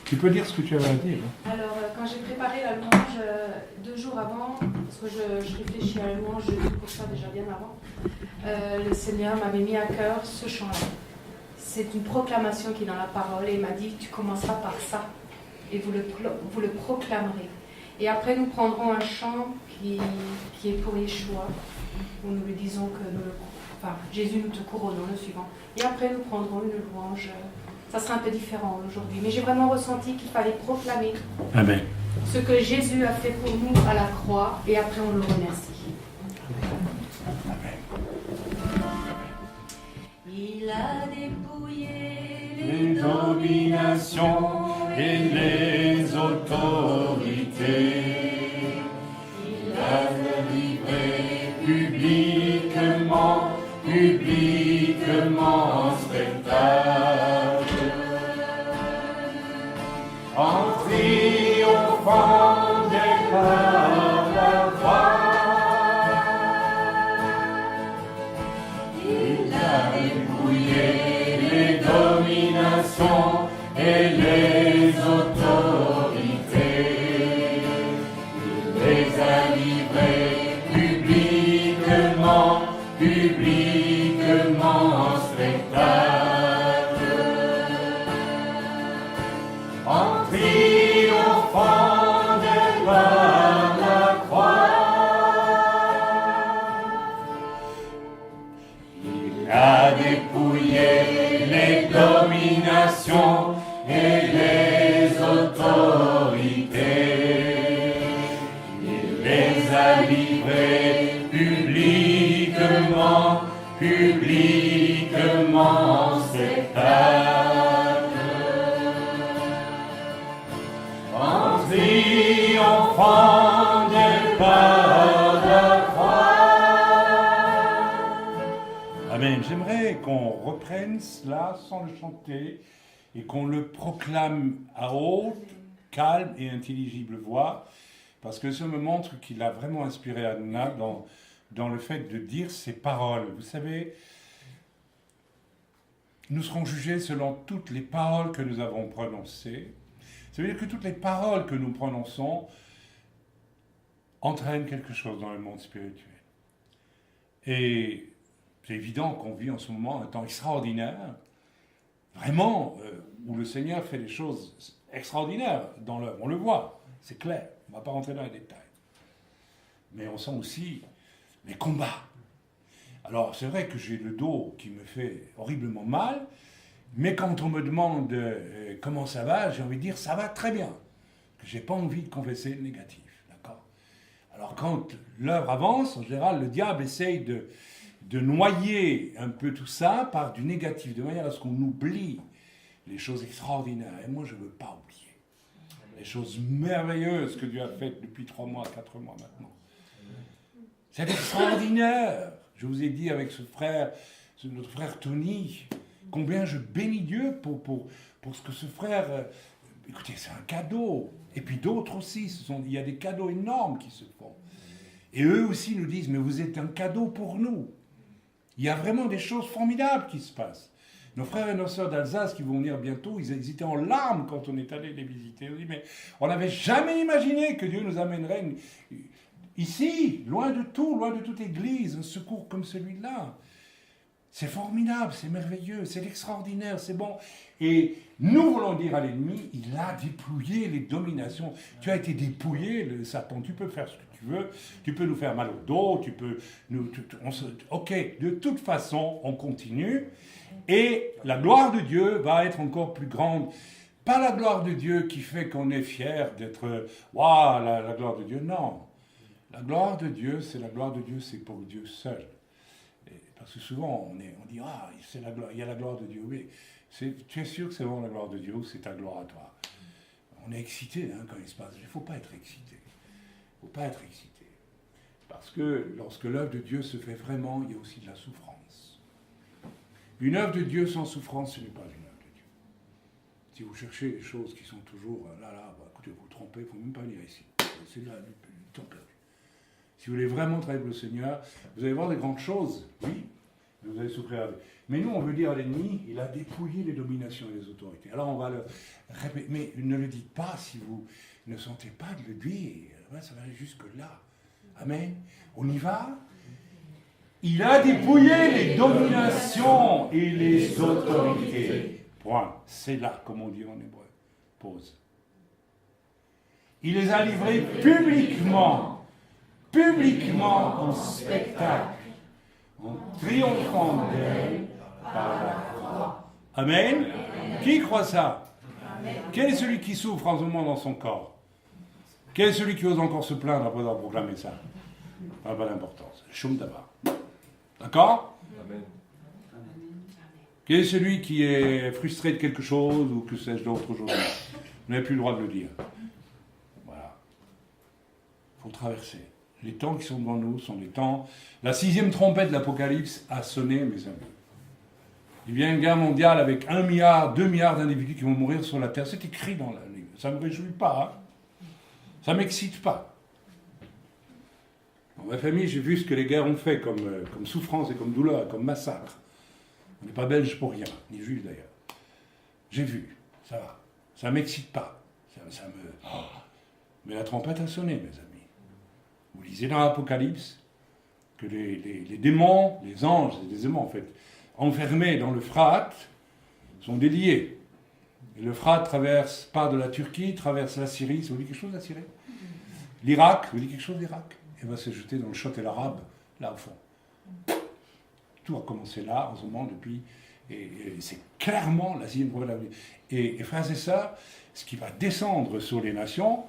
Tu peux dire ce que tu avais à dire. Alors, quand j'ai préparé la louange 2 jours avant, parce que je réfléchis à la louange pour ça déjà bien avant, le Seigneur m'avait mis à cœur ce chant-là. C'est une proclamation qui est dans la parole et il m'a dit tu commenceras par ça et vous le proclamerez. Et après nous prendrons un chant qui est pour Yeshua, où nous lui disons que Jésus nous te couronnons, le suivant. Et après nous prendrons une louange. Ça sera un peu différent aujourd'hui. Mais j'ai vraiment ressenti qu'il fallait proclamer Amen. ce que Jésus a fait pour nous à la croix et après on le remercie. Amen. Il a dépouillé Les dominations et les autorités, il a livré publiquement en spectacle, en triomphant par la croix. Il a dépouillé les dominations et les autorités. Il les a livrés publiquement en spectacle, en triomphant par la croix. Il a dépouillé les dominations et les autorités. Il les a livrés publiquement en spectacle, en triomphant par la croix. Amen. J'aimerais qu'on reprenne cela sans le chanter et qu'on le proclame à haute, calme et intelligible voix, parce que ça me montre qu'il a vraiment inspiré Anna dans le fait de dire ces paroles. Vous savez, nous serons jugés selon toutes les paroles que nous avons prononcées. Ça veut dire que toutes les paroles que nous prononçons entraînent quelque chose dans le monde spirituel. Et c'est évident qu'on vit en ce moment un temps extraordinaire, vraiment, où le Seigneur fait des choses extraordinaires dans l'œuvre. On le voit, c'est clair, on ne va pas rentrer dans les détails. Mais on sent aussi les combats. Alors, c'est vrai que j'ai le dos qui me fait horriblement mal, mais quand on me demande comment ça va, j'ai envie de dire ça va très bien. Que j'ai pas envie de confesser le négatif, d'accord ? Alors, quand l'œuvre avance, en général, le diable essaye de noyer un peu tout ça par du négatif, de manière à ce qu'on oublie les choses extraordinaires. Et moi, je ne veux pas oublier les choses merveilleuses que Dieu a faites depuis 3 mois, 4 mois maintenant. C'est extraordinaire. Je vous ai dit avec notre frère Tony, combien je bénis Dieu pour ce que ce frère... écoutez, c'est un cadeau. Et puis d'autres aussi, il y a des cadeaux énormes qui se font. Et eux aussi nous disent, mais vous êtes un cadeau pour nous. Il y a vraiment des choses formidables qui se passent. Nos frères et nos sœurs d'Alsace qui vont venir bientôt, ils étaient en larmes quand on est allé les visiter. On dit, mais on n'avait jamais imaginé que Dieu nous amènerait ici, loin de toute église, un secours comme celui-là. C'est formidable, c'est merveilleux, c'est extraordinaire, c'est bon. Et nous voulons dire à l'ennemi, il a dépouillé les dominations. Tu as été dépouillé, le Satan, tu peux faire ce que tu veux, tu peux nous faire mal au dos, tu peux... Ok, de toute façon, on continue. Et la gloire de Dieu va être encore plus grande. Pas la gloire de Dieu qui fait qu'on est fier d'être... Waouh, la gloire de Dieu, non. La gloire de Dieu, c'est pour Dieu seul. Parce que souvent, on dit, c'est la gloire, il y a la gloire de Dieu. Oui, tu es sûr que c'est vraiment la gloire de Dieu ou c'est ta gloire à toi? On est excité quand il se passe. Il ne faut pas être excité. Il ne faut pas être excité. Parce que lorsque l'œuvre de Dieu se fait vraiment, il y a aussi de la souffrance. Une œuvre de Dieu sans souffrance, ce n'est pas une œuvre de Dieu. Si vous cherchez des choses qui sont toujours écoutez, vous vous trompez, il ne faut même pas venir ici. C'est là du temps perdu. Si vous voulez vraiment travailler pour le Seigneur, vous allez voir des grandes choses, oui. Vous allez souffrir avec. Mais nous, on veut dire à l'ennemi, il a dépouillé les dominations et les autorités. Alors on va le répéter. Mais ne le dites pas si vous ne sentez pas de le dire. Ouais, ça va aller jusque-là. Amen. On y va? Il a dépouillé les dominations et les autorités. Point. C'est là, comme on dit en hébreu. Pause. Il les a livrés publiquement en spectacle, en triomphant d'elle par la croix. Amen. Qui croit ça? Quel est celui qui souffre en ce moment dans son corps? Quel est celui qui ose encore se plaindre après avoir proclamé ça? Ça n'a pas d'importance. Choum d'abord. D'accord? Amen. Quel est celui qui est frustré de quelque chose ou que sais-je d'autre aujourd'hui? Vous n'avez plus le droit de le dire. Voilà. Il faut traverser. Les temps qui sont devant nous sont des temps... La 6e trompette de l'Apocalypse a sonné, mes amis. Il y a une guerre mondiale avec 1 milliard, 2 milliards d'individus qui vont mourir sur la Terre. C'est écrit dans la Bible. Ça ne me réjouit pas. Hein. Ça ne m'excite pas. Dans ma famille, j'ai vu ce que les guerres ont fait comme souffrance et comme douleur, comme massacre. On n'est pas belge pour rien, ni juif d'ailleurs. J'ai vu, ça va. Ça ne m'excite pas. Ça me... Oh. Mais la trompette a sonné, mes amis. Vous lisez dans l'Apocalypse que les démons, les anges, les démons en fait, enfermés dans l'Euphrate, sont déliés. Et l'Euphrate part de la Turquie, traverse la Syrie. Ça vous dit quelque chose, la Syrie? L'Irak, vous dit quelque chose, l'Irak? Et va se jeter dans le Châtel arabe, là au fond. Tout a commencé là, en ce moment, depuis... Et c'est clairement la 6e trompette. Et frères et sœurs, ce qui va descendre sur les nations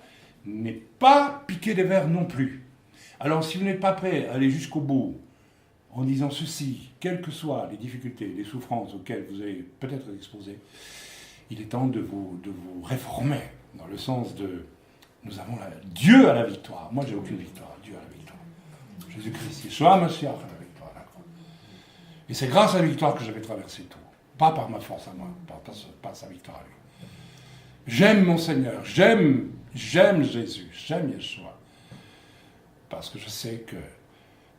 n'est pas piqué des vers non plus. Alors, si vous n'êtes pas prêt à aller jusqu'au bout, en disant ceci, quelles que soient les difficultés, les souffrances auxquelles vous allez peut-être être exposés, il est temps de vous réformer, dans le sens de... Nous avons Dieu à la victoire. Moi, j'ai aucune victoire. Dieu à la victoire. Jésus-Christ, Yeshua Mashiach à la victoire. Et c'est grâce à la victoire que j'avais traversé tout. Pas par ma force à moi, par sa victoire à lui. J'aime mon Seigneur, j'aime Jésus, j'aime Yeshua. Parce que je sais que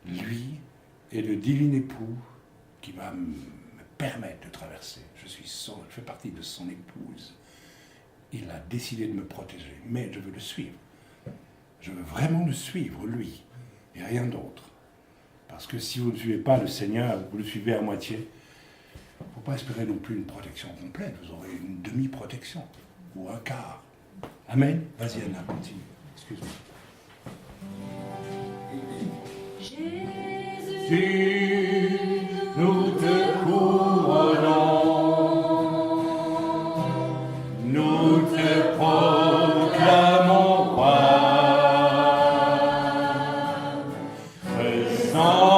lui est le divin époux qui va me permettre de traverser. Je fais partie de son épouse. Il a décidé de me protéger, mais je veux le suivre. Je veux vraiment le suivre, lui, et rien d'autre. Parce que si vous ne suivez pas le Seigneur, vous le suivez à moitié, il ne faut pas espérer non plus une protection complète. Vous aurez une demi-protection, ou un quart. Amen. Vas-y Anna, continue. Excuse-moi. Jésus, nous te couronnons. Nous te proclamons roi, présent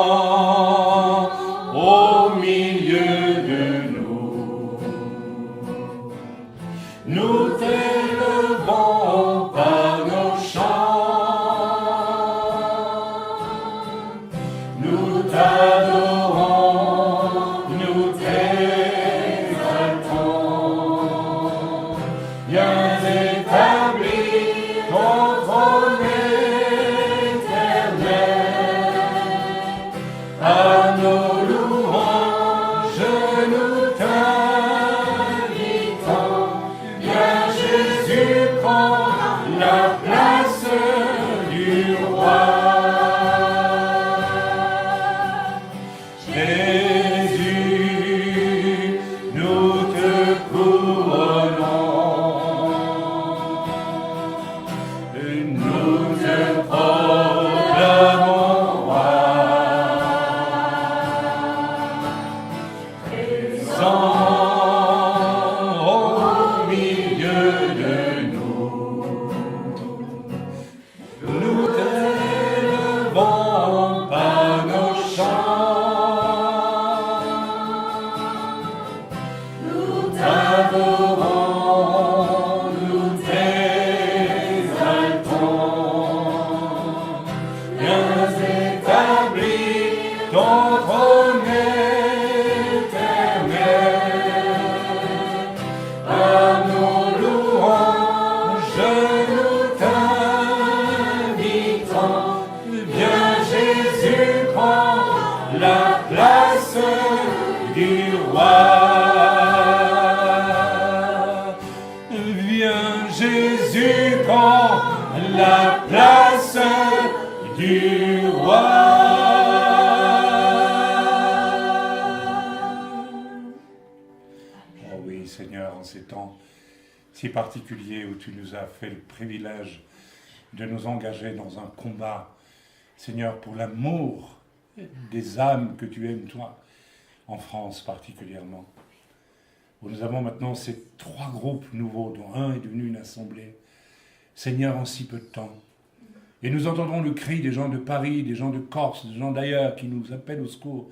au milieu de nous. Nous t'élevons par nos chants, nous t'adorons, nous t'exaltons. Viens établir ton trône éternel. À nos louanges nous t'invitons. Viens Jésus, prends la place du roi. Jésus, nous te couronnons. viens, Jésus prend la place du roi. Oh oui, Seigneur, en ces temps si particuliers où tu nous as fait le privilège de nous engager dans un combat, Seigneur, pour l'amour des âmes que tu aimes, toi, en France particulièrement, où nous avons maintenant ces 3 groupes nouveaux, dont un est devenu une assemblée, Seigneur, en si peu de temps. Et nous entendons le cri des gens de Paris, des gens de Corse, des gens d'ailleurs qui nous appellent au secours,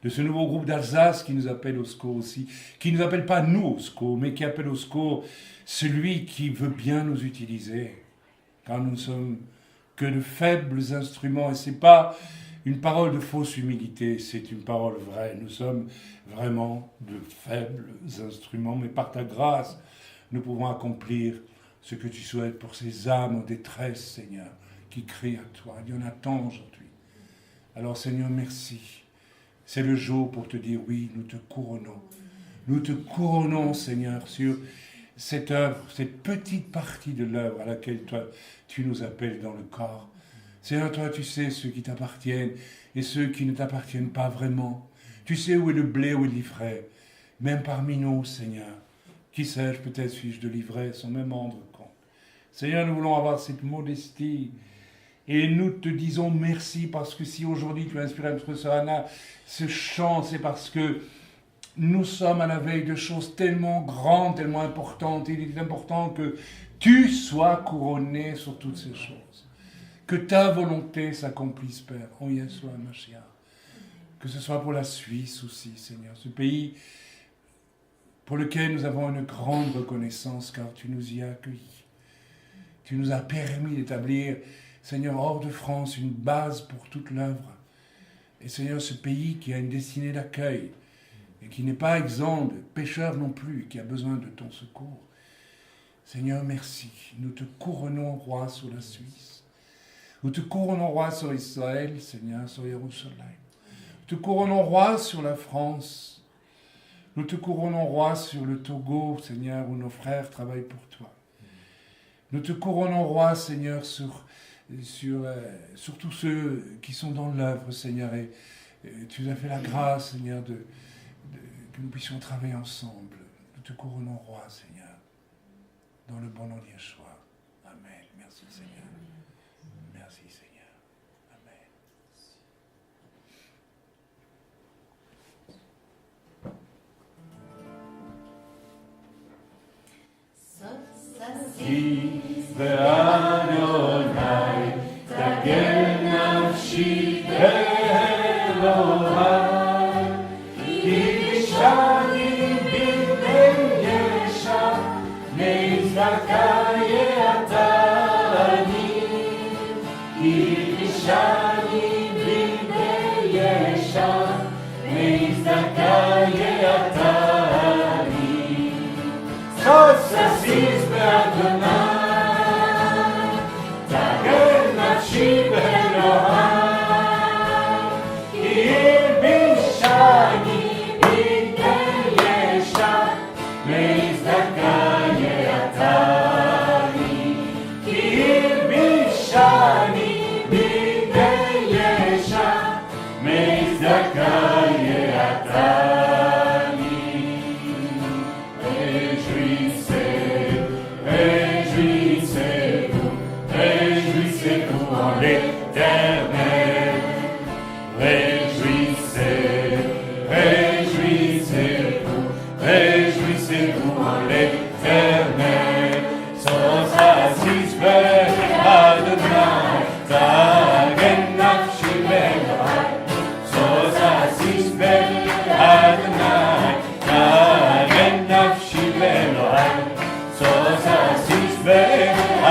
de ce nouveau groupe d'Alsace qui nous appelle au secours aussi, qui ne nous appelle pas nous au secours, mais qui appelle au secours celui qui veut bien nous utiliser, car nous ne sommes que de faibles instruments, et ce n'est pas une parole de fausse humilité, c'est une parole vraie. Nous sommes vraiment de faibles instruments, mais par ta grâce, nous pouvons accomplir ce que tu souhaites pour ces âmes en détresse, Seigneur, qui crient à toi. Il y en a tant aujourd'hui. Alors, Seigneur, merci. C'est le jour pour te dire oui, nous te couronnons. Nous te couronnons, Seigneur, sur cette œuvre, cette petite partie de l'œuvre à laquelle toi, tu nous appelles dans le corps. Seigneur, toi, tu sais ceux qui t'appartiennent et ceux qui ne t'appartiennent pas vraiment. Tu sais où est le blé, où est l'ivraie. Même parmi nous, Seigneur, qui sais-je, peut-être suis-je de l'ivraie sans même en rendre compte. Seigneur, nous voulons avoir cette modestie et nous te disons merci parce que si aujourd'hui tu as inspiré notre sœur Anna ce chant, c'est parce que nous sommes à la veille de choses tellement grandes, tellement importantes. Il est important que tu sois couronné sur toutes ces choses. Que ta volonté s'accomplisse, Père, en Yeshua Mashiach. Que ce soit pour la Suisse aussi, Seigneur, ce pays pour lequel nous avons une grande reconnaissance, car tu nous y as accueillis. Tu nous as permis d'établir, Seigneur, hors de France, une base pour toute l'œuvre. Et Seigneur, ce pays qui a une destinée d'accueil, et qui n'est pas exempt de pécheurs non plus, qui a besoin de ton secours. Seigneur, merci. Nous te couronnons, roi, sur la Suisse. Nous te couronnons, roi, sur Israël, Seigneur, sur Jérusalem. Nous te couronnons, roi, sur la France. Nous te couronnons, roi, sur le Togo, Seigneur, où nos frères travaillent pour toi. Nous te couronnons, roi, Seigneur, sur tous ceux qui sont dans l'œuvre, Seigneur. Et tu nous as fait la grâce, Seigneur, que nous puissions travailler ensemble. Nous te couronnons, roi, Seigneur, dans le bon nom de Yeshua. Amen. Merci, Seigneur. Merci, Seigneur. Amen.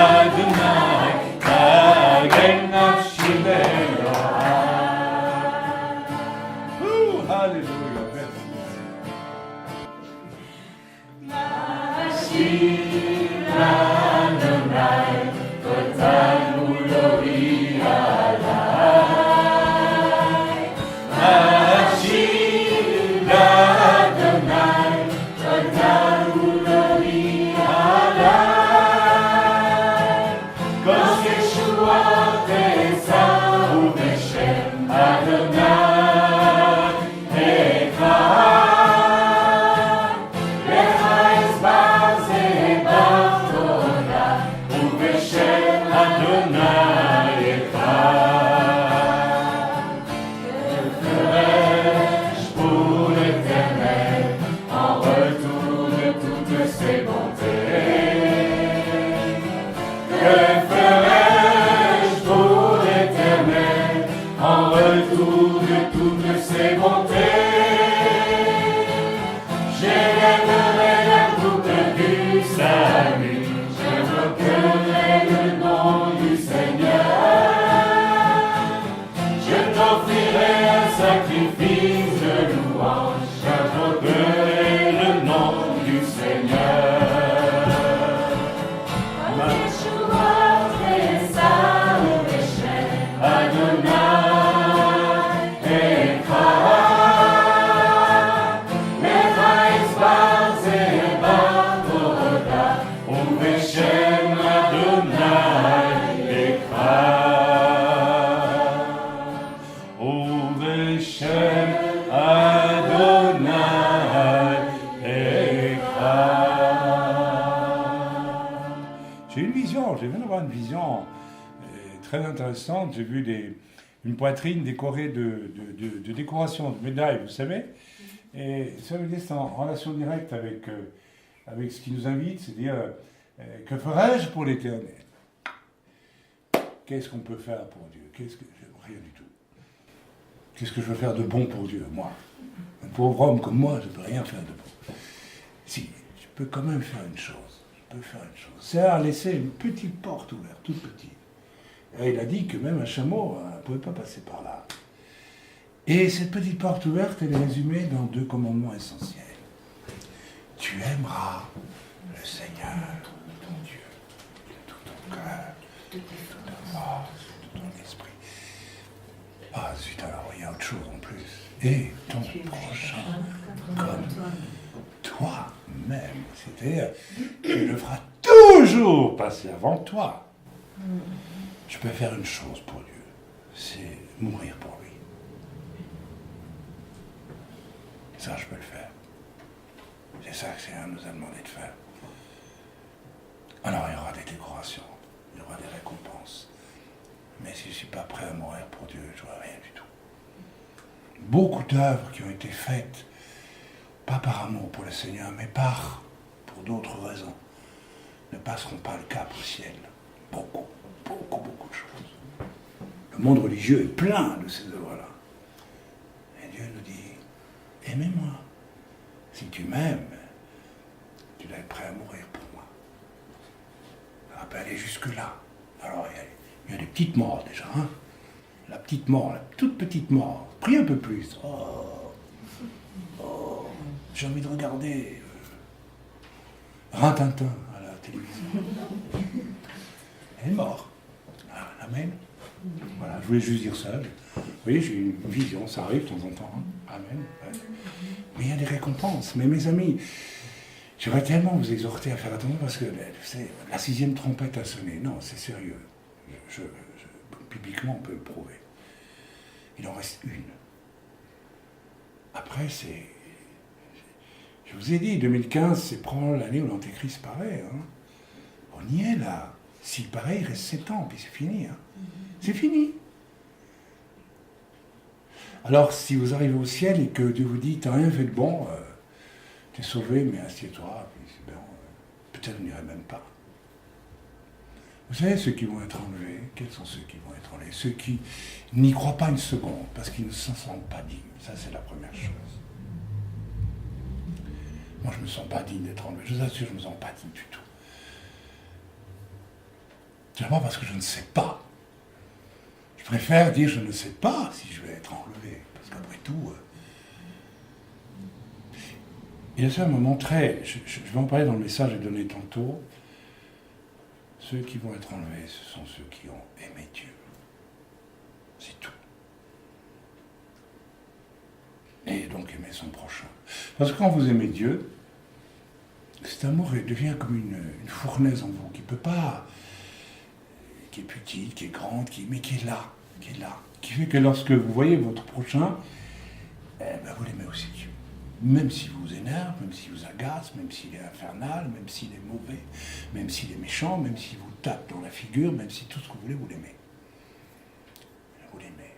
Adonai, ובשם אדוני אקרא, ובשם אדוני אקרא. J'ai une vision, je viens d'avoir une vision très intéressante. J'ai vu une poitrine décorée de décorations, de médailles, vous savez. Et ça veut dire c'est en relation directe avec ce qui nous invite, c'est-à-dire que ferais-je pour l'éternel? Qu'est-ce qu'on peut faire pour Dieu? Rien du tout. Qu'est-ce que je veux faire de bon pour Dieu, moi? Un pauvre homme comme moi, je ne peux rien faire de bon. Si, je peux quand même faire une chose. C'est à laisser une petite porte ouverte, toute petite. Et il a dit que même un chameau ne pouvait pas passer par là. Et cette petite porte ouverte, elle est résumée dans 2 commandements essentiels. Tu aimeras le Seigneur, ton Dieu, de tout ton cœur, de toute ta force, de tout ton esprit. Ah, zut, alors il y a autre chose en plus. Et ton prochain comme toi-même. C'est-à-dire, tu le feras toujours passer avant toi. Je peux faire une chose pour Dieu, c'est mourir pour lui. Ça, je peux le faire. C'est ça que le Seigneur nous a demandé de faire. Alors, il y aura des décorations, il y aura des récompenses. Mais si je ne suis pas prêt à mourir pour Dieu, je ne vois rien du tout. Beaucoup d'œuvres qui ont été faites, pas par amour pour le Seigneur, mais pour d'autres raisons, ne passeront pas le cap au ciel. Beaucoup de choses. Le monde religieux est plein de ces œuvres-là. Et Dieu nous dit, aimez-moi. Si tu m'aimes, tu dois être prêt à mourir pour moi. Ça peut aller jusque-là. Alors, il y a des petites morts déjà. Hein, la petite mort, la toute petite mort. Prie un peu plus. Oh, j'ai envie de regarder Rintintin à la télévision. Elle est morte. Amen. Voilà, je voulais juste dire ça. Vous voyez, j'ai une vision, ça arrive de temps en temps. Hein. Amen. Ouais. Mais il y a des récompenses. Mais mes amis, j'aimerais tellement vous exhorter à faire attention parce que la 6e trompette a sonné. Non, c'est sérieux. Bibliquement, on peut le prouver. Il en reste une. Après, je vous ai dit, 2015, c'est probablement l'année où l'Antéchrist paraît. Hein. On y est là. S'il paraît, il reste 7 ans, puis c'est fini. Hein. C'est fini. Alors, si vous arrivez au ciel et que Dieu vous dit, t'as rien fait de bon, t'es sauvé, mais assieds-toi, puis c'est bien, peut-être on n'irait même pas. Vous savez, ceux qui vont être enlevés, quels sont ceux qui vont être enlevés? Ceux qui n'y croient pas une seconde, parce qu'ils ne s'en sentent pas dignes. Ça, c'est la première chose. Moi, je ne me sens pas digne d'être enlevé. Je vous assure, je ne me sens pas digne du tout. D'abord parce que je ne sais pas. Je préfère dire je ne sais pas si je vais être enlevé. Parce qu'après tout... Et ça me montrait, je vais en parler dans le message que j'ai donné tantôt, ceux qui vont être enlevés, ce sont ceux qui ont aimé Dieu. C'est tout. Et donc aimer son prochain. Parce que quand vous aimez Dieu, cet amour il devient comme une fournaise en vous, qui ne peut pas... qui est petite, qui est grande, mais qui est là, qui fait que lorsque vous voyez votre prochain, vous l'aimez aussi Dieu. Même s'il vous énerve, même s'il vous agace, même s'il est infernal, même s'il est mauvais, même s'il est méchant, même s'il vous tape dans la figure, même si tout ce que vous voulez, vous l'aimez. Vous l'aimez.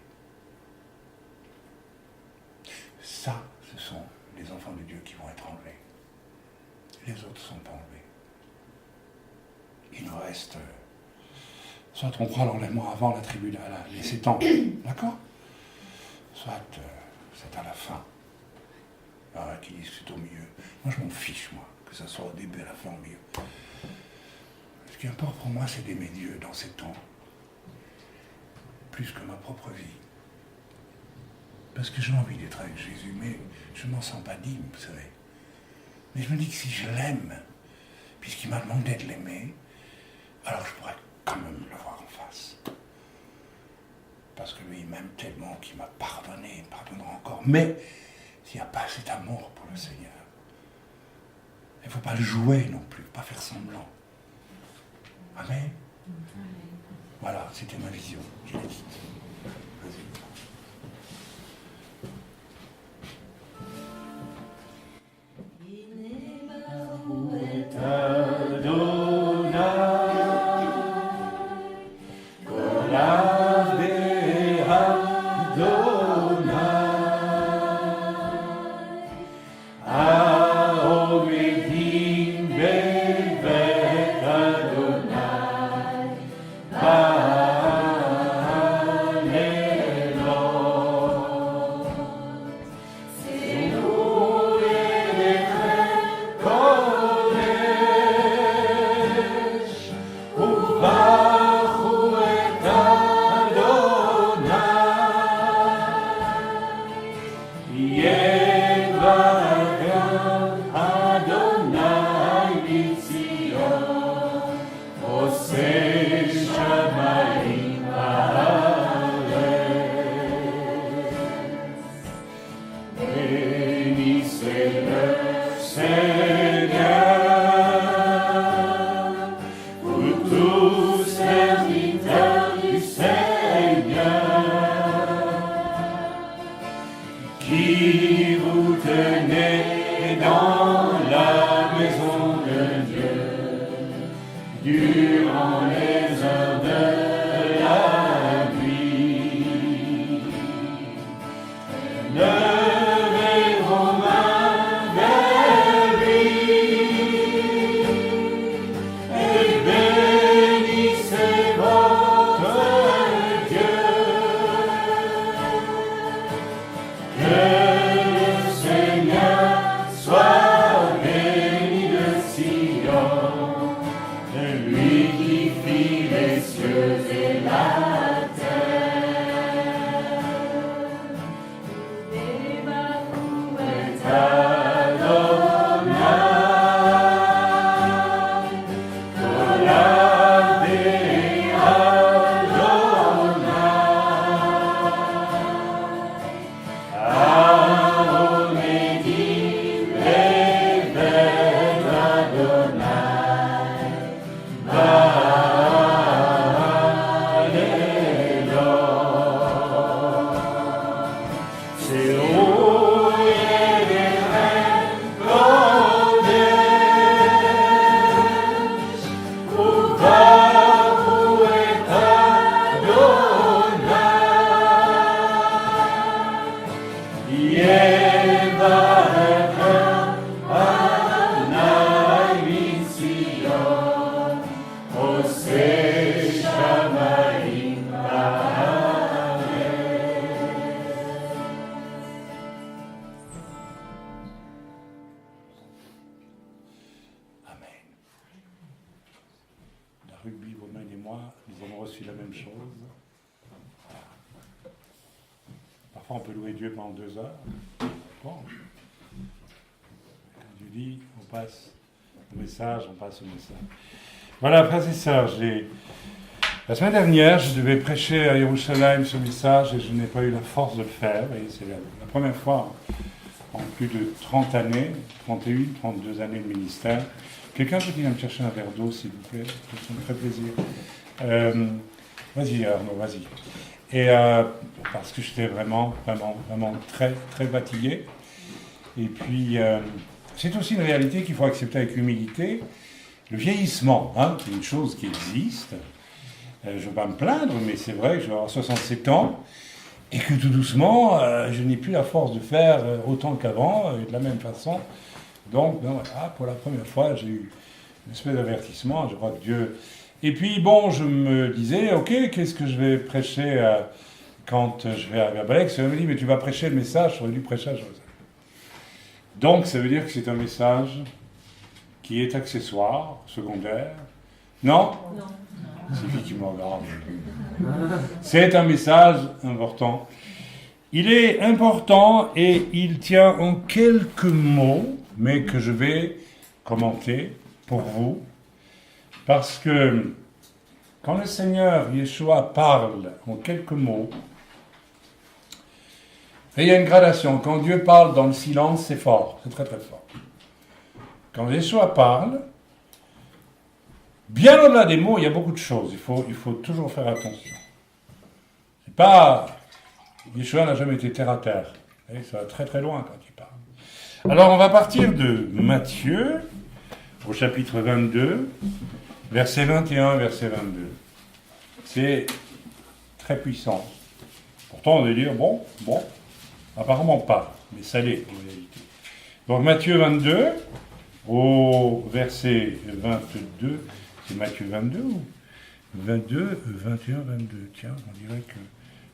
Ça, ce sont les enfants de Dieu qui vont être enlevés. Les autres sont pas enlevés. Il nous reste... soit on croit l'enlèvement avant la tribu, les 7 ans, d'accord? Soit c'est à la fin. Il y en a qui disent que c'est au milieu. Moi, je m'en fiche, moi, que ça soit au début, à la fin, au milieu. Ce qui importe pour moi, c'est d'aimer Dieu dans ces temps, plus que ma propre vie. Parce que j'ai envie d'être avec Jésus, mais je ne m'en sens pas digne, vous savez. Mais je me dis que si je l'aime, puisqu'il m'a demandé de l'aimer, alors je pourrais quand même le voir en face. Parce que lui, il m'aime tellement qu'il m'a pardonné, il pardonnera encore. Mais s'il n'y a pas cet amour pour le Seigneur, il ne faut pas le jouer non plus, pas faire semblant. Amen. Voilà, c'était ma vision. Je l'ai dite. Vas-y. Parfois, on peut louer Dieu pendant 2 heures. Bon. Quand Dieu dit, on passe au message, on passe au message. Voilà, frères et sœurs, la semaine dernière, je devais prêcher à Jérusalem ce message et je n'ai pas eu la force de le faire. Et c'est la première fois en plus de 30 années, 31, 32 années de ministère. Quelqu'un peut venir me chercher un verre d'eau, s'il vous plaît? Ça me ferait plaisir. Vas-y, Arnaud, vas-y. Et parce que j'étais vraiment très, très fatigué. Et puis, c'est aussi une réalité qu'il faut accepter avec humilité. Le vieillissement, qui est une chose qui existe. Je ne veux pas me plaindre, mais c'est vrai que je vais avoir 67 ans et que tout doucement, je n'ai plus la force de faire autant qu'avant, de la même façon. Donc, ben voilà, pour la première fois, j'ai eu une espèce d'avertissement. Je crois que Dieu... Et puis, bon, je me disais, ok, qu'est-ce que je vais prêcher quand je vais arriver à Balex? Il me dit, mais tu vas prêcher le message, j'aurais dû prêcher à Jérusalem. Donc, ça veut dire que c'est un message qui est accessoire, secondaire. Non? Non. C'est lui qui me regarde. C'est un message important. Il est important et il tient en quelques mots, mais que je vais commenter pour vous. Parce que quand le Seigneur Yeshua parle en quelques mots, et il y a une gradation. Quand Dieu parle dans le silence, c'est fort, c'est très très fort. Quand Yeshua parle, Bien au-delà des mots, il y a beaucoup de choses. Il faut toujours faire attention. C'est pas... Yeshua n'a jamais été terre à terre. Et ça va très très loin quand il parle. Alors on va partir de Matthieu, au chapitre 22, verset 21, verset 22. C'est très puissant. Pourtant on va dire, bon, apparemment pas, mais ça l'est en réalité. Donc Matthieu 22, au verset 22, c'est Matthieu 22 ou 22, 21, 22, tiens, on dirait que,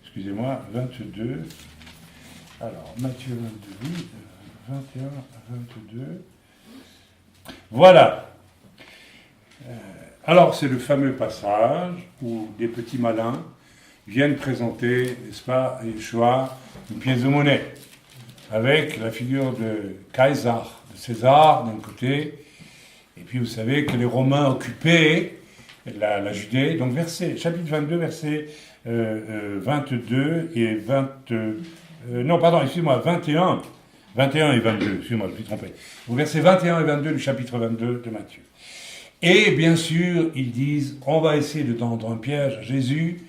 excusez-moi, 22, alors Matthieu 22, oui, 21, 22, voilà. Alors c'est le fameux passage où des petits malins viennent présenter, n'est-ce pas, à Yeshua, une pièce de monnaie, avec la figure de Caesar, de César d'un côté, et puis vous savez que les Romains occupaient la Judée, donc chapitre 22, versets 22 et 21 et 22, excusez-moi, je me suis trompé. Au verset 21 et 22 du chapitre 22 de Matthieu. Et bien sûr, ils disent, on va essayer de tendre un piège à Jésus,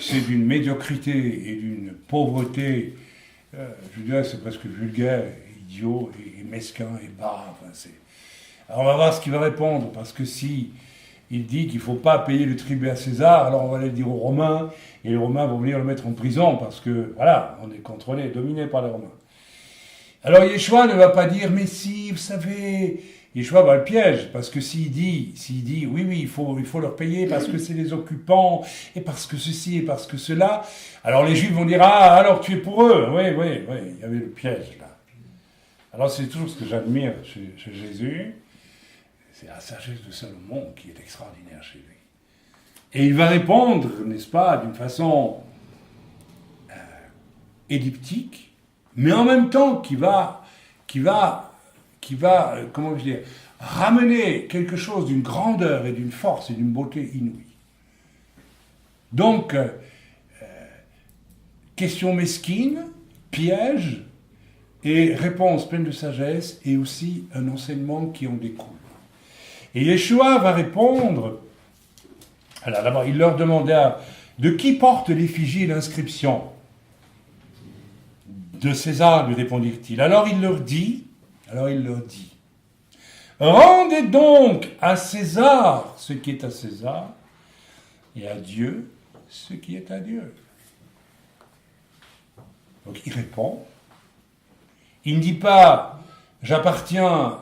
c'est d'une médiocrité et d'une pauvreté, je dirais c'est presque vulgaire, idiot et mesquin et bas. Enfin, alors on va voir ce qu'il va répondre, parce que si il dit qu'il ne faut pas payer le tribut à César, alors on va aller le dire aux Romains, et les Romains vont venir le mettre en prison, parce que, voilà, on est contrôlé, dominé par les Romains. Alors Yeshua ne va pas dire, mais si, vous savez, Yeshua va le piège, parce que s'il dit, oui, il faut leur payer parce que c'est les occupants, et parce que ceci, et parce que cela, alors les Juifs vont dire, ah, alors tu es pour eux, oui, il y avait le piège là. Alors c'est toujours ce que j'admire chez Jésus, c'est la sagesse de Salomon qui est extraordinaire chez lui. Et il va répondre, n'est-ce pas, d'une façon édiptique, mais en même temps qui va, comment je dire, ramener quelque chose d'une grandeur et d'une force et d'une beauté inouïe. Donc, question mesquine, piège, et réponse pleine de sagesse, et aussi un enseignement qui en découle. Et Yeshua va répondre, alors d'abord il leur demanda, de qui porte l'effigie et l'inscription ? De César, lui répondirent-ils. Alors il leur dit, rendez donc à César ce qui est à César, et à Dieu ce qui est à Dieu. Donc il répond, il ne dit pas, j'appartiens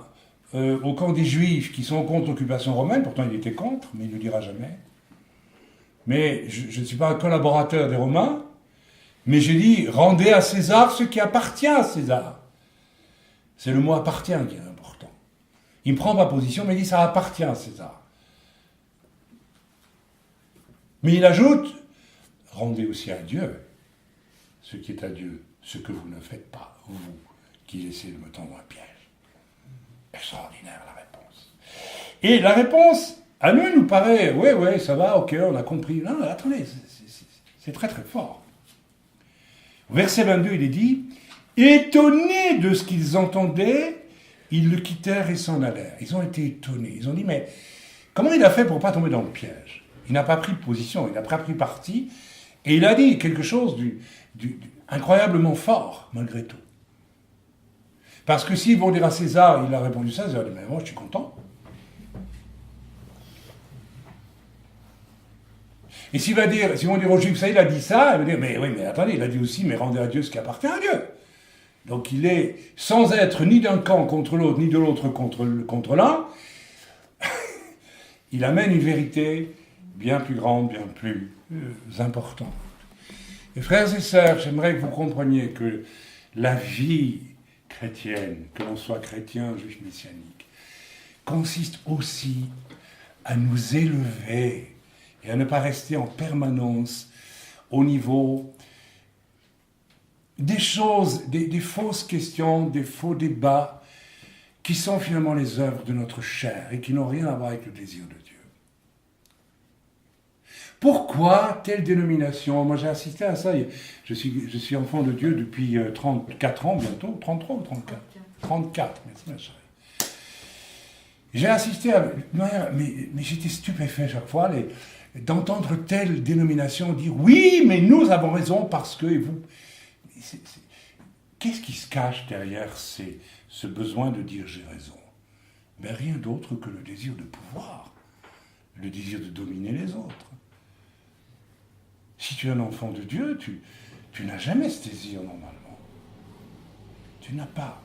au camp des Juifs qui sont contre l'occupation romaine, pourtant il était contre, mais il ne le dira jamais. Mais je ne suis pas un collaborateur des Romains, mais j'ai dit, rendez à César ce qui appartient à César. C'est le mot appartient qui est important. Il ne prend pas position, mais il dit, ça appartient à César. Mais il ajoute, rendez aussi à Dieu ce qui est à Dieu, ce que vous ne faites pas, vous, qui essayez de me tendre un piège. Extraordinaire la réponse. Et la réponse, à nous paraît, ouais, ça va, ok, on a compris. Non, attendez, c'est très très fort. Au verset 22, il est dit, étonnés de ce qu'ils entendaient, ils le quittèrent et s'en allèrent. Ils ont été étonnés. Ils ont dit, mais comment il a fait pour ne pas tomber dans le piège ? Il n'a pas pris de position, il n'a pas pris parti, et il a dit quelque chose incroyablement fort, malgré tout. Parce que s'ils vont dire à César, il a répondu ça, ils ont dit, mais moi je suis content. Et s'ils vont dire aux Juifs, ça, il a dit ça, ils vont dire, mais oui, mais attendez, il a dit aussi, mais rendez à Dieu ce qui appartient à Dieu. Donc il est, sans être ni d'un camp contre l'autre, ni de l'autre contre l'un, il amène une vérité bien plus grande, bien plus importante. Et frères et sœurs, j'aimerais que vous compreniez que la vie chrétienne, que l'on soit chrétien, juif messianique, consiste aussi à nous élever et à ne pas rester en permanence au niveau des choses, des fausses questions, des faux débats, qui sont finalement les œuvres de notre chair et qui n'ont rien à voir avec le désir de Dieu. Pourquoi telle dénomination ? Moi j'ai assisté à ça, je suis enfant de Dieu depuis 34 ans bientôt, 33 ou 34 ? 34, merci ma chérie. J'ai assisté à... Mais j'étais stupéfait chaque fois d'entendre telle dénomination dire « Oui, mais nous avons raison parce que... » et vous... Qu'est-ce qui se cache derrière ce besoin de dire « j'ai raison » ? Ben, rien d'autre que le désir de pouvoir, le désir de dominer les autres. Si tu es un enfant de Dieu, tu n'as jamais ce désir normalement. Tu n'as pas.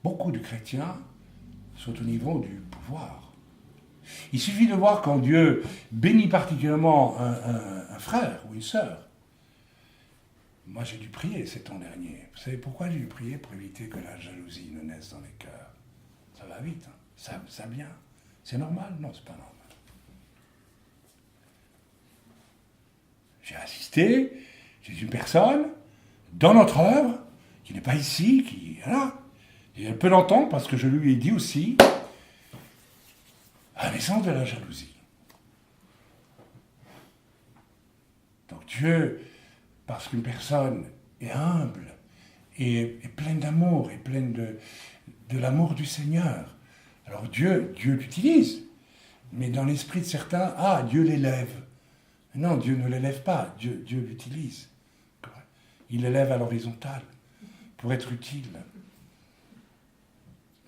Beaucoup de chrétiens sont au niveau du pouvoir. Il suffit de voir quand Dieu bénit particulièrement un frère ou une sœur. Moi, j'ai dû prier ces temps derniers. Vous savez pourquoi j'ai dû prier? Pour éviter que la jalousie ne naisse dans les cœurs. Ça va vite, hein. Ça vient. C'est normal? Non, c'est pas normal. J'ai assisté, j'ai une personne, dans notre œuvre, qui n'est pas ici, qui est là. Et elle peut l'entendre parce que je lui ai dit aussi, à la naissance de la jalousie. Donc Dieu, parce qu'une personne est humble, et pleine d'amour, et pleine de l'amour du Seigneur, alors Dieu l'utilise. Mais dans l'esprit de certains, Dieu l'élève. Non, Dieu ne l'élève pas, Dieu l'utilise. Il l'élève à l'horizontale, pour être utile.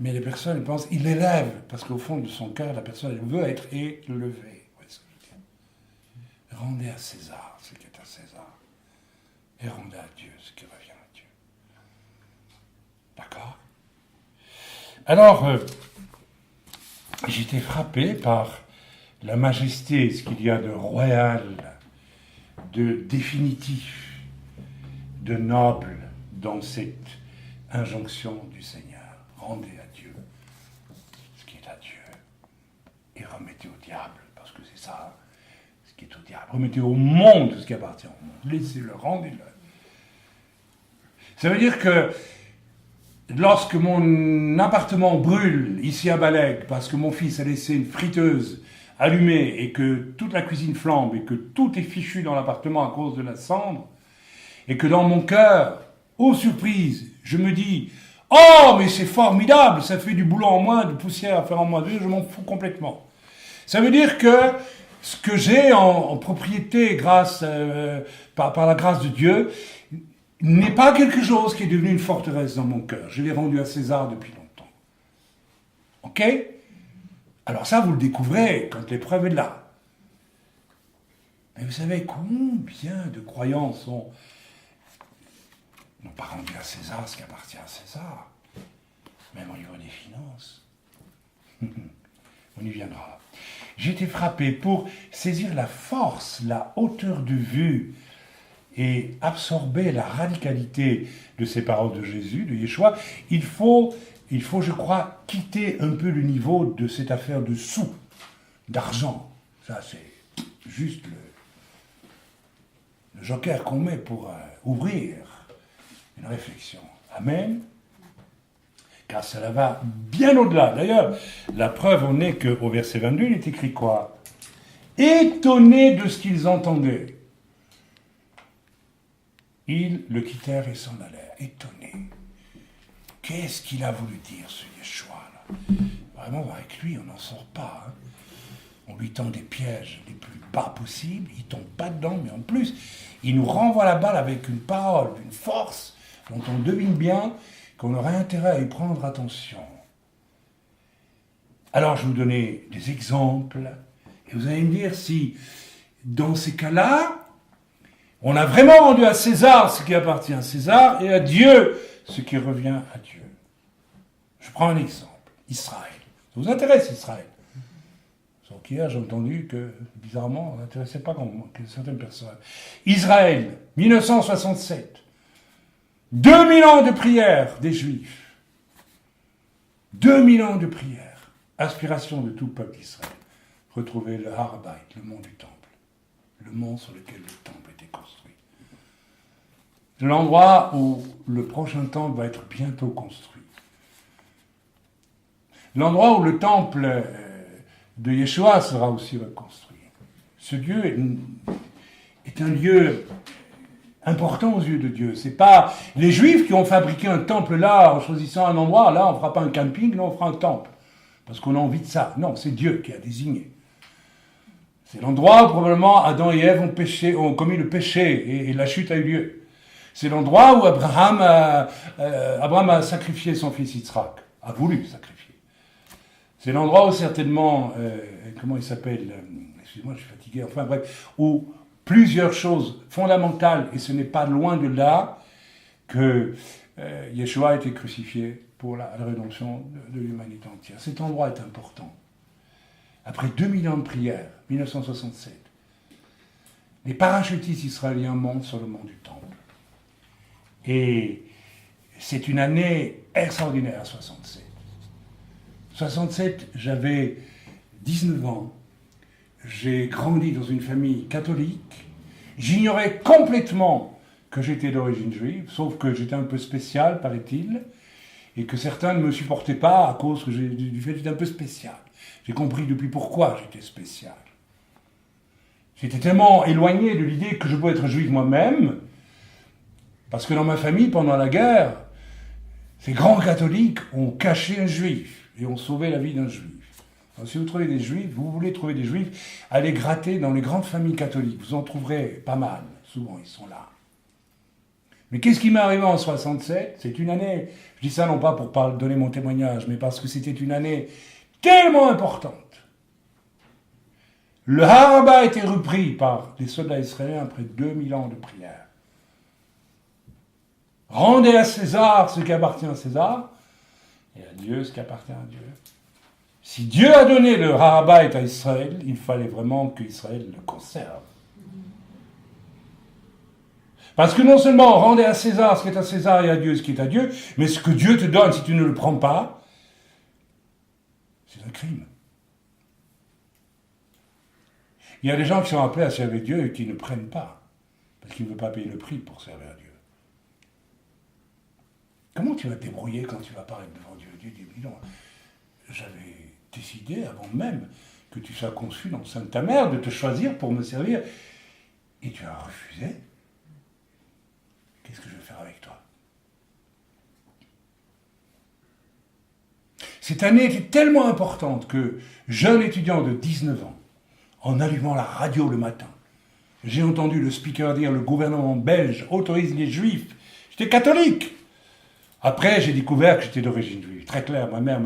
Mais les personnes pensent, il l'élève, parce qu'au fond de son cœur, la personne, elle veut être élevée. Rendez à César ce qui est à César, et rendez à Dieu ce qui revient à Dieu. D'accord? Alors, j'étais frappé par la majesté, ce qu'il y a de royal, de définitif, de noble dans cette injonction du Seigneur. Rendez à Dieu ce qui est à Dieu et remettez au diable, parce que c'est ça, ce qui est au diable. Remettez au monde ce qui appartient au monde. Laissez-le, rendez-le. Ça veut dire que lorsque mon appartement brûle ici à Balek, parce que mon fils a laissé une friteuse allumée et que toute la cuisine flambe et que tout est fichu dans l'appartement à cause de la cendre, et que dans mon cœur, oh surprise, je me dis « Oh, mais c'est formidable, ça fait du boulot en moins, de poussière à faire en moins, je m'en fous complètement. » Ça veut dire que ce que j'ai en propriété grâce par la grâce de Dieu n'est pas quelque chose qui est devenu une forteresse dans mon cœur. Je l'ai rendu à César depuis longtemps. Ok? Alors ça, vous le découvrez quand l'épreuve est là. Mais vous savez combien de croyants n'ont pas rendu à César ce qui appartient à César, même au niveau des finances. On y viendra. J'ai été frappé pour saisir la force, la hauteur de vue et absorber la radicalité de ces paroles de Jésus, de Yeshua. Il faut, je crois, quitter un peu le niveau de cette affaire de sous, d'argent. Ça, c'est juste le joker qu'on met pour ouvrir une réflexion. Amen. Car cela va bien au-delà. D'ailleurs, la preuve en est qu'au verset 22, il est écrit quoi? Étonnés de ce qu'ils entendaient, ils le quittèrent et s'en allèrent. Étonnés. Qu'est-ce qu'il a voulu dire, ce Yeshua là? Vraiment, avec lui, on n'en sort pas. Hein. On lui tend des pièges les plus bas possibles, il ne tombe pas dedans, mais en plus, il nous renvoie la balle avec une parole, une force, dont on devine bien qu'on aurait intérêt à y prendre attention. Alors, je vais vous donner des exemples, et vous allez me dire si, dans ces cas-là, on a vraiment rendu à César ce qui appartient à César, et à Dieu ce qui revient à Dieu. Je prends un exemple. Israël. Ça vous intéresse, Israël? Donc hier, j'ai entendu que, bizarrement, on n'intéressait pas certaines personnes. Israël, 1967. 2000 ans de prière des Juifs. 2000 ans de prière. Aspiration de tout le peuple d'Israël. Retrouver le Har Habayit, le mont du Temple. Le mont sur lequel le temple était construit. L'endroit où le prochain temple va être bientôt construit. L'endroit où le temple de Yeshua sera aussi reconstruit. Ce lieu est un lieu important aux yeux de Dieu. C'est pas les Juifs qui ont fabriqué un temple là, en choisissant un endroit, là on fera pas un camping, là on fera un temple. Parce qu'on a envie de ça. Non, c'est Dieu qui a désigné. C'est l'endroit où probablement Adam et Ève ont commis le péché et la chute a eu lieu. C'est l'endroit où Abraham a sacrifié son fils Yitzhak, a voulu sacrifier. C'est l'endroit où certainement, comment il s'appelle, excusez-moi je suis fatigué, enfin bref, où plusieurs choses fondamentales, et ce n'est pas loin de là que Yeshua a été crucifié pour la rédemption de l'humanité entière. Cet endroit est important. Après 2000 ans de prière, 1967, les parachutistes israéliens montent sur le mont du Temple. Et c'est une année extraordinaire, 67. 67, j'avais 19 ans. J'ai grandi dans une famille catholique. J'ignorais complètement que j'étais d'origine juive, sauf que j'étais un peu spécial, paraît-il, et que certains ne me supportaient pas à cause du fait que j'étais un peu spécial. J'ai compris depuis pourquoi j'étais spécial. J'étais tellement éloigné de l'idée que je pouvais être juif moi-même, parce que dans ma famille, pendant la guerre, ces grands catholiques ont caché un juif et ont sauvé la vie d'un juif. Alors, si vous trouvez des juifs, vous voulez trouver des juifs, allez gratter dans les grandes familles catholiques. Vous en trouverez pas mal. Souvent, ils sont là. Mais qu'est-ce qui m'est arrivé en 67 ? C'est une année, je dis ça non pas pour donner mon témoignage, mais parce que c'était une année tellement importante. Le Haraba a été repris par les soldats israéliens après 2000 ans de prière. Rendez à César ce qui appartient à César, et à Dieu ce qui appartient à Dieu. Si Dieu a donné le Haraba à Israël, il fallait vraiment qu'Israël le conserve. Parce que non seulement rendez à César ce qui est à César et à Dieu ce qui est à Dieu, mais ce que Dieu te donne, si tu ne le prends pas, c'est un crime. Il y a des gens qui sont appelés à servir Dieu et qui ne prennent pas, parce qu'ils ne veulent pas payer le prix pour servir Dieu. Comment tu vas te débrouiller quand tu vas apparaître devant Dieu ? Dieu dit, non, j'avais décidé avant même que tu sois conçu dans le sein de ta mère de te choisir pour me servir, et tu as refusé. Qu'est-ce que je vais faire avec toi ? Cette année était tellement importante que, jeune étudiant de 19 ans, en allumant la radio le matin, j'ai entendu le speaker dire « Le gouvernement belge autorise les juifs ». J'étais catholique. Après, j'ai découvert que j'étais d'origine juive. Très clair, ma mère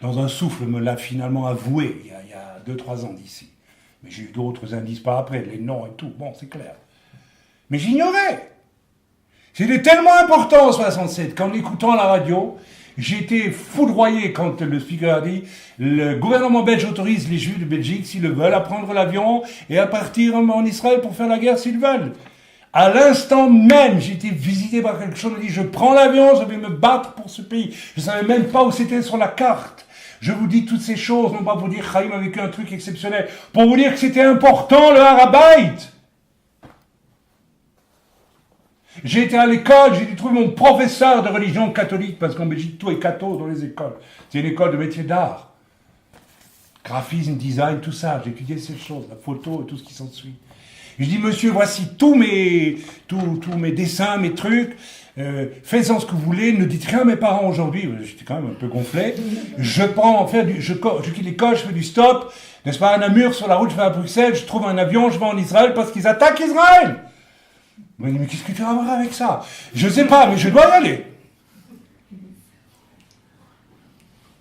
dans un souffle, me l'a finalement avoué il y a 2-3 ans d'ici. Mais j'ai eu d'autres indices par après, les noms et tout. Bon, c'est clair. Mais j'ignorais. C'était tellement important en 67 qu'en écoutant la radio, j'étais foudroyé quand le speaker a dit « Le gouvernement belge autorise les Juifs de Belgique, s'ils le veulent, à prendre l'avion et à partir en Israël pour faire la guerre s'ils veulent. » À l'instant même, j'ai été visité par quelque chose, on m'a dit « Je prends l'avion, je vais me battre pour ce pays. » Je ne savais même pas où c'était sur la carte. Je vous dis toutes ces choses, non pas pour dire « Chaim a vécu un truc exceptionnel », pour vous dire que c'était important, le Harabait. J'ai été à l'école, j'ai dû trouver mon professeur de religion catholique, parce qu'en Belgique, tout est catho dans les écoles. C'est une école de métier d'art. Graphisme, design, tout ça. J'ai étudié ces choses, la photo et tout ce qui s'ensuit. Je dis, monsieur, voici tous mes dessins, mes trucs. Faites-en ce que vous voulez. Ne dites rien à mes parents aujourd'hui. J'étais quand même un peu gonflé. Je quitte l'école, je fais du stop. N'est-ce pas, à Namur, sur la route, je vais à Bruxelles, je trouve un avion, je vais en Israël parce qu'ils attaquent Israël. Il m'a dit, mais qu'est-ce que tu vas voir avec ça ? Je ne sais pas, mais je dois y aller.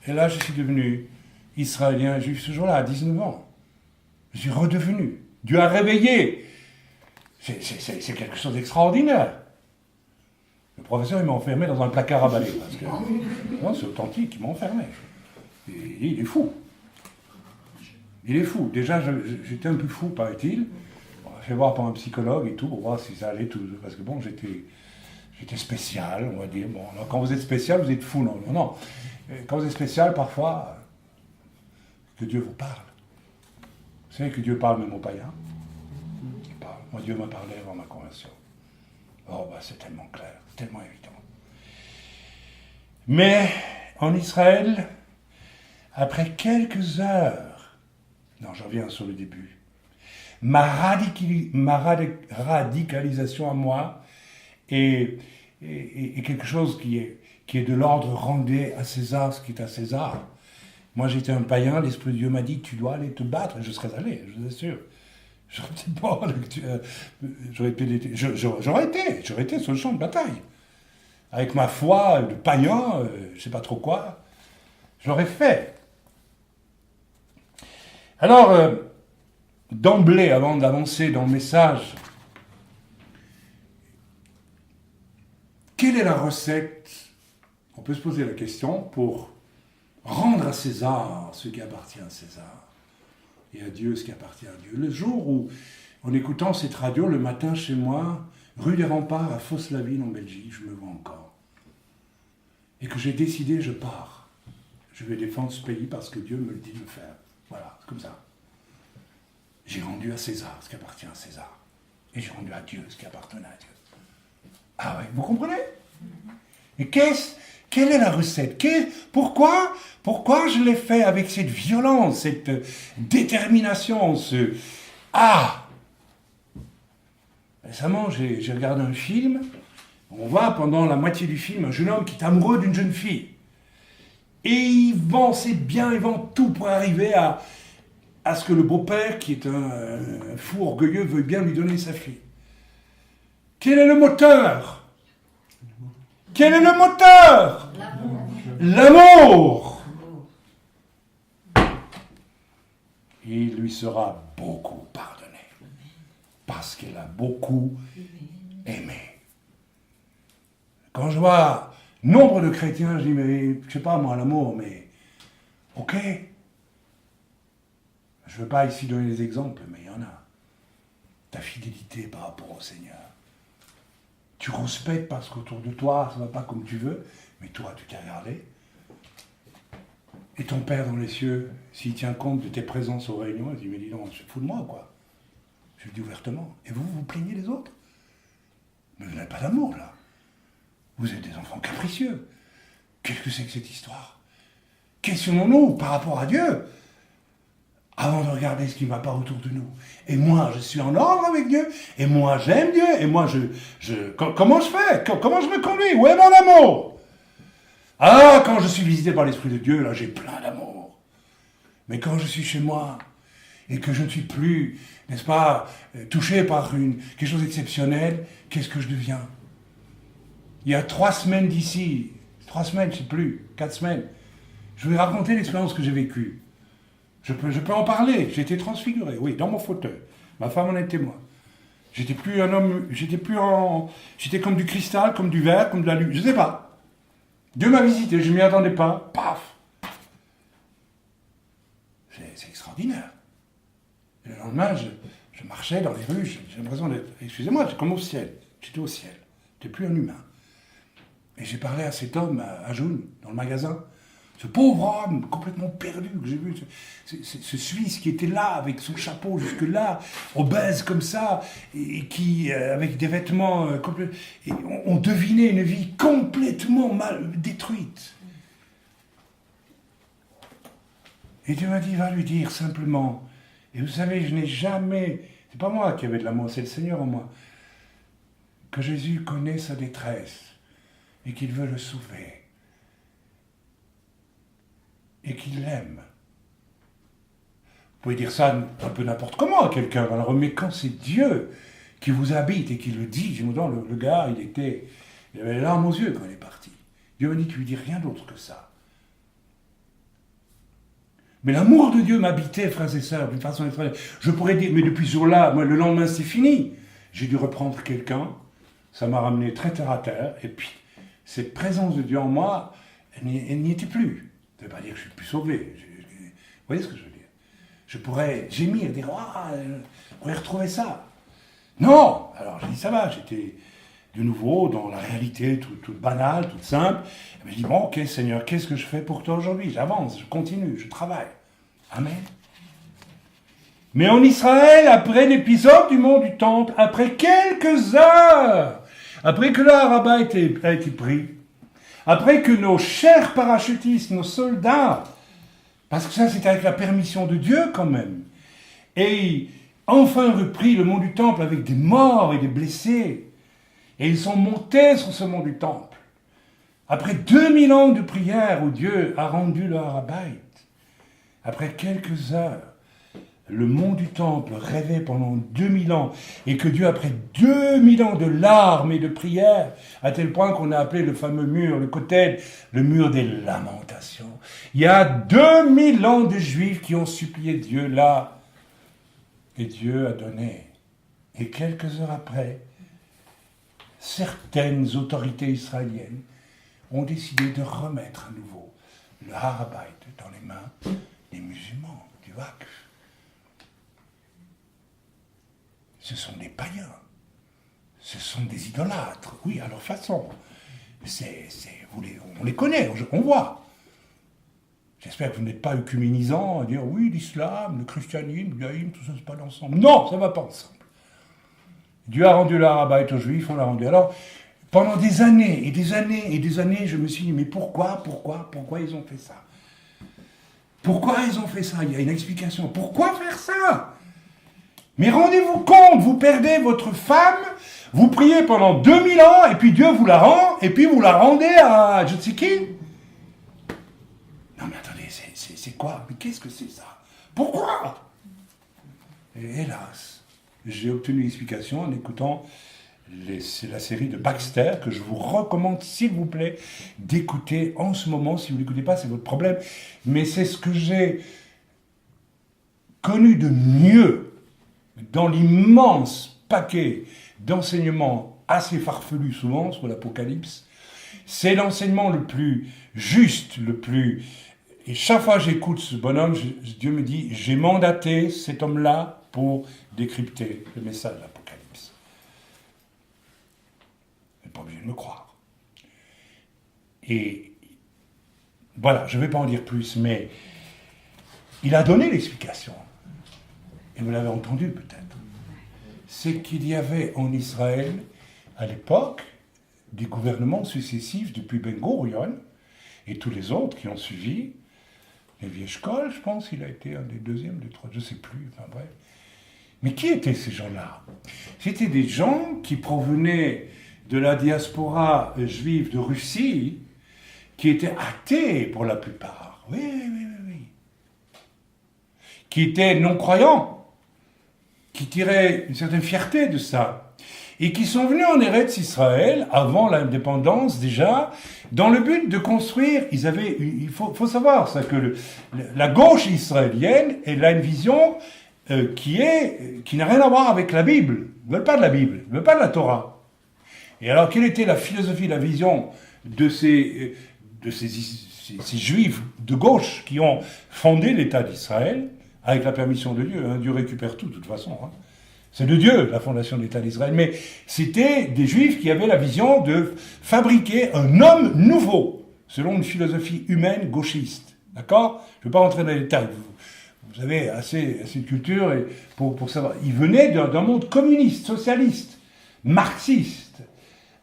Et là, je suis devenu israélien juif ce jour-là, à 19 ans. Je suis redevenu. Dieu a réveillé. C'est quelque chose d'extraordinaire. Le professeur, il m'a enfermé dans un placard à balai. Parce que, non, c'est authentique, il m'a enfermé. Et il est fou. Il est fou. Déjà, j'étais un peu fou, paraît-il. On m'a fait voir par un psychologue et tout, pour voir si ça allait tout. Parce que bon, j'étais spécial, on va dire. Bon, alors, quand vous êtes spécial, vous êtes fou. Non. Quand vous êtes spécial, parfois, que Dieu vous parle. Vous savez que Dieu parle même aux païens. Il parle. Moi, Dieu m'a parlé avant ma conversion. Oh, c'est tellement clair, tellement évident. Mais en Israël, après quelques heures, non, je reviens sur le début, radicalisation à moi est quelque chose qui est de l'ordre rendez à César ce qui est à César. Moi, j'étais un païen, l'Esprit de Dieu m'a dit, tu dois aller te battre, et je serais allé, je vous assure. J'aurais été sur le champ de bataille. Avec ma foi de païen, je ne sais pas trop quoi, je l'aurais fait. Alors, d'emblée, avant d'avancer dans le message, quelle est la recette? On peut se poser la question pour rendre à César ce qui appartient à César et à Dieu ce qui appartient à Dieu. Le jour où, en écoutant cette radio le matin chez moi, rue des Remparts à Fos-la-Ville en Belgique, je me vois encore, et que j'ai décidé, je pars. Je vais défendre ce pays parce que Dieu me le dit de le faire. Voilà, c'est comme ça. J'ai rendu à César ce qui appartient à César. Et j'ai rendu à Dieu ce qui appartenait à Dieu. Ah oui, vous comprenez? Et quelle est la recette? Pourquoi je l'ai fait avec cette violence, cette détermination, Récemment, j'ai regardé un film. On voit pendant la moitié du film un jeune homme qui est amoureux d'une jeune fille. Et il vend ses biens, il vend tout pour arriver à ce que le beau-père, qui est un fou orgueilleux, veuille bien lui donner sa fille. Quel est le moteur? Quel est le moteur? L'amour. Il lui sera beaucoup pardonné. Parce qu'elle a beaucoup aimé. Quand je vois nombre de chrétiens, je dis, mais je sais pas moi, l'amour, mais ok. Je ne veux pas ici donner des exemples, mais il y en a. Ta fidélité par rapport au Seigneur. Tu rouspètes parce qu'autour de toi, ça ne va pas comme tu veux, mais toi, tu t'es regardé. Et ton Père dans les cieux, s'il tient compte de tes présences aux réunions, il dit, mais dis donc, c'est fou de moi, quoi. Je le dis ouvertement. Et vous, vous plaignez les autres? Mais vous n'avez pas d'amour, là. Vous êtes des enfants capricieux. Qu'est-ce que c'est que cette histoire? Questionnons-nous par rapport à Dieu, avant de regarder ce qui ne va pas autour de nous. Et moi, je suis en ordre avec Dieu, et moi, j'aime Dieu, et moi, comment je fais? Comment je me conduis? Où est mon amour? Ah, quand je suis visité par l'Esprit de Dieu, là, j'ai plein d'amour. Mais quand je suis chez moi, et que je ne suis plus, n'est-ce pas, touché par quelque chose d'exceptionnel, qu'est-ce que je deviens? Il y a 3 semaines d'ici, 3 semaines, je ne sais plus, 4 semaines, je vais raconter l'expérience que j'ai vécue. Je peux en parler, j'ai été transfiguré, oui, dans mon fauteuil. Ma femme en est témoin. J'étais plus un homme, j'étais comme du cristal, comme du verre, comme de la lune, je ne sais pas. Dieu m'a visité, je ne m'y attendais pas, paf. C'est extraordinaire. Et le lendemain, je marchais dans les rues, j'ai l'impression d'être, excusez-moi, c'est comme au ciel. J'étais au ciel, j'étais plus un humain. Et j'ai parlé à cet homme à Jaune, dans le magasin. Ce pauvre homme, complètement perdu, que j'ai vu, ce Suisse qui était là, avec son chapeau jusque-là, obèse comme ça, et qui, avec des vêtements complètement... Et on devinait une vie complètement mal détruite. Et Dieu m'a dit, va lui dire simplement, et vous savez, je n'ai jamais... C'est pas moi qui avais de l'amour, c'est le Seigneur en moi. Que Jésus connaît sa détresse, et qu'il veut le sauver. Et qu'il l'aime. Vous pouvez dire ça un peu n'importe comment à quelqu'un, alors, mais quand c'est Dieu qui vous habite et qui le dit, je me dis, le gars, il avait les larmes aux yeux quand il est parti. Dieu m'a dit, tu lui dis rien d'autre que ça. Mais l'amour de Dieu m'habitait, frères et sœurs, d'une façon extraordinaire. Je pourrais dire, mais depuis ce jour-là, moi, le lendemain, c'est fini. J'ai dû reprendre quelqu'un, ça m'a ramené très terre à terre, et puis, cette présence de Dieu en moi, elle n'y était plus. Ça ne veut pas dire que je suis plus sauvé. Vous voyez ce que je veux dire? Je pourrais gémir, dire, je pourrais retrouver ça. Non! Alors, j'ai dit, ça va, j'étais de nouveau dans la réalité toute banale, toute simple. Et je dis, bon, ok, Seigneur, qu'est-ce que je fais pour toi aujourd'hui? J'avance, je continue, je travaille. Amen. Mais en Israël, après l'épisode du mont du Temple, après quelques heures, après que le Araba a été pris, après que nos chers parachutistes, nos soldats, parce que ça c'était avec la permission de Dieu quand même, et enfin repris le mont du temple avec des morts et des blessés. Et ils sont montés sur ce mont du temple. Après 2000 ans de prière où Dieu a rendu le Harabait, après quelques heures, le mont du temple rêvait pendant 2000 ans, et que Dieu, après 2000 ans de larmes et de prières, à tel point qu'on a appelé le fameux mur, le Kotel, le mur des lamentations. Il y a 2000 ans de Juifs qui ont supplié Dieu là, et Dieu a donné. Et quelques heures après, certaines autorités israéliennes ont décidé de remettre à nouveau le Harabait dans les mains des musulmans, du Waqf. Ce sont des païens, ce sont des idolâtres, oui, à leur façon. On les connaît, on voit. J'espère que vous n'êtes pas œcuménisant à dire oui, l'islam, le christianisme, le judaïsme, tout ça se passe ensemble. Non, ça ne va pas ensemble. Dieu a rendu le Harabait aux Juifs, on l'a rendu. Alors, pendant des années et des années et des années, je me suis dit, mais pourquoi ils ont fait ça? Pourquoi ils ont fait ça? Il y a une explication. Pourquoi faire ça? Mais rendez-vous compte, vous perdez votre femme, vous priez pendant 2000 ans, et puis Dieu vous la rend, et puis vous la rendez à je ne sais qui. Non mais attendez, c'est quoi? Mais qu'est-ce que c'est ça? Pourquoi? Et hélas, j'ai obtenu l'explication en écoutant la série de Baxter, que je vous recommande, s'il vous plaît, d'écouter en ce moment. Si vous ne l'écoutez pas, c'est votre problème. Mais c'est ce que j'ai connu de mieux dans l'immense paquet d'enseignements assez farfelus souvent sur l'Apocalypse. C'est l'enseignement le plus juste, le plus... Et chaque fois que j'écoute ce bonhomme, Dieu me dit, j'ai mandaté cet homme-là pour décrypter le message de l'Apocalypse. Vous n'êtes pas obligé de me croire. Et voilà, je ne vais pas en dire plus, mais il a donné l'explication. Et vous l'avez entendu peut-être. C'est qu'il y avait en Israël, à l'époque, des gouvernements successifs depuis Ben Gurion et tous les autres qui ont suivi. Lévi Eshkol, je pense, il a été un des deuxièmes, des trois, je ne sais plus, enfin bref. Mais qui étaient ces gens-là? C'était des gens qui provenaient de la diaspora juive de Russie, qui étaient athées pour la plupart. Oui. Qui étaient non-croyants, qui tiraient une certaine fierté de ça, et qui sont venus en Eretz Israël, avant l'indépendance déjà, dans le but de construire, il faut savoir ça, que la gauche israélienne, elle a une vision qui n'a rien à voir avec la Bible. Ils ne veulent pas de la Bible, ils ne veulent pas de la Torah. Et alors, quelle était la philosophie, la vision de ces juifs de gauche qui ont fondé l'État d'Israël, avec la permission de Dieu, Dieu récupère tout de toute façon. C'est de Dieu, la fondation de l'État d'Israël. Mais c'était des Juifs qui avaient la vision de fabriquer un homme nouveau, selon une philosophie humaine gauchiste. D'accord? Je ne vais pas rentrer dans les détails. Vous avez assez de culture pour savoir. Ils venaient d'un monde communiste, socialiste, marxiste,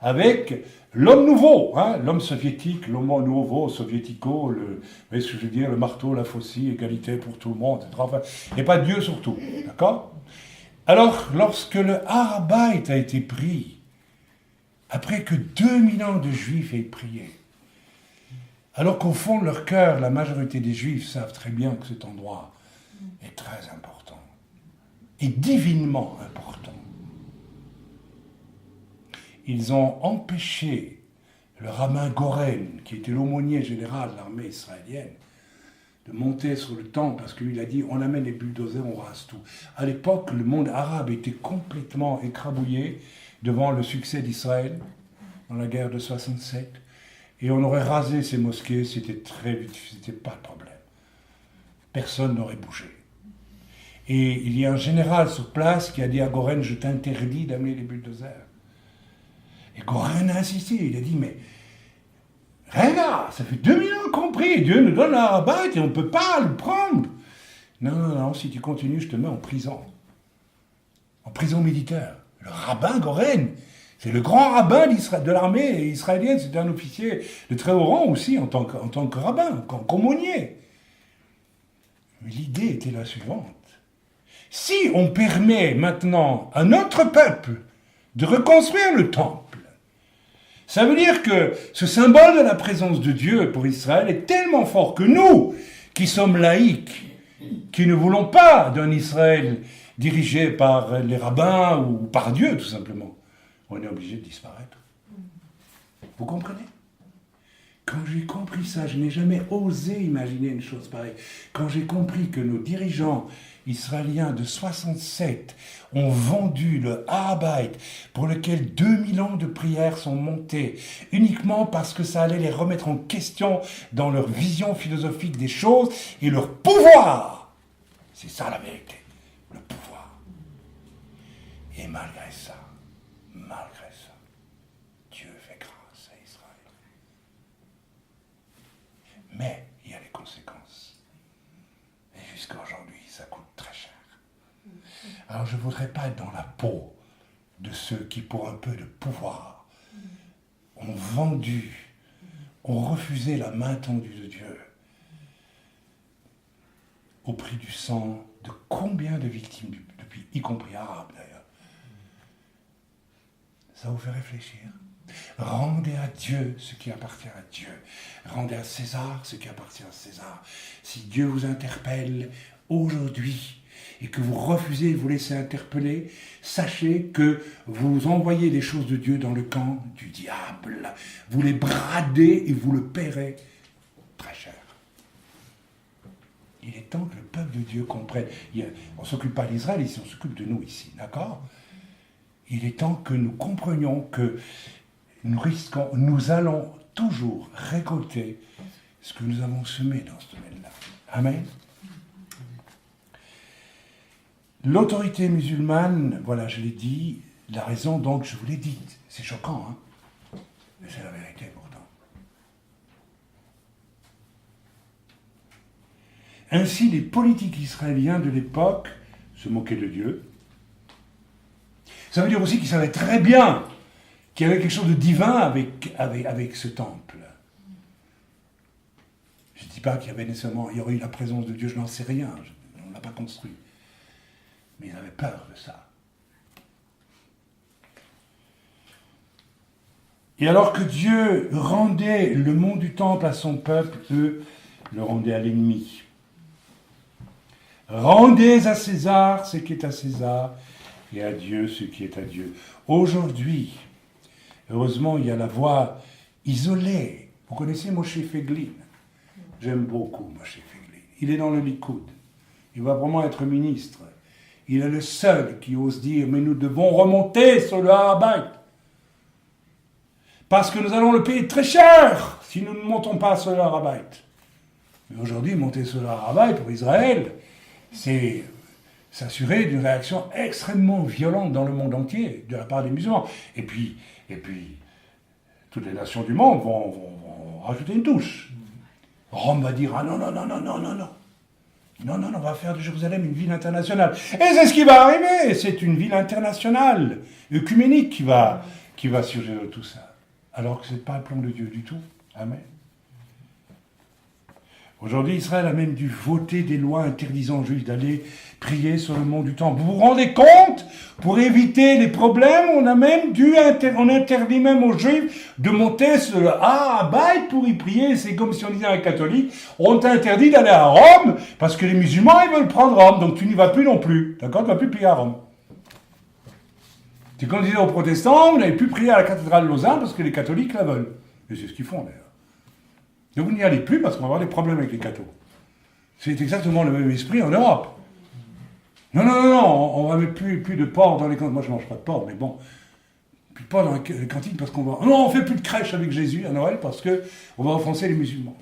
avec l'homme nouveau, l'homme soviétique, l'homme nouveau, soviético, vous voyez ce que je veux dire, le marteau, la faucille, égalité pour tout le monde, etc. Enfin, et pas Dieu surtout, d'accord? Alors, lorsque le Harabait a été pris, après que 2000 ans de Juifs aient prié, alors qu'au fond de leur cœur, la majorité des Juifs savent très bien que cet endroit est très important, et divinement important, ils ont empêché le rabbin Goren, qui était l'aumônier général de l'armée israélienne, de monter sur le temple, parce que lui, il a dit, on amène les bulldozers, on rase tout. À l'époque, le monde arabe était complètement écrabouillé devant le succès d'Israël dans la guerre de 67, et on aurait rasé ces mosquées, c'était pas de problème. Personne n'aurait bougé. Et il y a un général sur place qui a dit à Goren, je t'interdis d'amener les bulldozers. Et Goren a insisté, il a dit, mais regarde, ça fait 2000 ans qu'on prie, Dieu nous donne le Harabait et on ne peut pas le prendre. Non, si tu continues, je te mets en prison militaire. Le rabbin Goren, c'est le grand rabbin de l'armée israélienne, c'était un officier de très haut rang aussi, en tant que rabbin, qu'aumônier. Mais l'idée était la suivante, Si on permet maintenant à notre peuple de reconstruire le temple, ça veut dire que ce symbole de la présence de Dieu pour Israël est tellement fort que nous, qui sommes laïcs, qui ne voulons pas d'un Israël dirigé par les rabbins ou par Dieu tout simplement, on est obligé de disparaître. Vous comprenez ? Quand j'ai compris ça, je n'ai jamais osé imaginer une chose pareille. Quand j'ai compris que nos dirigeants israéliens de 67 ont vendu le Har-Bait pour lequel 2000 ans de prières sont montés, uniquement parce que ça allait les remettre en question dans leur vision philosophique des choses et leur pouvoir. C'est ça la vérité, le pouvoir. Et malgré ça, Dieu fait grâce à Israël. Mais il y a les conséquences. Et jusqu'à aujourd'hui, ça coûte très cher. Alors je ne voudrais pas être dans la peau de ceux qui, pour un peu de pouvoir, ont vendu, ont refusé la main tendue de Dieu au prix du sang de combien de victimes, depuis, y compris arabes d'ailleurs. Ça vous fait réfléchir. Rendez à Dieu ce qui appartient à Dieu. Rendez à César ce qui appartient à César. Si Dieu vous interpelle aujourd'hui et que vous refusez de vous laisser interpeller, sachez que vous envoyez les choses de Dieu dans le camp du diable. Vous les bradez et vous le paierez très cher. Il est temps que le peuple de Dieu comprenne. On ne s'occupe pas d'Israël ici, on s'occupe de nous ici, d'accord ? Il est temps que nous comprenions que nous allons toujours récolter ce que nous avons semé dans ce domaine-là. Amen. L'autorité musulmane, voilà, je l'ai dit, la raison, donc, je vous l'ai dite. C'est choquant, hein ? Mais c'est la vérité, pourtant. Ainsi, les politiques israéliens de l'époque se moquaient de Dieu. Ça veut dire aussi qu'ils savaient très bien qu'il y avait quelque chose de divin avec ce temple. Je ne dis pas qu'il y avait nécessairement, il y aurait eu la présence de Dieu, je n'en sais rien, on ne l'a pas construit. Mais ils avaient peur de ça. Et alors que Dieu rendait le mont du temple à son peuple, eux le rendaient à l'ennemi. Rendez à César ce qui est à César, et à Dieu ce qui est à Dieu. Aujourd'hui, heureusement, il y a la voix isolée. Vous connaissez Moshe Feiglin ? J'aime beaucoup Moshe Feiglin. Il est dans le Likoud. Il va vraiment être ministre. Il est le seul qui ose dire, mais nous devons remonter sur le Har-Bait. Parce que nous allons le payer très cher si nous ne montons pas sur le Har-Bait. Mais aujourd'hui, monter sur le Har-Bait pour Israël, c'est s'assurer d'une réaction extrêmement violente dans le monde entier de la part des musulmans. Et puis toutes les nations du monde vont rajouter une touche. Rome va dire, ah non, on va faire de Jérusalem une ville internationale. Et c'est ce qui va arriver, c'est une ville internationale, œcuménique qui va surgir de tout ça. Alors que ce n'est pas le plan de Dieu du tout. Amen. Aujourd'hui, Israël a même dû voter des lois interdisant aux Juifs d'aller prier sur le mont du Temple. Vous vous rendez compte ? Pour éviter les problèmes, on interdit même aux Juifs de monter sur le Har-Bait pour y prier. C'est comme si on disait à un catholique, on t'interdit d'aller à Rome parce que les musulmans, ils veulent prendre Rome, donc tu n'y vas plus non plus. D'accord ? Tu ne vas plus prier à Rome. C'est comme on disait aux protestants, vous n'avez plus prier à la cathédrale de Lausanne parce que les catholiques la veulent. Et c'est ce qu'ils font d'ailleurs. Et vous n'y allez plus parce qu'on va avoir des problèmes avec les cathos. C'est exactement le même esprit en Europe. Non, on va mettre plus de porc dans les cantines. Moi, je ne mange pas de porc, mais bon. Plus de porc dans les cantines parce qu'on va... Non, on ne fait plus de crèche avec Jésus à Noël parce qu'on va offenser les musulmans.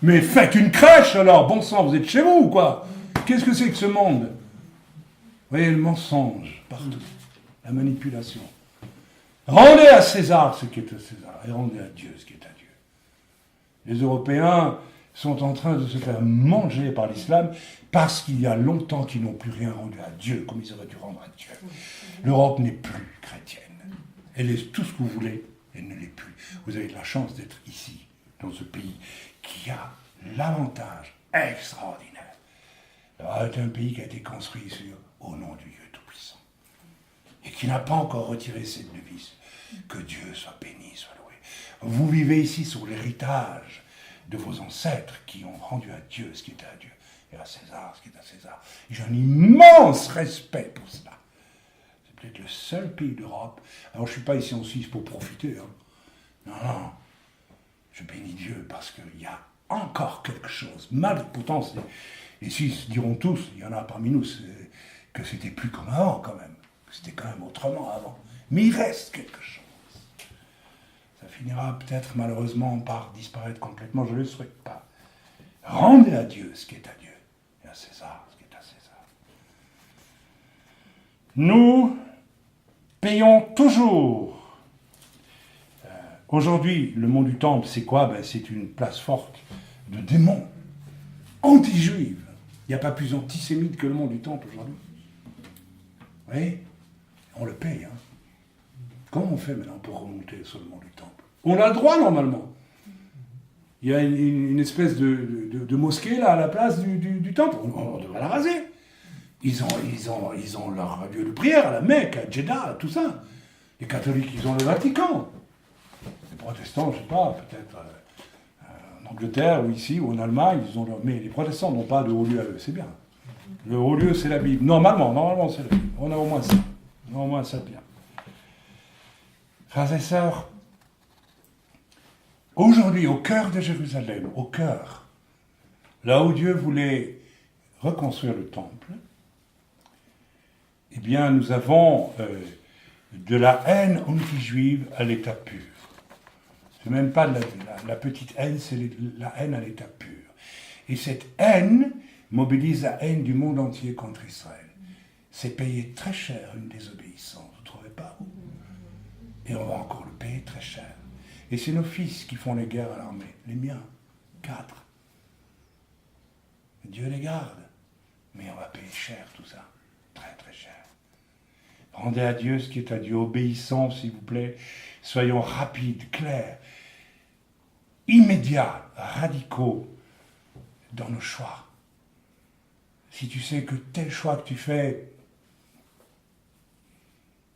Mais faites une crèche alors, bon sang, vous êtes chez vous ou quoi ? Qu'est-ce que c'est que ce monde ? Vous voyez, le mensonge partout. La manipulation. Rendez à César ce qui est à César et rendez à Dieu ce qui est à Dieu. Les Européens sont en train de se faire manger par l'islam parce qu'il y a longtemps qu'ils n'ont plus rien rendu à Dieu comme ils auraient dû rendre à Dieu. L'Europe n'est plus chrétienne. Elle est tout ce que vous voulez, elle ne l'est plus. Vous avez de la chance d'être ici, dans ce pays qui a l'avantage extraordinaire C'est un pays qui a été construit au nom du Dieu Tout-Puissant. Et qui n'a pas encore retiré cette devise. Que Dieu soit béni, soit loué. Vous vivez ici sur l'héritage de vos ancêtres qui ont rendu à Dieu ce qui était à Dieu. Et à César ce qui est à César. Et j'ai un immense respect pour cela. C'est peut-être le seul pays d'Europe. Alors je ne suis pas ici en Suisse pour profiter. Non, non. Je bénis Dieu parce qu'il y a encore quelque chose. Pourtant, les Suisses diront tous, il y en a parmi nous, que c'était plus comme avant quand même. Que c'était quand même autrement avant. Mais il reste quelque chose. Ça finira peut-être malheureusement par disparaître complètement, je ne le souhaite pas. Rendez à Dieu ce qui est à Dieu. Et à César ce qui est à César. Nous payons toujours. Aujourd'hui, le mont du Temple, c'est quoi? C'est une place forte de démons, anti-juifs. Il n'y a pas plus antisémite que le mont du Temple aujourd'hui. Vous voyez? On le paye. Comment on fait maintenant pour remonter sur le mont du Temple? On a le droit normalement. Il y a une espèce de mosquée là à la place du temple. On devrait la raser. Ils ont leur lieu de prière à la Mecque, à Jeddah, tout ça. Les catholiques, ils ont le Vatican. Les protestants, je ne sais pas, peut-être en Angleterre ou ici ou en Allemagne, ils ont leur... Mais les protestants n'ont pas de haut lieu à eux, c'est bien. Le haut lieu, c'est la Bible. Normalement, c'est la Bible. On a au moins ça. On a au moins ça de bien. Frères et sœurs, aujourd'hui, au cœur de Jérusalem, au cœur, là où Dieu voulait reconstruire le temple, eh bien, nous avons de la haine anti-juive à l'état pur. C'est même pas la petite haine, c'est la haine à l'état pur. Et cette haine mobilise la haine du monde entier contre Israël. C'est payer très cher une désobéissance, vous ne trouvez pas? Et on va encore le payer très cher. Et c'est nos fils qui font les guerres à l'armée, les miens, 4. Dieu les garde, mais on va payer cher tout ça, très très cher. Rendez à Dieu ce qui est à Dieu, obéissant s'il vous plaît, soyons rapides, clairs, immédiats, radicaux dans nos choix. Si tu sais que tel choix que tu fais,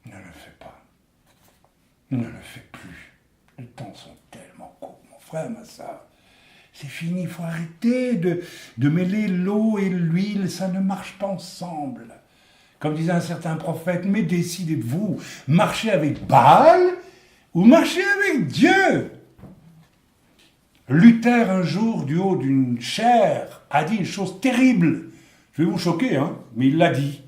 ne le fais pas. Ne le fais plus. Les temps sont tellement courts, mon frère, ma soeur. C'est fini, il faut arrêter de mêler l'eau et l'huile, ça ne marche pas ensemble. Comme disait un certain prophète, mais décidez-vous, marchez avec Baal ou marchez avec Dieu. Luther, un jour, du haut d'une chaire, a dit une chose terrible. Je vais vous choquer, mais il l'a dit.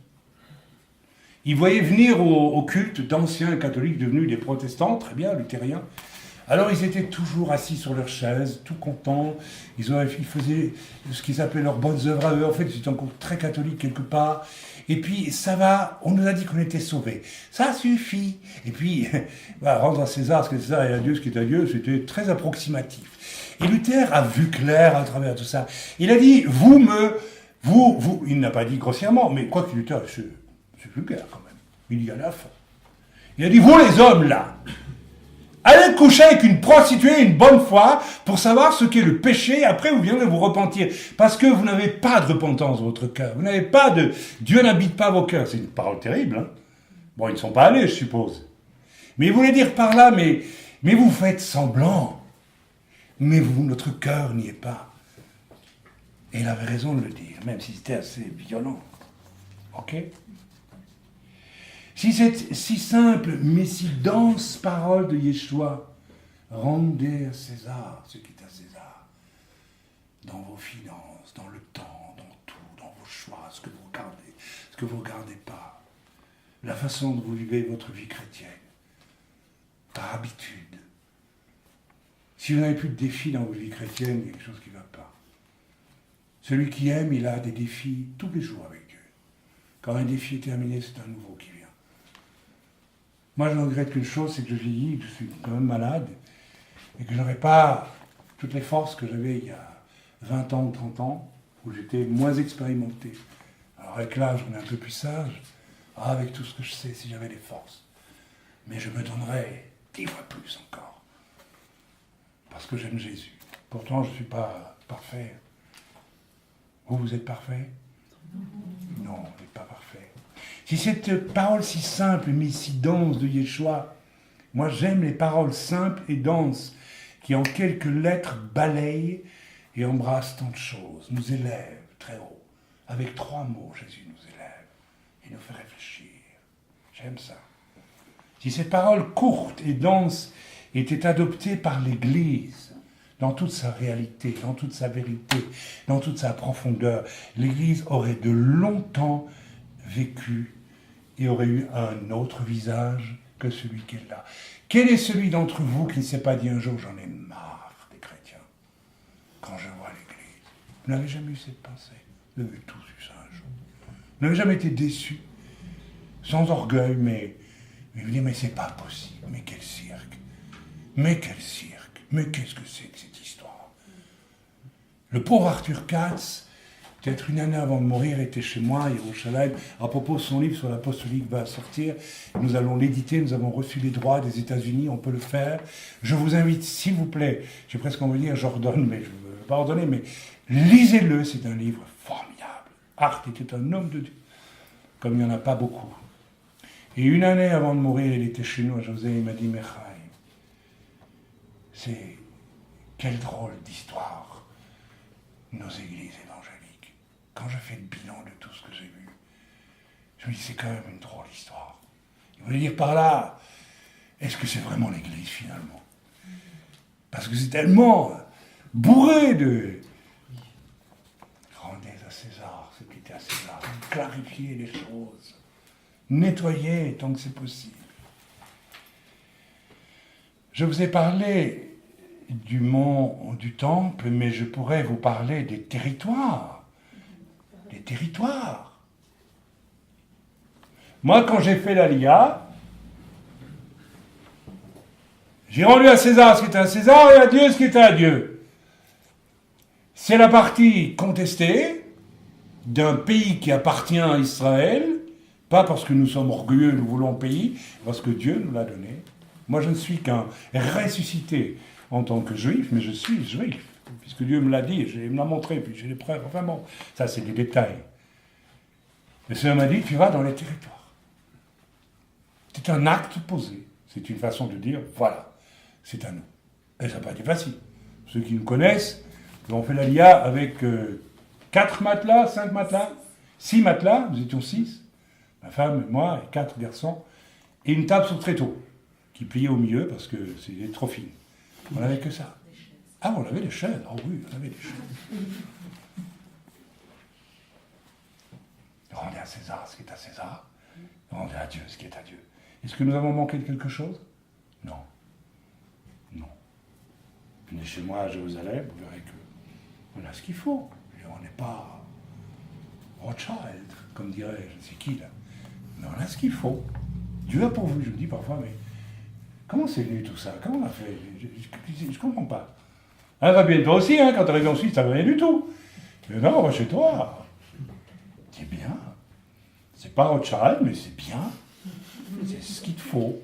Il voyait venir au culte d'anciens catholiques devenus des protestants, très bien, luthériens. Alors ils étaient toujours assis sur leur chaise, tout contents. Ils faisaient ce qu'ils appelaient leurs bonnes œuvres à eux. En fait, ils étaient encore très catholiques quelque part. Et puis, ça va, on nous a dit qu'on était sauvés. Ça suffit. Et puis, rendre à César ce que César et à Dieu ce qui est à Dieu, c'était très approximatif. Et Luther a vu clair à travers tout ça. Il a dit, vous, il n'a pas dit grossièrement, mais quoi que Luther, c'est vulgaire quand même. Il y allait à fond. Il a dit, vous les hommes là, allez coucher avec une prostituée une bonne fois pour savoir ce qu'est le péché, et après vous viendrez vous repentir. Parce que vous n'avez pas de repentance dans votre cœur. Vous n'avez pas de... Dieu n'habite pas vos cœurs. C'est une parole terrible. Bon, ils ne sont pas allés, je suppose. Mais il voulait dire par là, mais vous faites semblant. Mais notre cœur n'y est pas. Et il avait raison de le dire, même si c'était assez violent. Ok ? Si c'est si simple, mais si dense parole de Yeshua, rendez à César ce qui est à César. Dans vos finances, dans le temps, dans tout, dans vos choix, ce que vous regardez, ce que vous ne regardez pas. La façon dont vous vivez votre vie chrétienne. Par habitude. Si vous n'avez plus de défis dans votre vie chrétienne, il y a quelque chose qui ne va pas. Celui qui aime, il a des défis tous les jours avec Dieu. Quand un défi est terminé, c'est un nouveau qui vient. Moi, je ne regrette qu'une chose, c'est que je vieillis, que je suis quand même malade, et que je n'aurai pas toutes les forces que j'avais il y a 20 ans ou 30 ans, où j'étais moins expérimenté. Alors avec l'âge, on est un peu plus sage. Avec tout ce que je sais, si j'avais les forces. Mais je me donnerais 10 fois plus encore. Parce que j'aime Jésus. Pourtant, je ne suis pas parfait. Vous êtes parfait? Non, il n'est pas parfait. Si cette parole si simple mais si dense de Yeshua, moi j'aime les paroles simples et denses qui en quelques lettres balayent et embrassent tant de choses, nous élèvent très haut. Avec 3 mots, Jésus nous élève et nous fait réfléchir. J'aime ça. Si cette parole courte et dense était adoptée par l'Église, dans toute sa réalité, dans toute sa vérité, dans toute sa profondeur, l'Église aurait de longtemps vécu et aurait eu un autre visage que celui qu'elle a. Quel est celui d'entre vous qui ne s'est pas dit un jour, j'en ai marre des chrétiens, quand je vois l'Église? Vous n'avez jamais eu cette pensée? Vous avez tous eu ça un jour. Vous n'avez jamais été déçus, sans orgueil, mais vous dites, mais c'est pas possible, mais quel cirque, mais quel cirque, mais qu'est-ce que c'est que cette histoire? Le pauvre Arthur Katz, peut-être une année avant de mourir, était chez moi, à Yerushalayim, à propos de son livre sur l'apostolique va sortir. Nous allons l'éditer, nous avons reçu les droits des États-Unis, on peut le faire. Je vous invite, s'il vous plaît, j'ai presque envie de dire, j'ordonne, mais je ne veux pas ordonner, mais lisez-le, c'est un livre formidable. Art était un homme de Dieu, comme il n'y en a pas beaucoup. Et une année avant de mourir, il était chez nous à José, il m'a dit, Mechaï, c'est quelle drôle d'histoire, nos églises évangéliques. Quand je fais le bilan de tout ce que j'ai vu, je me dis, c'est quand même une drôle d'histoire. Il voulait dire par là, est-ce que c'est vraiment l'église finalement? Parce que c'est tellement bourré de... Rendez à César ce qui était à César, clarifier les choses, nettoyer tant que c'est possible. Je vous ai parlé du mont du temple, mais je pourrais vous parler des territoires. Des territoires. Moi, quand j'ai fait l'Aliyah, j'ai rendu à César ce qui était à César et à Dieu ce qui était à Dieu. C'est la partie contestée d'un pays qui appartient à Israël, pas parce que nous sommes orgueilleux, nous voulons le pays, parce que Dieu nous l'a donné. Moi, je ne suis qu'un ressuscité en tant que juif, mais je suis juif, puisque Dieu me l'a dit, il me l'a montré, puis j'ai les preuves. Enfin bon, ça c'est des détails. Le Seigneur m'a dit, tu vas dans les territoires. C'est un acte posé. C'est une façon de dire, voilà, c'est à nous. Et ça n'a pas été facile. Ceux qui nous connaissent, nous avons fait l'Aliyah avec 4 matelas, 5 matelas, 6 matelas, nous étions 6, ma femme, moi, et 4 garçons, et une table sur tréteau, qui pliait au milieu parce que c'était trop fine. On n'avait que ça. Ah, on avait des chaises. Oh oui, on avait des chaises. Rendez à César ce qui est à César. Rendez à Dieu ce qui est à Dieu. Est-ce que nous avons manqué de quelque chose? Non. Non. Venez chez moi à Jérusalem, vous verrez qu'on a ce qu'il faut. Et on n'est pas Rothschild, comme dirait je ne sais qui là. Mais on a ce qu'il faut. Dieu a pourvu, je me dis parfois, mais comment c'est venu tout ça? Comment on a fait? Je ne comprends pas. Hein, Fabienne, toi aussi, hein, quand tu arrives en Suisse, tu n'avais rien du tout. Mais non, va chez toi. C'est bien. C'est pas Rothschild, mais c'est bien. C'est ce qu'il te faut.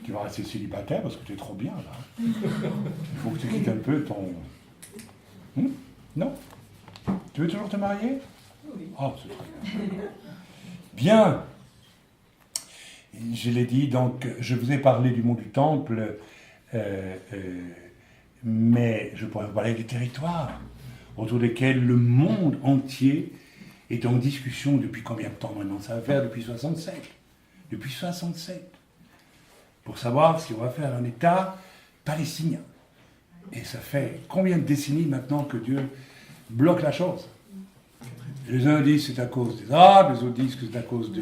Tu vas rester célibataire parce que tu es trop bien, là. Il faut que tu quittes un peu ton... Non? Tu veux toujours te marier? Oui. Oh, c'est très bien. Bien. Je l'ai dit, donc, je vous ai parlé du mont du Temple, mais je pourrais vous parler des territoires autour desquels le monde entier est en discussion depuis combien de temps maintenant? Ça va faire depuis 67. Depuis 67. Pour savoir si on va faire un État palestinien. Et ça fait combien de décennies maintenant que Dieu bloque la chose? Les uns disent que c'est à cause des Arabes, les autres disent que c'est à cause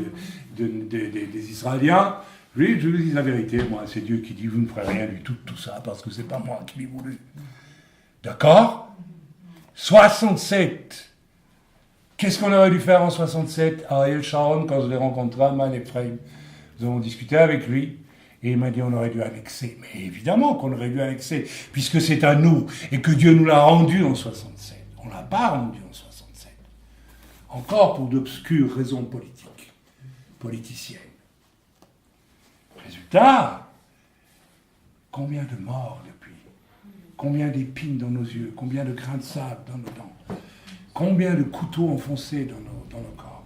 des Israéliens. Oui, je vous dis la vérité, moi, c'est Dieu qui dit, vous ne ferez rien du tout de tout ça, parce que c'est pas moi qui l'ai voulu. D'accord? 67. Qu'est-ce qu'on aurait dû faire en 67? Ariel Sharon, quand je l'ai rencontré à Man Ephraim, nous avons discuté avec lui, et il m'a dit on aurait dû annexer. Mais évidemment qu'on aurait dû annexer, puisque c'est à nous, et que Dieu nous l'a rendu en 67. On ne l'a pas rendu en 67. Encore pour d'obscures raisons politiciennes. Résultat, combien de morts depuis? Combien d'épines dans nos yeux? Combien de grains de sable dans nos dents? Combien de couteaux enfoncés dans nos dans nos corps?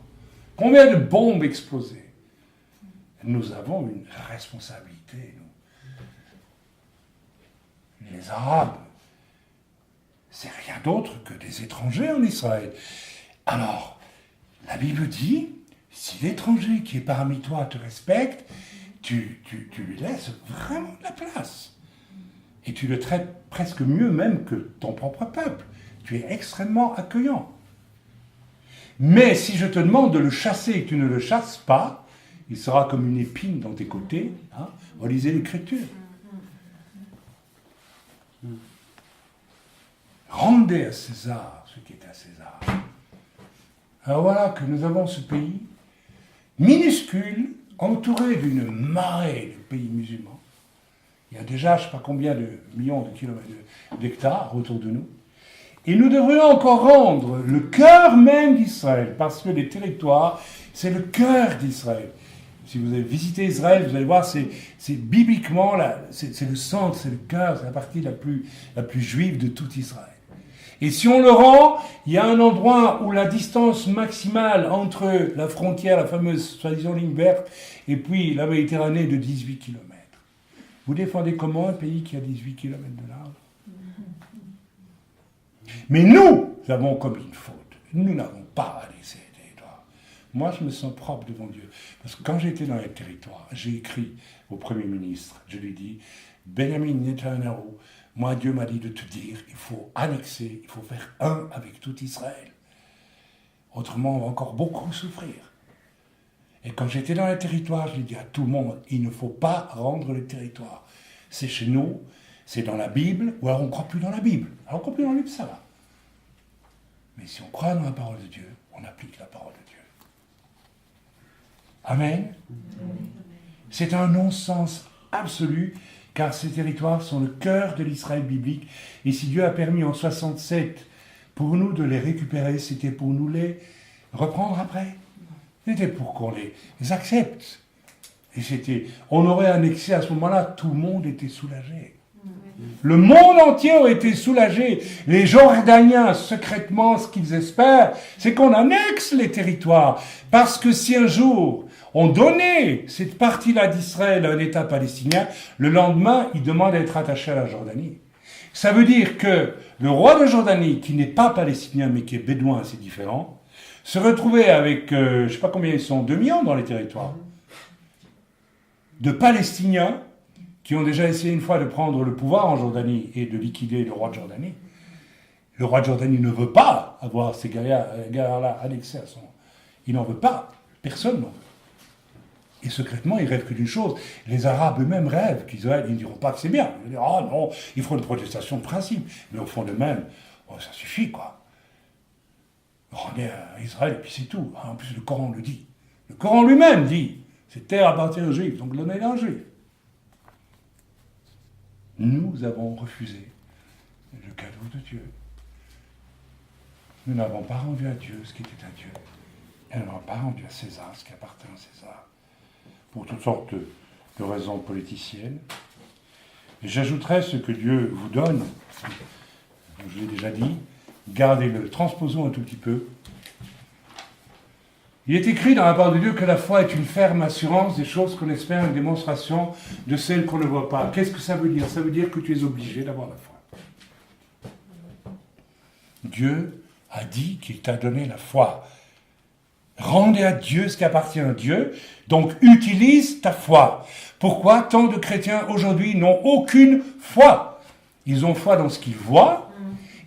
Combien de bombes explosées? Nous avons une responsabilité, nous. Les Arabes, c'est rien d'autre que des étrangers en Israël. Alors, la Bible dit, si l'étranger qui est parmi toi te respecte, tu lui laisses vraiment de la place. Et tu le traites presque mieux même que ton propre peuple. Tu es extrêmement accueillant. Mais si je te demande de le chasser et que tu ne le chasses pas, il sera comme une épine dans tes côtés. Hein? Relisez l'Écriture. Rendez à César ce qui est à César. Alors voilà que nous avons ce pays minuscule, entouré d'une marée de pays musulmans. Il y a déjà je ne sais pas combien de millions de kilomètres d'hectares autour de nous. Et nous devrions encore rendre le cœur même d'Israël, parce que les territoires, c'est le cœur d'Israël. Si vous avez visité Israël, vous allez voir, c'est bibliquement, c'est le centre, c'est le cœur, c'est la partie la plus juive de tout Israël. Et si on le rend, il y a un endroit où la distance maximale entre la frontière, la fameuse soi-disant ligne verte, et puis la Méditerranée est de 18 km. Vous défendez comment un pays qui a 18 km de large? Mais nous avons commis une faute. Nous n'avons pas laissé les territoires. Moi, je me sens propre devant Dieu. Parce que quand j'étais dans les territoires, j'ai écrit au Premier ministre, je lui ai dit, Benjamin Netanyahu, moi, Dieu m'a dit de te dire, il faut annexer, il faut faire un avec tout Israël. Autrement, on va encore beaucoup souffrir. Et quand j'étais dans les territoires, je l'ai dit à tout le monde, il ne faut pas rendre les territoires. C'est chez nous, c'est dans la Bible, ou alors on ne croit plus dans la Bible. Alors on ne croit plus dans la Bible, ça va. Mais si on croit dans la parole de Dieu, on applique la parole de Dieu. Amen. C'est un non-sens absolu, car ces territoires sont le cœur de l'Israël biblique. Et si Dieu a permis en 67 pour nous de les récupérer, c'était pour nous les reprendre après. C'était pour qu'on les accepte. Et on aurait annexé à ce moment-là, tout le monde était soulagé. Le monde entier aurait été soulagé. Les Jordaniens, secrètement, ce qu'ils espèrent, c'est qu'on annexe les territoires. Parce que si un jour, on donnait cette partie-là d'Israël à un État palestinien, le lendemain, il demande d'être attaché à la Jordanie. Ça veut dire que le roi de Jordanie, qui n'est pas palestinien, mais qui est bédouin, c'est différent, se retrouvait avec, je ne sais pas combien ils sont, 2 millions dans les territoires, de Palestiniens, qui ont déjà essayé une fois de prendre le pouvoir en Jordanie et de liquider le roi de Jordanie. Le roi de Jordanie ne veut pas avoir ces guerriers-là annexés à son... Il n'en veut pas. Personne n'en veut. Et secrètement, il rêve que d'une chose. Les Arabes eux-mêmes rêvent qu'Israël, ils ne diront pas que c'est bien. Ils vont dire, ah non, ils feront une protestation de principe. Mais au fond d'eux-mêmes, oh, ça suffit, quoi. Rendez à Israël et puis c'est tout. En plus, le Coran le dit. Le Coran lui-même dit, cette terre appartient aux Juifs, donc donnez-la aux Juifs. Nous avons refusé le cadeau de Dieu. Nous n'avons pas rendu à Dieu ce qui était à Dieu. Et nous n'avons pas rendu à César ce qui appartient à César. Pour toutes sortes de raisons politiciennes. Et j'ajouterai ce que Dieu vous donne. Je l'ai déjà dit. Gardez-le. Transposons un tout petit peu. Il est écrit dans la parole de Dieu que la foi est une ferme assurance des choses qu'on espère, une démonstration de celles qu'on ne voit pas. Qu'est-ce que ça veut dire? Ça veut dire que tu es obligé d'avoir la foi. Dieu a dit qu'il t'a donné la foi. Rendez à Dieu ce qui appartient à Dieu, donc utilise ta foi. Pourquoi tant de chrétiens aujourd'hui n'ont aucune foi? Ils ont foi dans ce qu'ils voient.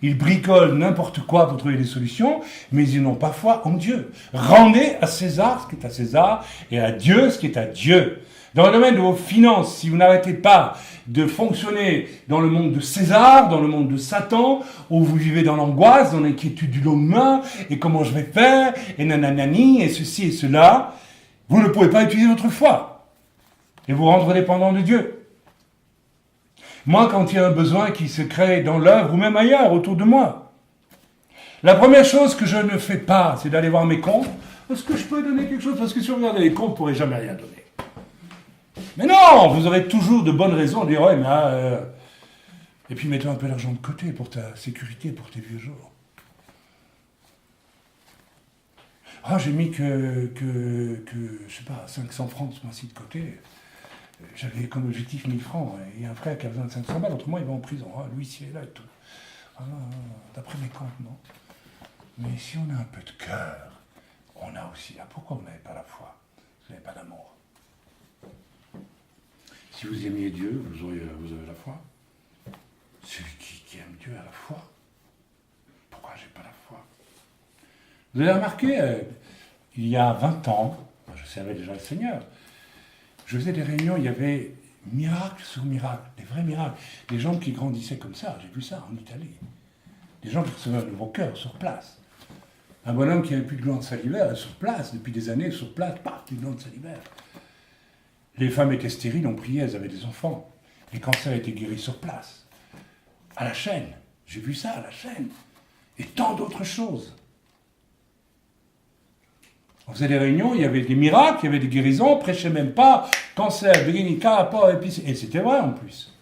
Ils bricolent n'importe quoi pour trouver des solutions, mais ils n'ont pas foi en Dieu. Rendez à César ce qui est à César et à Dieu ce qui est à Dieu. Dans le domaine de vos finances, si vous n'arrêtez pas de fonctionner dans le monde de César, dans le monde de Satan, où vous vivez dans l'angoisse, dans l'inquiétude du lendemain, et comment je vais faire, et nananani, et ceci et cela, vous ne pouvez pas utiliser votre foi et vous rendre dépendant de Dieu. Moi, quand il y a un besoin qui se crée dans l'œuvre ou même ailleurs, autour de moi, la première chose que je ne fais pas, c'est d'aller voir mes comptes. Est-ce que je peux donner quelque chose? Parce que si vous regardez les comptes, vous ne pourrez jamais rien donner. Mais non, vous aurez toujours de bonnes raisons de dire, ouais, mais et puis mettez un peu d'argent de côté pour ta sécurité, pour tes vieux jours. Ah, j'ai mis que, je sais pas, 500 francs ce mois-ci de côté. J'avais comme objectif 1000 francs. Et un frère qui a besoin de 500 balles, autrement il va en prison. Ah, l'huissier est là et tout. Ah, d'après mes comptes, non. Mais si on a un peu de cœur, on a aussi là. Pourquoi vous n'avez pas la foi? Vous n'avez pas d'amour. Si vous aimiez Dieu, vous avez la foi. Celui qui aime Dieu a la foi. Pourquoi j'ai pas la foi? Vous avez remarqué, il y a 20 ans, je servais déjà le Seigneur, je faisais des réunions, il y avait miracle sur miracle, des vrais miracles. Des gens qui grandissaient comme ça, j'ai vu ça en Italie. Des gens qui recevaient un nouveau cœur sur place. Un bonhomme qui n'avait plus de glande salivaire, sur place, depuis des années, sur place, paf, une glande salivaire. Les femmes étaient stériles, on priait, elles avaient des enfants. Les cancers étaient guéris sur place. À la chaîne. J'ai vu ça à la chaîne. Et tant d'autres choses. On faisait des réunions, il y avait des miracles, il y avait des guérisons, on ne prêchait même pas. Cancer, béguinica, pas, et c'était vrai en plus.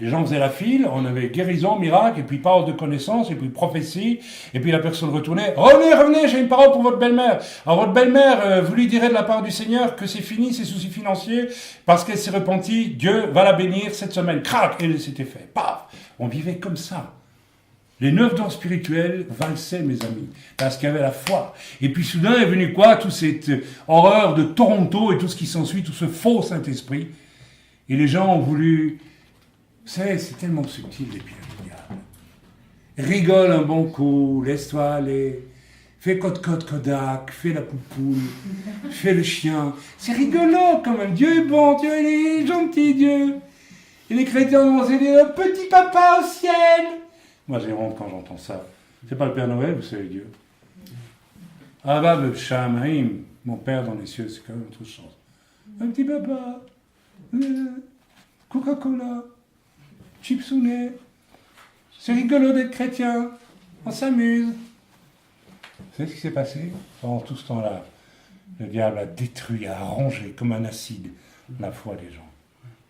Les gens faisaient la file, on avait guérison, miracle, et puis parole de connaissance, et puis prophétie, et puis la personne retournait. Revenez, revenez, j'ai une parole pour votre belle-mère. Alors votre belle-mère, vous lui direz de la part du Seigneur que c'est fini, ses soucis financiers, parce qu'elle s'est repentie, Dieu va la bénir cette semaine. Crac, et c'était fait. Paf, on vivait comme ça. Les 9 dons spirituels valsaient, mes amis, parce qu'il y avait la foi. Et puis soudain est venu quoi? Toute cette horreur de Toronto et tout ce qui s'ensuit, tout ce faux Saint-Esprit. Et les gens ont voulu... Vous savez, c'est tellement subtil, les pièges du diable. Rigole un bon coup, laisse-toi aller. Fais côte-côte Kodak, fais la poupoule, fais le chien. C'est rigolo quand même. Dieu est bon, Dieu est gentil, Dieu. Et les chrétiens vont se dire, petit papa au ciel. Moi, j'ai honte quand j'entends ça. C'est pas le Père Noël, vous savez, Dieu. Ah bah, le Shamarim, mon Père dans les cieux, c'est quand même autre chose. Un petit papa, Coca-Cola, chipsounet. C'est rigolo d'être chrétien. On s'amuse. Vous savez ce qui s'est passé? Pendant tout ce temps-là, le diable a détruit, a rongé comme un acide la foi des gens.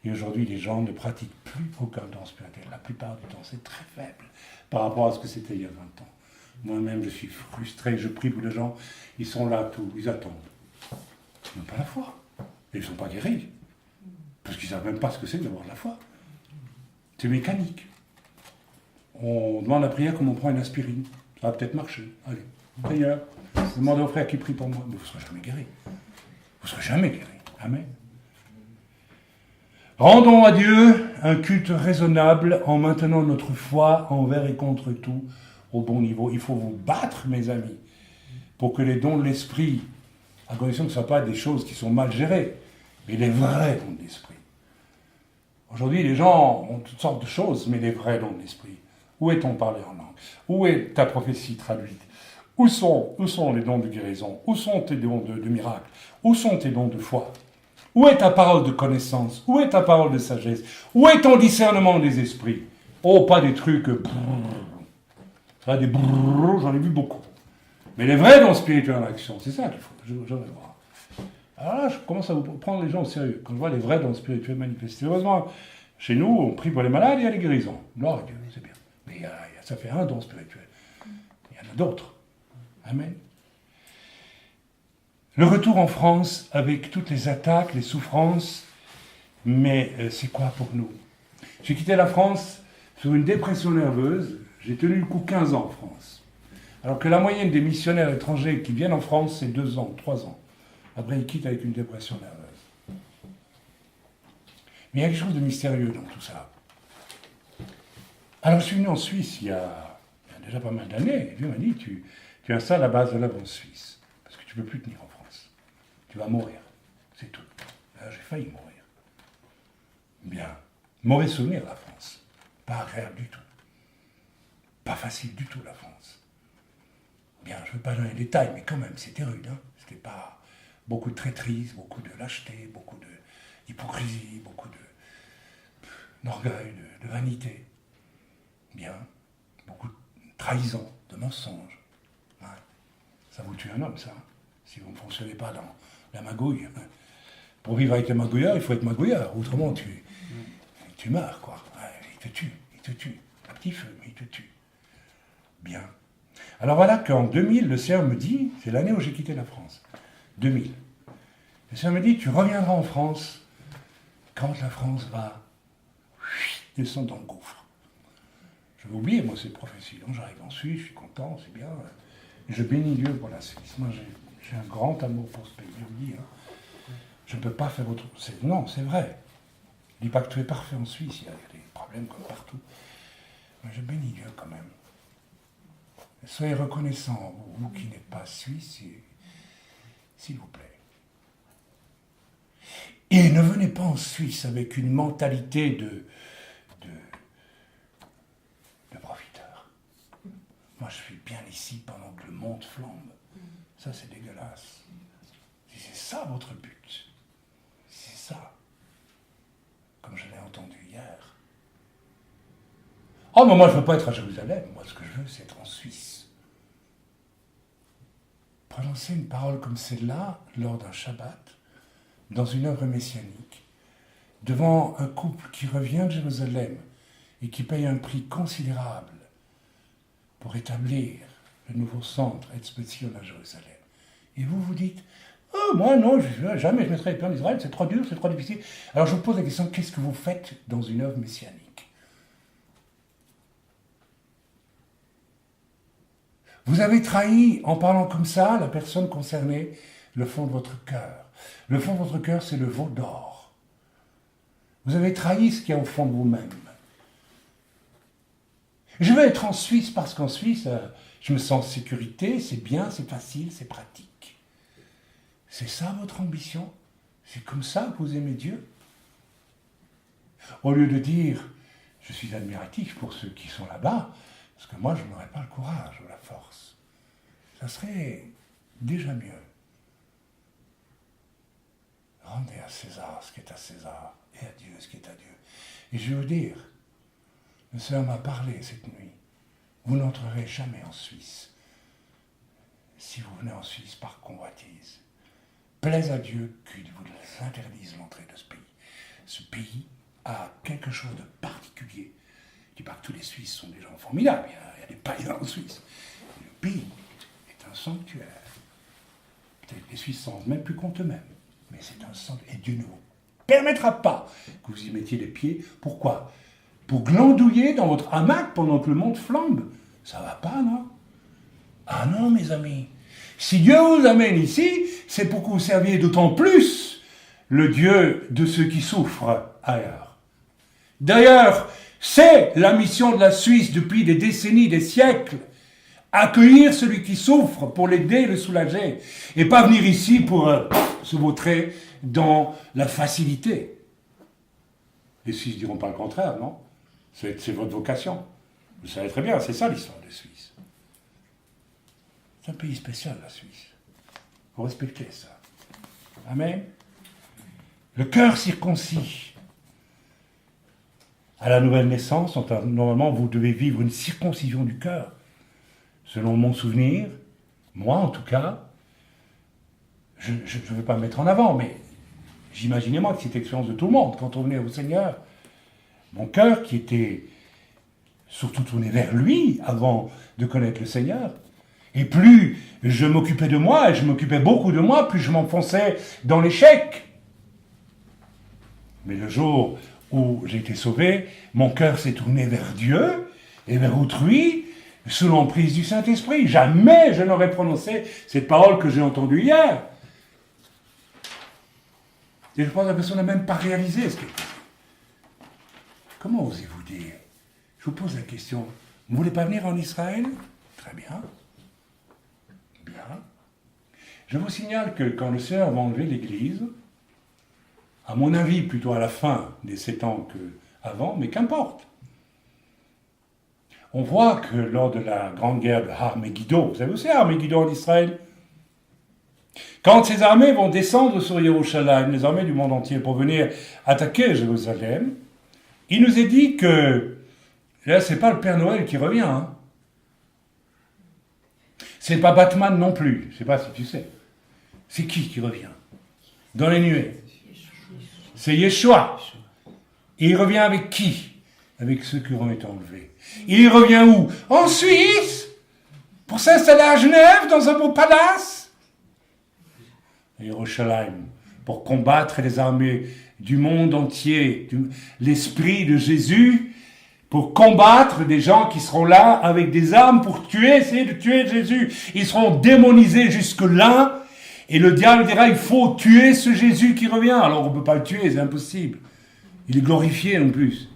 Et aujourd'hui, les gens ne pratiquent plus aucun don spirituel. La plupart du temps, c'est très faible par rapport à ce que c'était il y a 20 ans. Moi-même, je suis frustré, je prie pour les gens. Ils sont là, tout, ils attendent. Ils n'ont pas la foi. Et ils ne sont pas guéris. Parce qu'ils ne savent même pas ce que c'est d'avoir la foi. C'est mécanique. On demande la prière comme on prend une aspirine. Ça va peut-être marcher. Allez, prière. Demandez au frère qui prie pour moi. Mais vous ne serez jamais guéri. Vous ne serez jamais guéri. Amen. Rendons à Dieu un culte raisonnable en maintenant notre foi envers et contre tout au bon niveau. Il faut vous battre, mes amis, pour que les dons de l'esprit, à condition que ce ne soient pas des choses qui sont mal gérées, mais les vrais dons de l'esprit. Aujourd'hui, les gens ont toutes sortes de choses, mais les vrais dons de l'esprit. Où est ton parler en langue? Où est ta prophétie traduite? Où sont les dons de guérison? Où sont tes dons de miracle? Où sont tes dons de foi? Où est ta parole de connaissance? Où est ta parole de sagesse? Où est ton discernement des esprits? Oh, pas des trucs... ça, des j'en ai vu beaucoup. Mais les vrais dons spirituels en action, c'est ça qu'il faut. Je vais voir. Alors là, je commence à vous prendre les gens au sérieux. Quand je vois les vrais dons spirituels manifestés. Heureusement, chez nous, on prie pour les malades et il y a les guérisons. Gloire à Dieu, c'est bien. Mais ça fait un don spirituel. Il y en a d'autres. Amen. Le retour en France, avec toutes les attaques, les souffrances, mais c'est quoi pour nous? J'ai quitté la France sur une dépression nerveuse. J'ai tenu le coup 15 ans en France. Alors que la moyenne des missionnaires étrangers qui viennent en France, c'est 2 ans, 3 ans. Après, ils quittent avec une dépression nerveuse. Mais il y a quelque chose de mystérieux dans tout ça. Alors, je suis venu en Suisse il y a déjà pas mal d'années. Et Dieu m'a dit, tu installes la base de la France suisse. Parce que tu ne peux plus tenir en France. Tu vas mourir. C'est tout. Là, j'ai failli mourir. Bien. Mauvais souvenir, la France. Pas agréable du tout. Pas facile du tout, la France. Bien, je ne veux pas donner les détails, mais quand même, c'était rude. Hein. C'était pas beaucoup de traîtrise, beaucoup de lâcheté, beaucoup d'hypocrisie, beaucoup d'orgueil, de vanité. Bien. Beaucoup de trahison, de mensonges. Ouais. Ça vous tue un homme, ça. Si vous ne fonctionnez pas dans la magouille. Pour vivre avec les magouilleurs, il faut être magouilleur. Autrement, tu meurs, quoi. Ouais, il te tue. Un petit feu, mais il te tue. Bien. Alors voilà qu'en 2000, le Seigneur me dit, c'est l'année où j'ai quitté la France, 2000. Le Seigneur me dit, tu reviendras en France quand la France va descendre dans le gouffre. Je vais oublier, moi, cette prophétie. Donc j'arrive en Suisse, je suis content, c'est bien. Je bénis Dieu pour la Suisse. Moi, j'ai un grand amour pour ce pays, je vous dis. Je ne peux pas faire autre chose. Non, c'est vrai. Je ne dis pas que tout est parfait en Suisse, il y a des problèmes comme partout. Mais je bénis Dieu quand même. Soyez reconnaissants, vous qui n'êtes pas suisse, s'il vous plaît. Et ne venez pas en Suisse avec une mentalité de profiteur. Moi, je suis bien ici pendant que le monde flambe. Ça, c'est dégueulasse. Si c'est ça votre but, c'est ça, comme je l'ai entendu hier. Oh, mais moi, je ne veux pas être à Jérusalem. Moi, ce que je veux, c'est être en Suisse. Prononcer une parole comme celle-là, lors d'un Shabbat, dans une œuvre messianique, devant un couple qui revient de Jérusalem et qui paye un prix considérable pour établir le nouveau centre Etzbetzion à Jérusalem. Et vous vous dites, oh, moi non, jamais je mettrai les pieds en Israël, c'est trop dur, c'est trop difficile. Alors je vous pose la question, qu'est-ce que vous faites dans une œuvre messianique? Vous avez trahi, en parlant comme ça, la personne concernée, le fond de votre cœur. Le fond de votre cœur, c'est le veau d'or. Vous avez trahi ce qu'il y a au fond de vous-même. Je veux être en Suisse parce qu'en Suisse, je me sens en sécurité, c'est bien, c'est facile, c'est pratique. C'est ça votre ambition? C'est comme ça que vous aimez Dieu? Au lieu de dire, je suis admiratif pour ceux qui sont là-bas, parce que moi, je n'aurais pas le courage ou la force. Ça serait déjà mieux. Rendez à César ce qui est à César, et à Dieu ce qui est à Dieu. Et je vais vous dire, le Seigneur m'a parlé cette nuit. Vous n'entrerez jamais en Suisse si vous venez en Suisse par convoitise. Plaise à Dieu qu'il vous interdise l'entrée de ce pays. Ce pays a quelque chose de particulier. Je ne dis pas que tous les Suisses sont des gens formidables, il y a des païens en Suisse. Le pays est un sanctuaire. Peut-être que les Suisses s'en rendent même plus compte eux-mêmes. Mais c'est un sanctuaire. Et Dieu ne vous permettra pas que vous y mettiez les pieds. Pourquoi? Pour glandouiller dans votre hamac pendant que le monde flambe. Ça va pas, non? Ah non, mes amis. Si Dieu vous amène ici, c'est pour que vous serviez d'autant plus le Dieu de ceux qui souffrent ailleurs. D'ailleurs, c'est la mission de la Suisse depuis des décennies, des siècles. Accueillir celui qui souffre pour l'aider, le soulager. Et pas venir ici pour se vautrer dans la facilité. Les Suisses ne diront pas le contraire, non? C'est votre vocation. Vous savez très bien, c'est ça l'histoire des Suisses. C'est un pays spécial, la Suisse. Il faut respecter ça. Amen. Le cœur circoncis. À la nouvelle naissance, normalement, vous devez vivre une circoncision du cœur. Selon mon souvenir, moi en tout cas, je ne veux pas me mettre en avant, mais j'imaginais moi que c'était l'expérience de tout le monde. Quand on venait au Seigneur, mon cœur qui était surtout tourné vers lui avant de connaître le Seigneur, et plus je m'occupais de moi, et je m'occupais beaucoup de moi, plus je m'enfonçais dans l'échec. Mais le jour où j'ai été sauvé, mon cœur s'est tourné vers Dieu et vers autrui, sous l'emprise du Saint-Esprit. Jamais je n'aurais prononcé cette parole que j'ai entendue hier. Et je pense que la personne n'a même pas réalisé ce qu'elle dit. Comment osez-vous dire? Je vous pose la question. Vous ne voulez pas venir en Israël? Très bien. Bien. Je vous signale que quand le Seigneur va enlever l'Église, à mon avis, plutôt à la fin des 7 ans qu'avant, mais qu'importe. On voit que lors de la grande guerre de Har-Megiddo, vous savez où c'est Har-Megiddo en Israël? Quand ces armées vont descendre sur Yerushalayim, les armées du monde entier, pour venir attaquer Jérusalem, il nous est dit que, là, c'est pas le Père Noël qui revient, hein. C'est pas Batman non plus, je sais pas si tu sais. C'est qui revient? Dans les nuées. C'est Yeshua. Et il revient avec qui? Avec ceux qui auront été enlevés. Il revient où? En Suisse. Pour s'installer à Genève, dans un beau palace? À Yerushalayim, pour combattre les armées du monde entier, l'esprit de Jésus, pour combattre des gens qui seront là avec des armes pour essayer de tuer Jésus. Ils seront démonisés jusque-là, et le diable dira, il faut tuer ce Jésus qui revient. Alors on ne peut pas le tuer, c'est impossible. Il est glorifié en plus.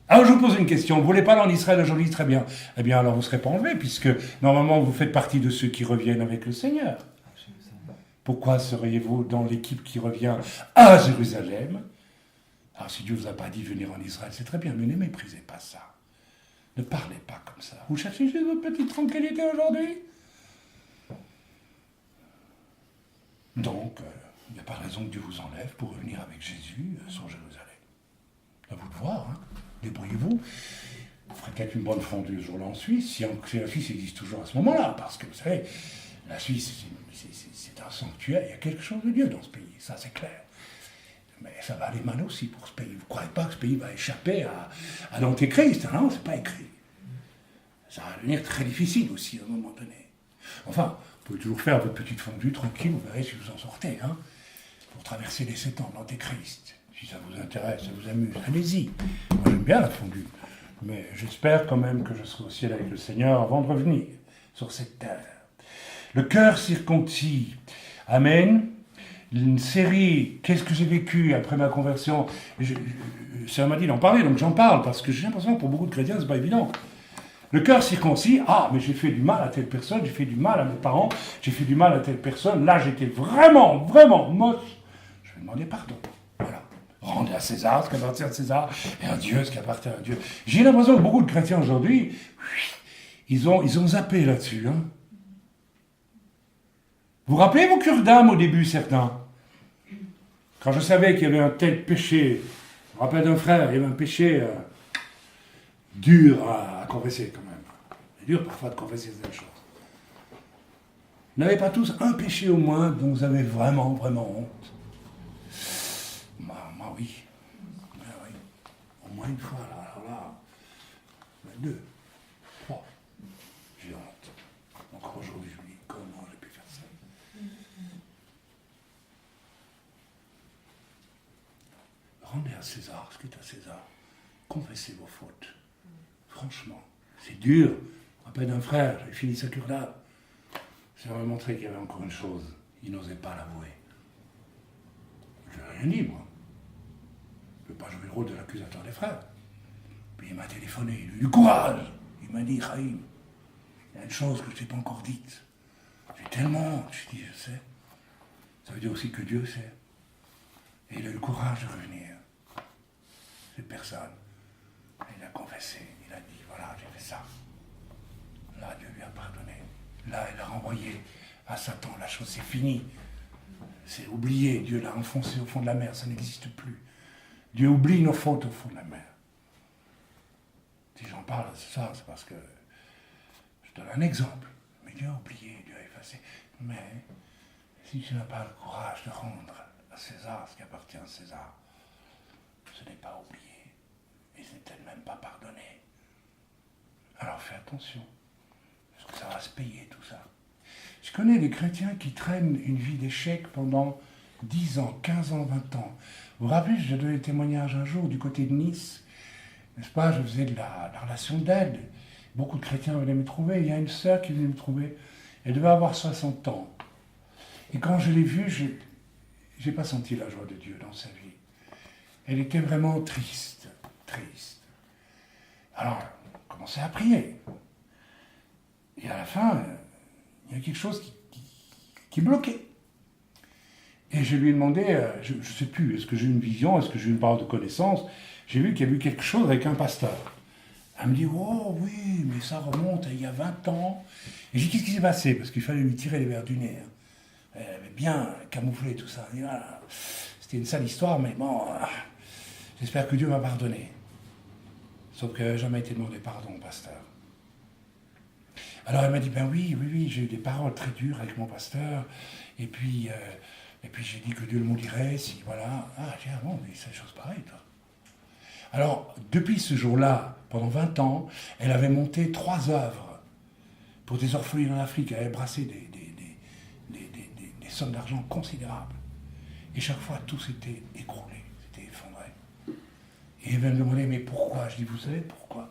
Alors je vous pose une question, vous ne voulez pas aller en Israël aujourd'hui? Très bien. Eh bien alors vous ne serez pas enlevés, puisque normalement vous faites partie de ceux qui reviennent avec le Seigneur. Pourquoi seriez-vous dans l'équipe qui revient à Jérusalem? Alors si Dieu ne vous a pas dit venir en Israël, c'est très bien, mais ne méprisez pas ça. Ne parlez pas comme ça. Vous cherchez juste votre petite tranquillité aujourd'hui? Donc, il n'y a pas raison que Dieu vous enlève pour revenir avec Jésus sur Jérusalem. À vous de voir, hein. Débrouillez-vous. Vous ferez peut-être une bonne fondue ce jour-là en Suisse, si la Suisse existe toujours à ce moment-là, parce que vous savez, la Suisse, c'est un sanctuaire, il y a quelque chose de Dieu dans ce pays, ça c'est clair. Mais ça va aller mal aussi pour ce pays. Vous ne croyez pas que ce pays va échapper à l'Antéchrist? Non, c'est pas écrit. Ça va devenir très difficile aussi à un moment donné. Enfin, vous pouvez toujours faire votre petite fondue tranquille, vous verrez si vous en sortez, hein, pour traverser les 7 ans de l'Antéchrist. Si ça vous intéresse, ça vous amuse, allez-y. Moi j'aime bien la fondue. Mais j'espère quand même que je serai au ciel avec le Seigneur avant de revenir sur cette terre. Le cœur circoncis. Amen. Une série, qu'est-ce que j'ai vécu après ma conversion? Ça m'a dit d'en parler, donc j'en parle, parce que j'ai l'impression que pour beaucoup de chrétiens, c'est pas évident. Le cœur circoncis, mais j'ai fait du mal à telle personne, j'ai fait du mal à mes parents, j'ai fait du mal à telle personne, là j'étais vraiment, vraiment moche. Je vais demander pardon. Voilà. Rendez à César ce qui appartient à César, et à Dieu ce qui appartient à Dieu. J'ai l'impression que beaucoup de chrétiens aujourd'hui, ils ont zappé là-dessus. Hein. Vous vous rappelez vos cures d'âme au début, certains? Quand je savais qu'il y avait un tel péché, je me rappelle d'un frère, il y avait un péché dur à confesser quand même. C'est dur parfois de confesser cette chose. Vous n'avez pas tous un péché au moins dont vous avez vraiment, vraiment honte? Moi oui. Oui. Au moins une fois, là, alors là. 2, 3. J'ai honte. Encore aujourd'hui, je me dis, comment j'ai pu faire ça? Rendez à César ce qui est à César. Confessez vos fautes. Franchement, c'est dur. Je me rappelle d'un frère, j'ai fini sa cure d'âme. Ça m'a montré qu'il y avait encore une chose. Il n'osait pas l'avouer. Je n'ai rien dit, moi. Je ne peux pas jouer le rôle de l'accusateur des frères. Puis il m'a téléphoné, il a eu du courage. Il m'a dit, Chaim, il y a une chose que je ne t'ai pas encore dite. J'ai tellement honte. Je dis, je sais. Ça veut dire aussi que Dieu sait. Et il a eu le courage de revenir. Cette personne. Il a confessé. Il a dit, voilà, j'ai fait ça. Là, Dieu lui a pardonné. Là, il a renvoyé à Satan. La chose, c'est fini. C'est oublié. Dieu l'a enfoncé au fond de la mer. Ça n'existe plus. Dieu oublie nos fautes au fond de la mer. Si j'en parle de ça, c'est parce que je donne un exemple. Mais Dieu a oublié, Dieu a effacé. Mais si tu n'as pas le courage de rendre à César ce qui appartient à César, ce n'est pas oublié. Et ce n'est peut-être même pas pardonné. Alors fais attention. Parce que ça va se payer tout ça. Je connais des chrétiens qui traînent une vie d'échec pendant 10 ans, 15 ans, 20 ans. Vous vous rappelez, j'ai donné témoignage un jour du côté de Nice. N'est-ce pas, je faisais de la relation d'aide. Beaucoup de chrétiens venaient me trouver. Il y a une sœur qui venait me trouver. Elle devait avoir 60 ans. Et quand je l'ai vue, je n'ai pas senti la joie de Dieu dans sa vie. Elle était vraiment triste, triste. Alors, on commençait à prier. Et à la fin, il y a quelque chose qui bloquait. Et je lui ai demandé, je ne sais plus, est-ce que j'ai eu une vision, est-ce que j'ai eu une parole de connaissance? J'ai vu qu'il y avait eu quelque chose avec un pasteur. Elle me dit, oh oui, mais ça remonte à il y a 20 ans. Et j'ai dit, qu'est-ce qui s'est passé? Parce qu'il fallait lui tirer les verres du nez. Hein. Elle avait bien camouflé tout ça. Voilà. C'était une sale histoire, mais bon, j'espère que Dieu m'a pardonné. Sauf que n'avait jamais été demandé pardon au pasteur. Alors elle m'a dit, ben oui, j'ai eu des paroles très dures avec mon pasteur. Et puis j'ai dit que Dieu le maudirait, si voilà. Ah, j'ai dit, ah bon, mais c'est des choses pareilles, toi. Alors, depuis ce jour-là, pendant 20 ans, elle avait monté 3 œuvres pour des orphelins en Afrique. Elle avait brassé des sommes d'argent considérables. Et chaque fois, tout s'était écroulé, s'était effondré. Et elle me demandait, mais pourquoi? Je dis, vous savez pourquoi?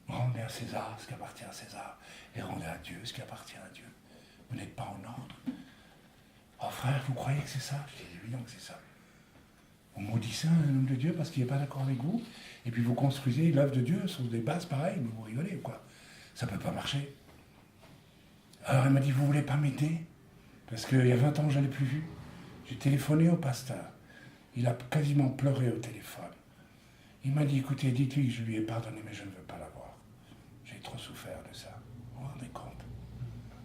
Rendez à César ce qui appartient à César, et rendez à Dieu ce qui appartient à Dieu. Vous n'êtes pas en ordre. Oh frère, vous croyez que c'est ça? Je dis, évidemment que c'est ça. Vous maudissez un homme de Dieu parce qu'il n'est pas d'accord avec vous, et puis vous construisez l'œuvre de Dieu sur des bases pareilles, mais vous rigolez ou quoi? Ça ne peut pas marcher. Alors elle m'a dit, vous ne voulez pas m'aider? Parce qu'il y a 20 ans, je ne l'ai plus vu. J'ai téléphoné au pasteur. Il a quasiment pleuré au téléphone. Il m'a dit, écoutez, dites-lui que je lui ai pardonné, mais je ne veux pas l'avoir. J'ai trop souffert de ça. Vous vous rendez compte?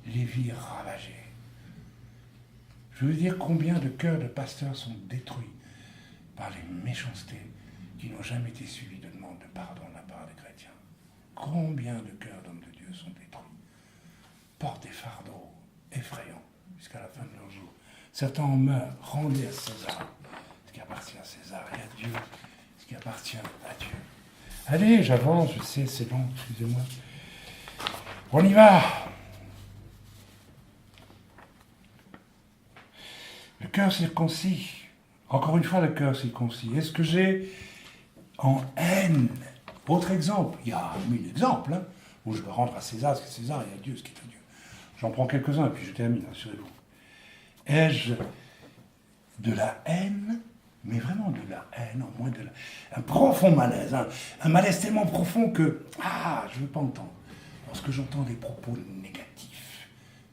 Les vies ravagées. Je veux dire combien de cœurs de pasteurs sont détruits par les méchancetés qui n'ont jamais été suivies de demande de pardon de la part des chrétiens. Combien de cœurs d'hommes de Dieu sont détruits, portent des fardeaux effrayants jusqu'à la fin de leur jour. Certains en meurent, rendez à César ce qui appartient à César et à Dieu ce qui appartient à Dieu. Allez, j'avance, je sais, c'est long, excusez-moi. On y va. Le cœur circoncis. Encore une fois, le cœur circoncis. Est-ce que j'ai en haine? Autre exemple. Il y a 1000 exemples hein, où je peux rendre à César ce qui est César et à Dieu ce qui est à Dieu. J'en prends quelques-uns et puis je termine, rassurez-vous. Ai-je de la haine, mais vraiment de la haine, au moins un profond malaise, un malaise tellement profond que, je ne veux pas entendre. Lorsque j'entends des propos négatifs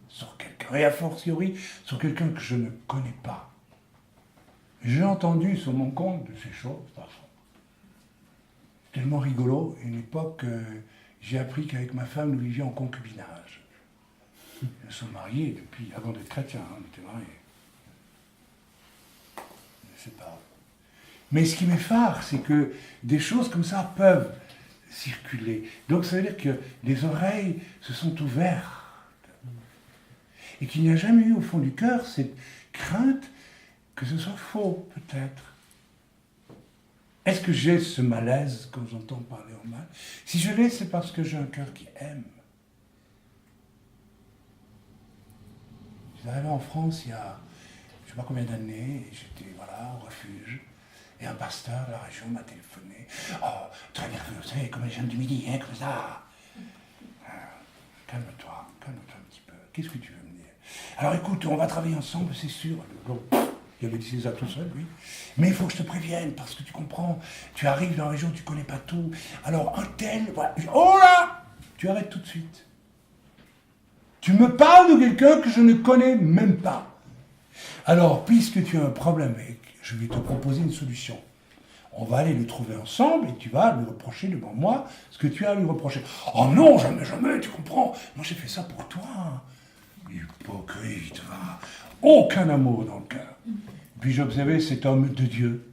sur quelqu'un, et a fortiori sur quelqu'un que je ne connais pas. J'ai entendu sur mon compte de ces choses, tellement rigolo, une époque, j'ai appris qu'avec ma femme, nous vivions en concubinage. Nous sommes mariés depuis, avant d'être chrétiens, on était mariés. C'est pas. Mais ce qui m'effare, c'est que des choses comme ça peuvent circuler. Donc ça veut dire que les oreilles se sont ouvertes. Et qu'il n'y a jamais eu au fond du cœur cette crainte que ce soit faux, peut-être. Est-ce que j'ai ce malaise quand j'entends parler en mal? Si je l'ai, c'est parce que j'ai un cœur qui aime. Je suis arrivé en France il y a je ne sais pas combien d'années, et j'étais au refuge, et un pasteur de la région m'a téléphoné. Oh, très nerveux, vous savez, comme les jeunes du midi, hein, comme ça. Calme-toi un petit peu. Qu'est-ce que tu veux me dire? Alors écoute, on va travailler ensemble, c'est sûr. Donc, il avait dit ça tout seul, lui. Mais il faut que je te prévienne, parce que tu comprends, tu arrives dans la région, tu ne connais pas tout. Alors, un tel, voilà. Oh là! Tu arrêtes tout de suite. Tu me parles de quelqu'un que je ne connais même pas. Alors, puisque tu as un problème avec, je vais te proposer une solution. On va aller le trouver ensemble et tu vas lui reprocher devant moi ce que tu as à lui reprocher. Oh non, jamais, jamais, tu comprends. Moi, j'ai fait ça pour toi. Hypocrite, va. Aucun amour dans le cœur. Puis j'observais cet homme de Dieu.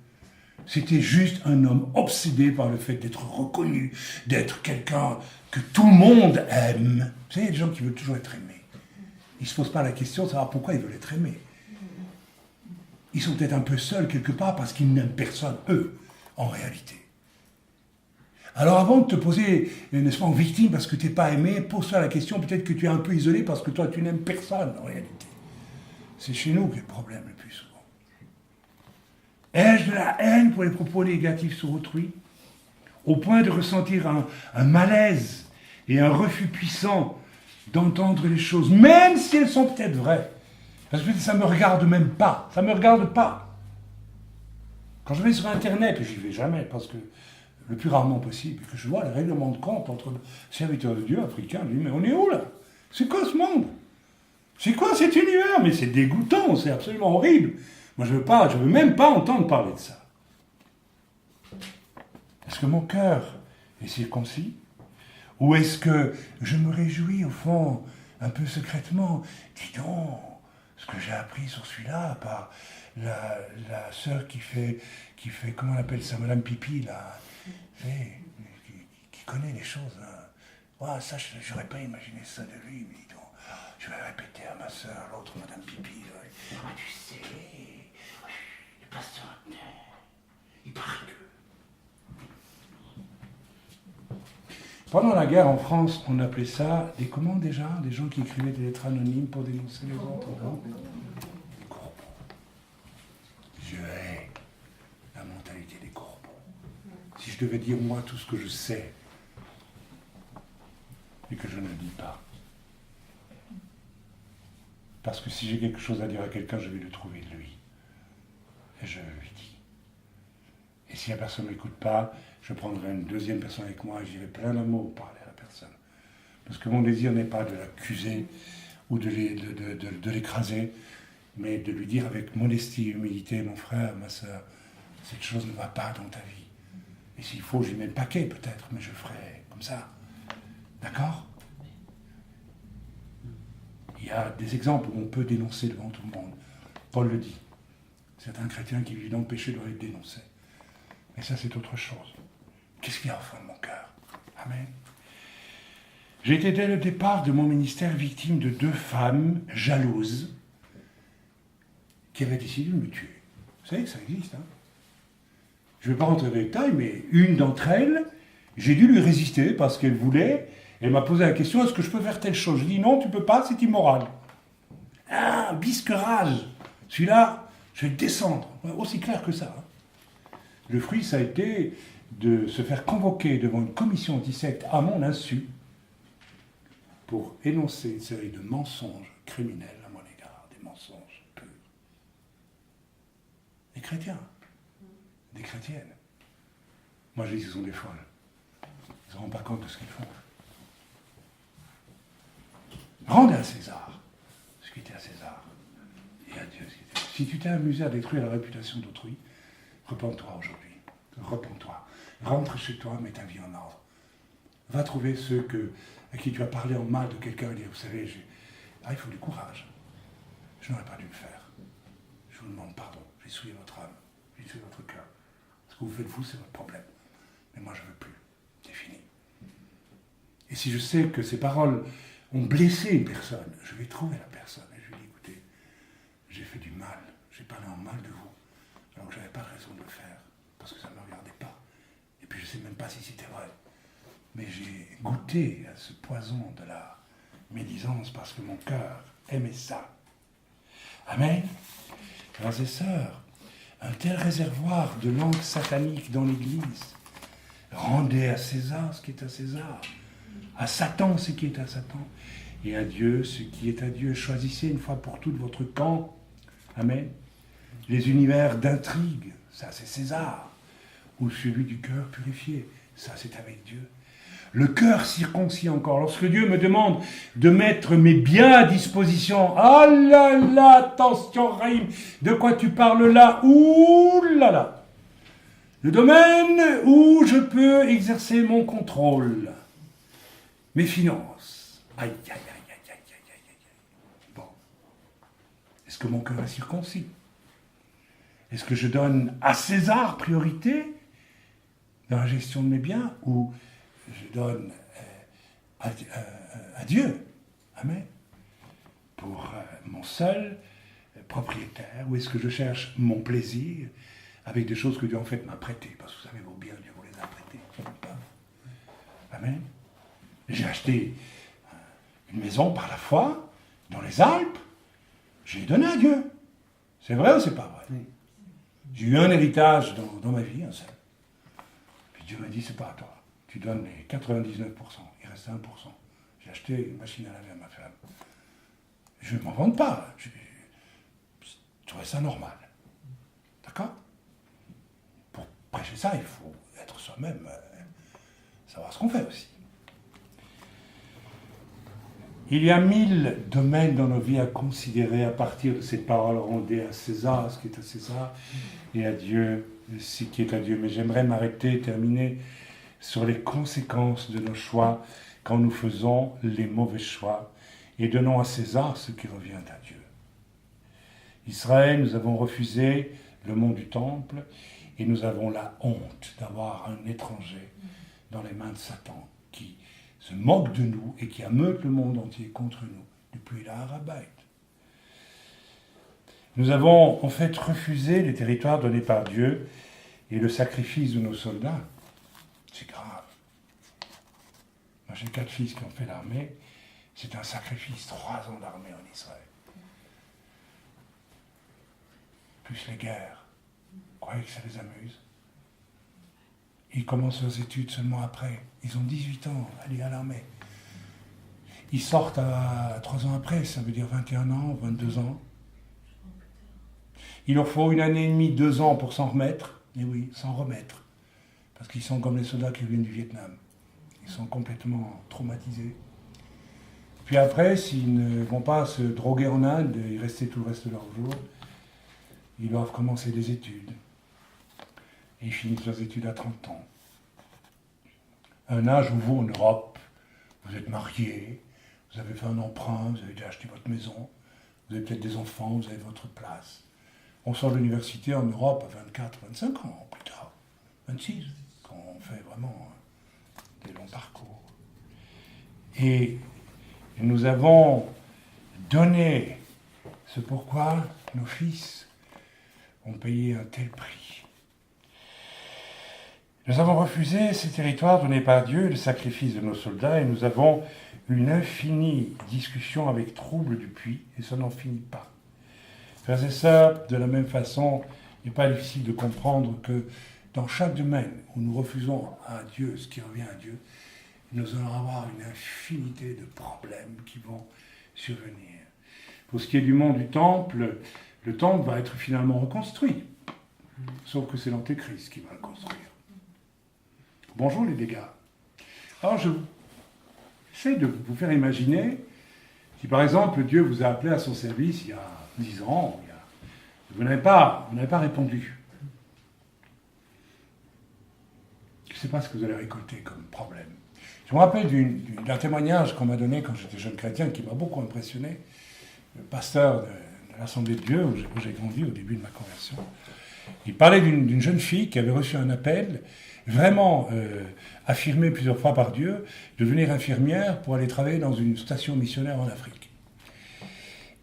C'était juste un homme obsédé par le fait d'être reconnu, d'être quelqu'un que tout le monde aime. Vous savez, il y a des gens qui veulent toujours être aimés. Ils ne se posent pas la question de savoir pourquoi ils veulent être aimés. Ils sont peut-être un peu seuls quelque part parce qu'ils n'aiment personne, eux, en réalité. Alors avant de te poser, n'est-ce pas, en victime parce que tu n'es pas aimé, pose-toi la question, peut-être que tu es un peu isolé parce que toi, tu n'aimes personne, en réalité. C'est chez nous qu'il y a le problème le plus souvent. Ai-je de la haine pour les propos négatifs sur autrui, au point de ressentir un malaise et un refus puissant d'entendre les choses, même si elles sont peut-être vraies. Parce que ça ne me regarde même pas. Ça ne me regarde pas. Quand je vais sur Internet, et j'y vais jamais, parce que le plus rarement possible, et que je vois les règlements de compte entre serviteurs de Dieu africains, je dis, mais on est où là? C'est quoi ce monde? C'est quoi cet univers? Mais c'est dégoûtant, c'est absolument horrible. Moi je veux même pas entendre parler de ça. Est-ce que mon cœur est circoncis? Ou est-ce que je me réjouis au fond, un peu secrètement? Dis donc, ce que j'ai appris sur celui-là par la sœur qui fait, comment on appelle ça, Madame Pipi, là, qui connaît les choses. Là. Ouais, ça, je n'aurais pas imaginé ça de lui, mais dis donc, je vais répéter à ma sœur, l'autre Madame Pipi, tu sais, le pasteur, Il paraît que... Pendant la guerre en France, on appelait ça des comment déjà? Des gens qui écrivaient des lettres anonymes pour dénoncer les autres. Des corbeaux. Je hais la mentalité des corbeaux. Si je devais dire moi tout ce que je sais et que je ne dis pas. Parce que si j'ai quelque chose à dire à quelqu'un, je vais le trouver de lui. Et je lui dis. Et si la personne ne m'écoute pas, je prendrai une deuxième personne avec moi et j'irai plein d'amour parler à la personne. Parce que mon désir n'est pas de l'accuser ou de l'écraser, mais de lui dire avec modestie et humilité, mon frère, ma soeur, cette chose ne va pas dans ta vie. Et s'il faut, j'y mets le paquet peut-être, mais je ferai comme ça. D'accord? Il y a des exemples où on peut dénoncer devant tout le monde. Paul le dit. Certains chrétiens qui vivent dans le péché doivent être dénoncés. Mais ça, c'est autre chose. Qu'est-ce qu'il y a au fond de mon cœur? Amen. J'ai été dès le départ de mon ministère victime de 2 femmes jalouses qui avaient décidé de me tuer. Vous savez que ça existe, hein? Je ne vais pas rentrer dans les détails, mais une d'entre elles, j'ai dû lui résister parce qu'elle voulait. Elle m'a posé la question, est-ce que je peux faire telle chose? Je dis non, tu ne peux pas, c'est immoral. Ah, bisquerage. Celui-là, je vais le descendre. Aussi clair que ça. Hein. Le fruit, ça a été de se faire convoquer devant une commission antisecte à mon insu pour énoncer une série de mensonges criminels à mon égard, des mensonges purs. Des chrétiens, des chrétiennes. Moi, je dis que ce sont des folles. Ils ne se rendent pas compte de ce qu'ils font. Rendez à César ce qui était à César et à Dieu ce qui était. Si tu t'es amusé à détruire la réputation d'autrui, repens-toi aujourd'hui. Repens-toi. Rentre chez toi, mets ta vie en ordre. Va trouver ceux à qui tu as parlé en mal de quelqu'un et dire, vous savez, il faut du courage. Je n'aurais pas dû le faire. Je vous demande pardon. J'ai souillé votre âme. J'ai souillé votre cœur. Ce que vous faites vous, c'est votre problème. Mais moi, je ne veux plus. C'est fini. Et si je sais que ces paroles ont blessé une personne, je vais trouver la personne et je lui dis, écoutez, j'ai fait du mal. J'ai parlé en mal de vous. Alors que je n'avais pas raison de le faire. Parce que ça ne me regardait pas. Et puis je ne sais même pas si c'était vrai. Mais j'ai goûté à ce poison de la médisance parce que mon cœur aimait ça. Amen. Frères et sœurs, un tel réservoir de langue satanique dans l'Église, rendez à César ce qui est à César, à Satan ce qui est à Satan, et à Dieu ce qui est à Dieu. Choisissez une fois pour toutes votre camp. Amen. Les univers d'intrigue, ça c'est César. Ou celui du cœur purifié, ça c'est avec Dieu. Le cœur circoncis encore. Lorsque Dieu me demande de mettre mes biens à disposition, ah là là, attention Raïm, de quoi tu parles là? Ouh là là. Le domaine où je peux exercer mon contrôle. Mes finances. Aïe, aïe, aïe, aïe, aïe, aïe, aïe, aïe. Bon. Est-ce que mon cœur est circoncis? Est-ce que je donne à César priorité dans la gestion de mes biens ou je donne à Dieu? Amen. Pour mon seul propriétaire, ou est-ce que je cherche mon plaisir avec des choses que Dieu en fait m'a prêtées? Parce que vous savez, vos biens, Dieu vous les a prêtés. Amen. J'ai acheté une maison par la foi dans les Alpes. J'ai donné à Dieu. C'est vrai ou c'est pas vrai? J'ai eu un héritage dans ma vie, un seul. Puis Dieu m'a dit, c'est pas à toi. Tu donnes les 99%, il reste 1%. J'ai acheté une machine à laver à ma femme. Je ne m'en vante pas. Je trouvais ça normal. D'accord? Pour prêcher ça, il faut être soi-même, savoir ce qu'on fait aussi. Il y a 1000 domaines dans nos vies à considérer à partir de cette parole. Rendez à César ce qui est à César et à Dieu ce qui est à Dieu. Mais j'aimerais m'arrêter, terminer sur les conséquences de nos choix quand nous faisons les mauvais choix et donnons à César ce qui revient à Dieu. Israël, nous avons refusé le mont du temple et nous avons la honte d'avoir un étranger dans les mains de Satan qui se moque de nous et qui ameute le monde entier contre nous, depuis la Arabite. Nous avons en fait refusé les territoires donnés par Dieu Et le sacrifice de nos soldats, c'est grave. Moi, j'ai 4 fils qui ont fait l'armée. C'est un sacrifice, 3 ans d'armée en Israël. Plus les guerres. Vous croyez que ça les amuse? Ils commencent leurs études seulement après. Ils ont 18 ans, aller à l'armée. Ils sortent à 3 ans après, ça veut dire 21 ans, 22 ans. Il leur faut 1 année et demie, 2 ans pour s'en remettre. Et oui, s'en remettre. Parce qu'ils sont comme les soldats qui viennent du Vietnam. Ils sont complètement traumatisés. Puis après, s'ils ne vont pas se droguer en Inde et y rester tout le reste de leur jour, ils doivent commencer des études. Et ils finissent leurs études à 30 ans. Un âge où vous, en Europe, vous êtes mariés, vous avez fait un emprunt, vous avez déjà acheté votre maison, vous avez peut-être des enfants, vous avez votre place. On sort de l'université en Europe à 24, 25 ans, plus tard, 26, quand on fait vraiment des longs parcours. Et nous avons donné ce pourquoi nos fils ont payé un tel prix. Nous avons refusé ces territoires donnés par Dieu, le sacrifice de nos soldats, et nous avons une infinie discussion avec trouble du puits, et ça n'en finit pas. Frères et sœurs, de la même façon, il n'est pas difficile de comprendre que dans chaque domaine où nous refusons à Dieu ce qui revient à Dieu, nous allons avoir une infinité de problèmes qui vont survenir. Pour ce qui est du monde du temple, le temple va être finalement reconstruit. Sauf que c'est l'Antéchrist qui va le construire. Bonjour les dégâts. Alors j'essaie de vous faire imaginer, si par exemple Dieu vous a appelé à son service il y a 10 ans, vous n'avez pas répondu. Je ne sais pas ce que vous allez récolter comme problème. Je me rappelle d'un témoignage qu'on m'a donné quand j'étais jeune chrétien qui m'a beaucoup impressionné. Le pasteur de l'Assemblée de Dieu, où j'ai grandi au début de ma conversion, il parlait d'une jeune fille qui avait reçu un appel, vraiment affirmé plusieurs fois par Dieu, de devenir infirmière pour aller travailler dans une station missionnaire en Afrique.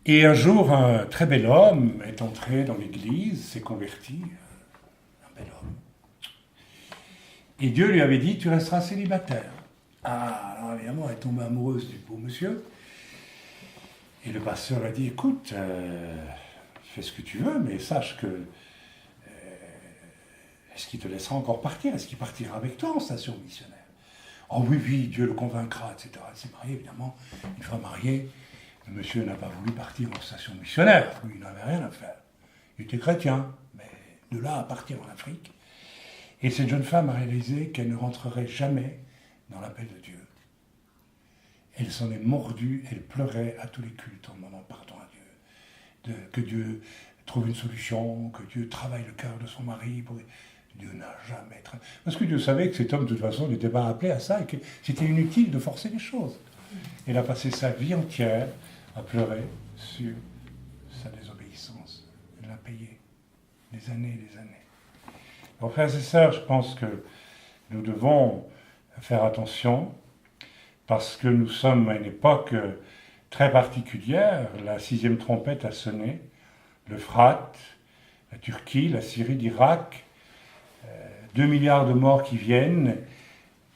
Et un jour, un très bel homme est entré dans l'église, s'est converti, un bel homme. Et Dieu lui avait dit, tu resteras célibataire. Ah, alors évidemment, elle est tombée amoureuse du beau monsieur. Et le pasteur lui a dit, écoute, fais ce que tu veux, mais sache que est-ce qu'il te laissera encore partir? Est-ce qu'il partira avec toi en station missionnaire? Oh oui, oui, Dieu le convaincra, etc. Elle s'est mariée, évidemment, une fois mariée. Le monsieur n'a pas voulu partir en station missionnaire. Lui, il n'avait rien à faire. Il était chrétien, mais de là à partir en Afrique. Et cette jeune femme a réalisé qu'elle ne rentrerait jamais dans l'appel de Dieu. Elle s'en est mordue, elle pleurait à tous les cultes en demandant pardon à Dieu. Que Dieu trouve une solution, que Dieu travaille le cœur de son mari. Dieu n'a jamais travaillé. Parce que Dieu savait que cet homme, de toute façon, n'était pas appelé à ça et que c'était inutile de forcer les choses. Elle a passé sa vie entière à pleurer sur sa désobéissance. Elle l'a payé des années et des années. Donc, frères et sœurs, je pense que nous devons faire attention parce que nous sommes à une époque très particulière. La 6e trompette a sonné. L'Euphrate, la Turquie, la Syrie, l'Irak, 2 milliards de morts qui viennent,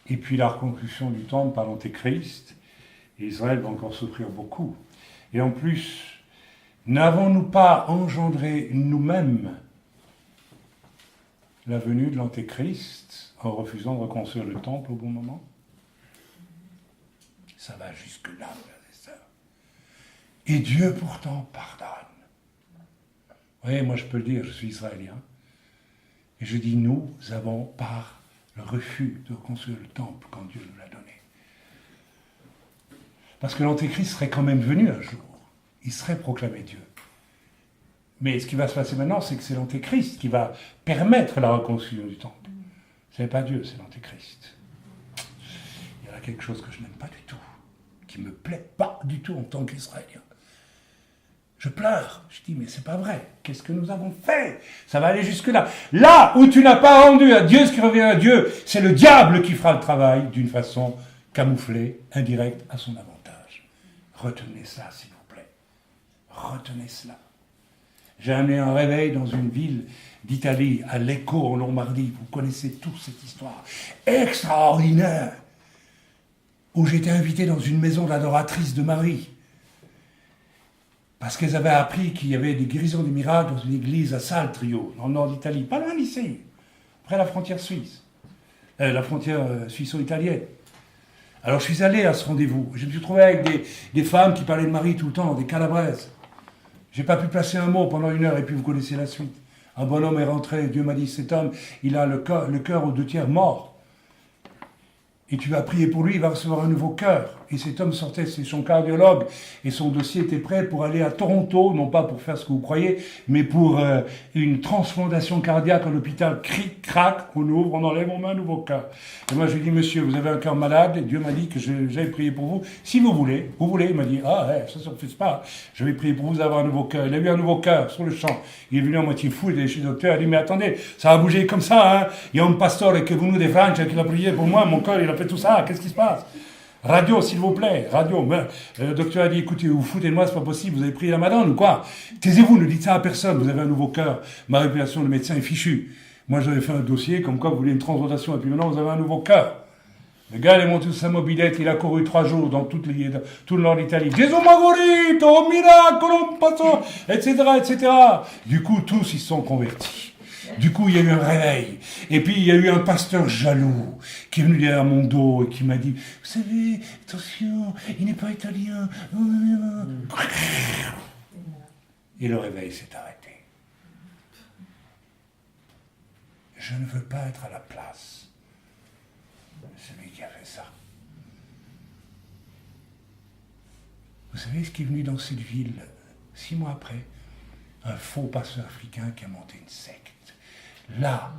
et puis la reconstruction du temple par l'Antéchrist. Et Israël va encore souffrir beaucoup. Et en plus, n'avons-nous pas engendré nous-mêmes la venue de l'Antéchrist en refusant de reconstruire le temple au bon moment? Ça va jusque-là, frères et sœurs. Et Dieu pourtant pardonne. Vous voyez, moi je peux le dire, je suis israélien. Et je dis, nous avons, par le refus de reconstruire le temple quand Dieu nous l'a donné. Parce que l'Antéchrist serait quand même venu un jour. Il serait proclamé Dieu. Mais ce qui va se passer maintenant, c'est que c'est l'Antéchrist qui va permettre la reconstruction du temple. Ce n'est pas Dieu, c'est l'Antéchrist. Il y a quelque chose que je n'aime pas du tout, qui ne me plaît pas du tout en tant qu'Israélien. Je pleure. Je dis, mais c'est pas vrai. Qu'est-ce que nous avons fait? Ça va aller jusque-là. Là où tu n'as pas rendu à Dieu ce qui revient à Dieu, c'est le diable qui fera le travail d'une façon camouflée, indirecte, à son avantage. Retenez ça, s'il vous plaît. Retenez cela. J'ai amené un réveil dans une ville d'Italie, à Lecco, en Lombardie. Vous connaissez tous cette histoire extraordinaire, où j'étais invité dans une maison d'adoratrices de Marie. Parce qu'elles avaient appris qu'il y avait des guérisons des miracles dans une église à Saltrio, dans le nord d'Italie, pas loin d'ici, près de la frontière suisse, la frontière suisse-italienne. Alors je suis allé à ce rendez-vous. Je me suis trouvé avec des femmes qui parlaient de Marie tout le temps, des calabraises. J'ai pas pu placer un mot pendant 1 heure, et puis vous connaissez la suite. Un bonhomme est rentré, Dieu m'a dit, cet homme, il a le cœur aux 2/3 mort. Et tu vas prier pour lui, il va recevoir un nouveau cœur. Et cet homme sortait, c'est son cardiologue, et son dossier était prêt pour aller à Toronto, non pas pour faire ce que vous croyez, mais pour une transplantation cardiaque à l'hôpital. Cric, crac, on ouvre, on enlève, on met un nouveau cœur. Et moi je lui ai dit, monsieur, vous avez un cœur malade, et Dieu m'a dit que j'allais prier pour vous. Si vous voulez, il m'a dit, ah ouais, ça ne se refuse pas, je vais prier pour vous avoir un nouveau cœur. Il a eu un nouveau cœur sur le champ. Il est venu à moitié fou, il est chez le docteur, il a dit, mais attendez, ça a bougé comme ça, hein. Il y a un pasteur qui est venu de France qui a prié pour moi, mon cœur, il a fait tout ça, qu'est-ce qui se passe? Radio, s'il vous plaît, radio. Le docteur a dit, écoutez, vous foutez de moi, c'est pas possible, vous avez pris la madone ou quoi? Taisez-vous, ne dites ça à personne, vous avez un nouveau cœur. Ma réputation de médecin est fichue. Moi, j'avais fait un dossier, comme quoi vous voulez une transplantation, et puis maintenant, vous avez un nouveau cœur. Le gars, il est monté sur sa mobilette, il a couru 3 jours dans tout le nord d'Italie. Gesù Magorito, miracolo, passo, etc., etc. Du coup, tous, ils se sont convertis. Du coup, il y a eu un réveil. Et puis, il y a eu un pasteur jaloux qui est venu derrière mon dos et qui m'a dit, vous savez, attention, il n'est pas italien. Et le réveil s'est arrêté. Je ne veux pas être à la place de celui qui a fait ça. Vous savez ce qui est venu dans cette ville 6 mois après? Un faux pasteur africain qui a monté une secte. Là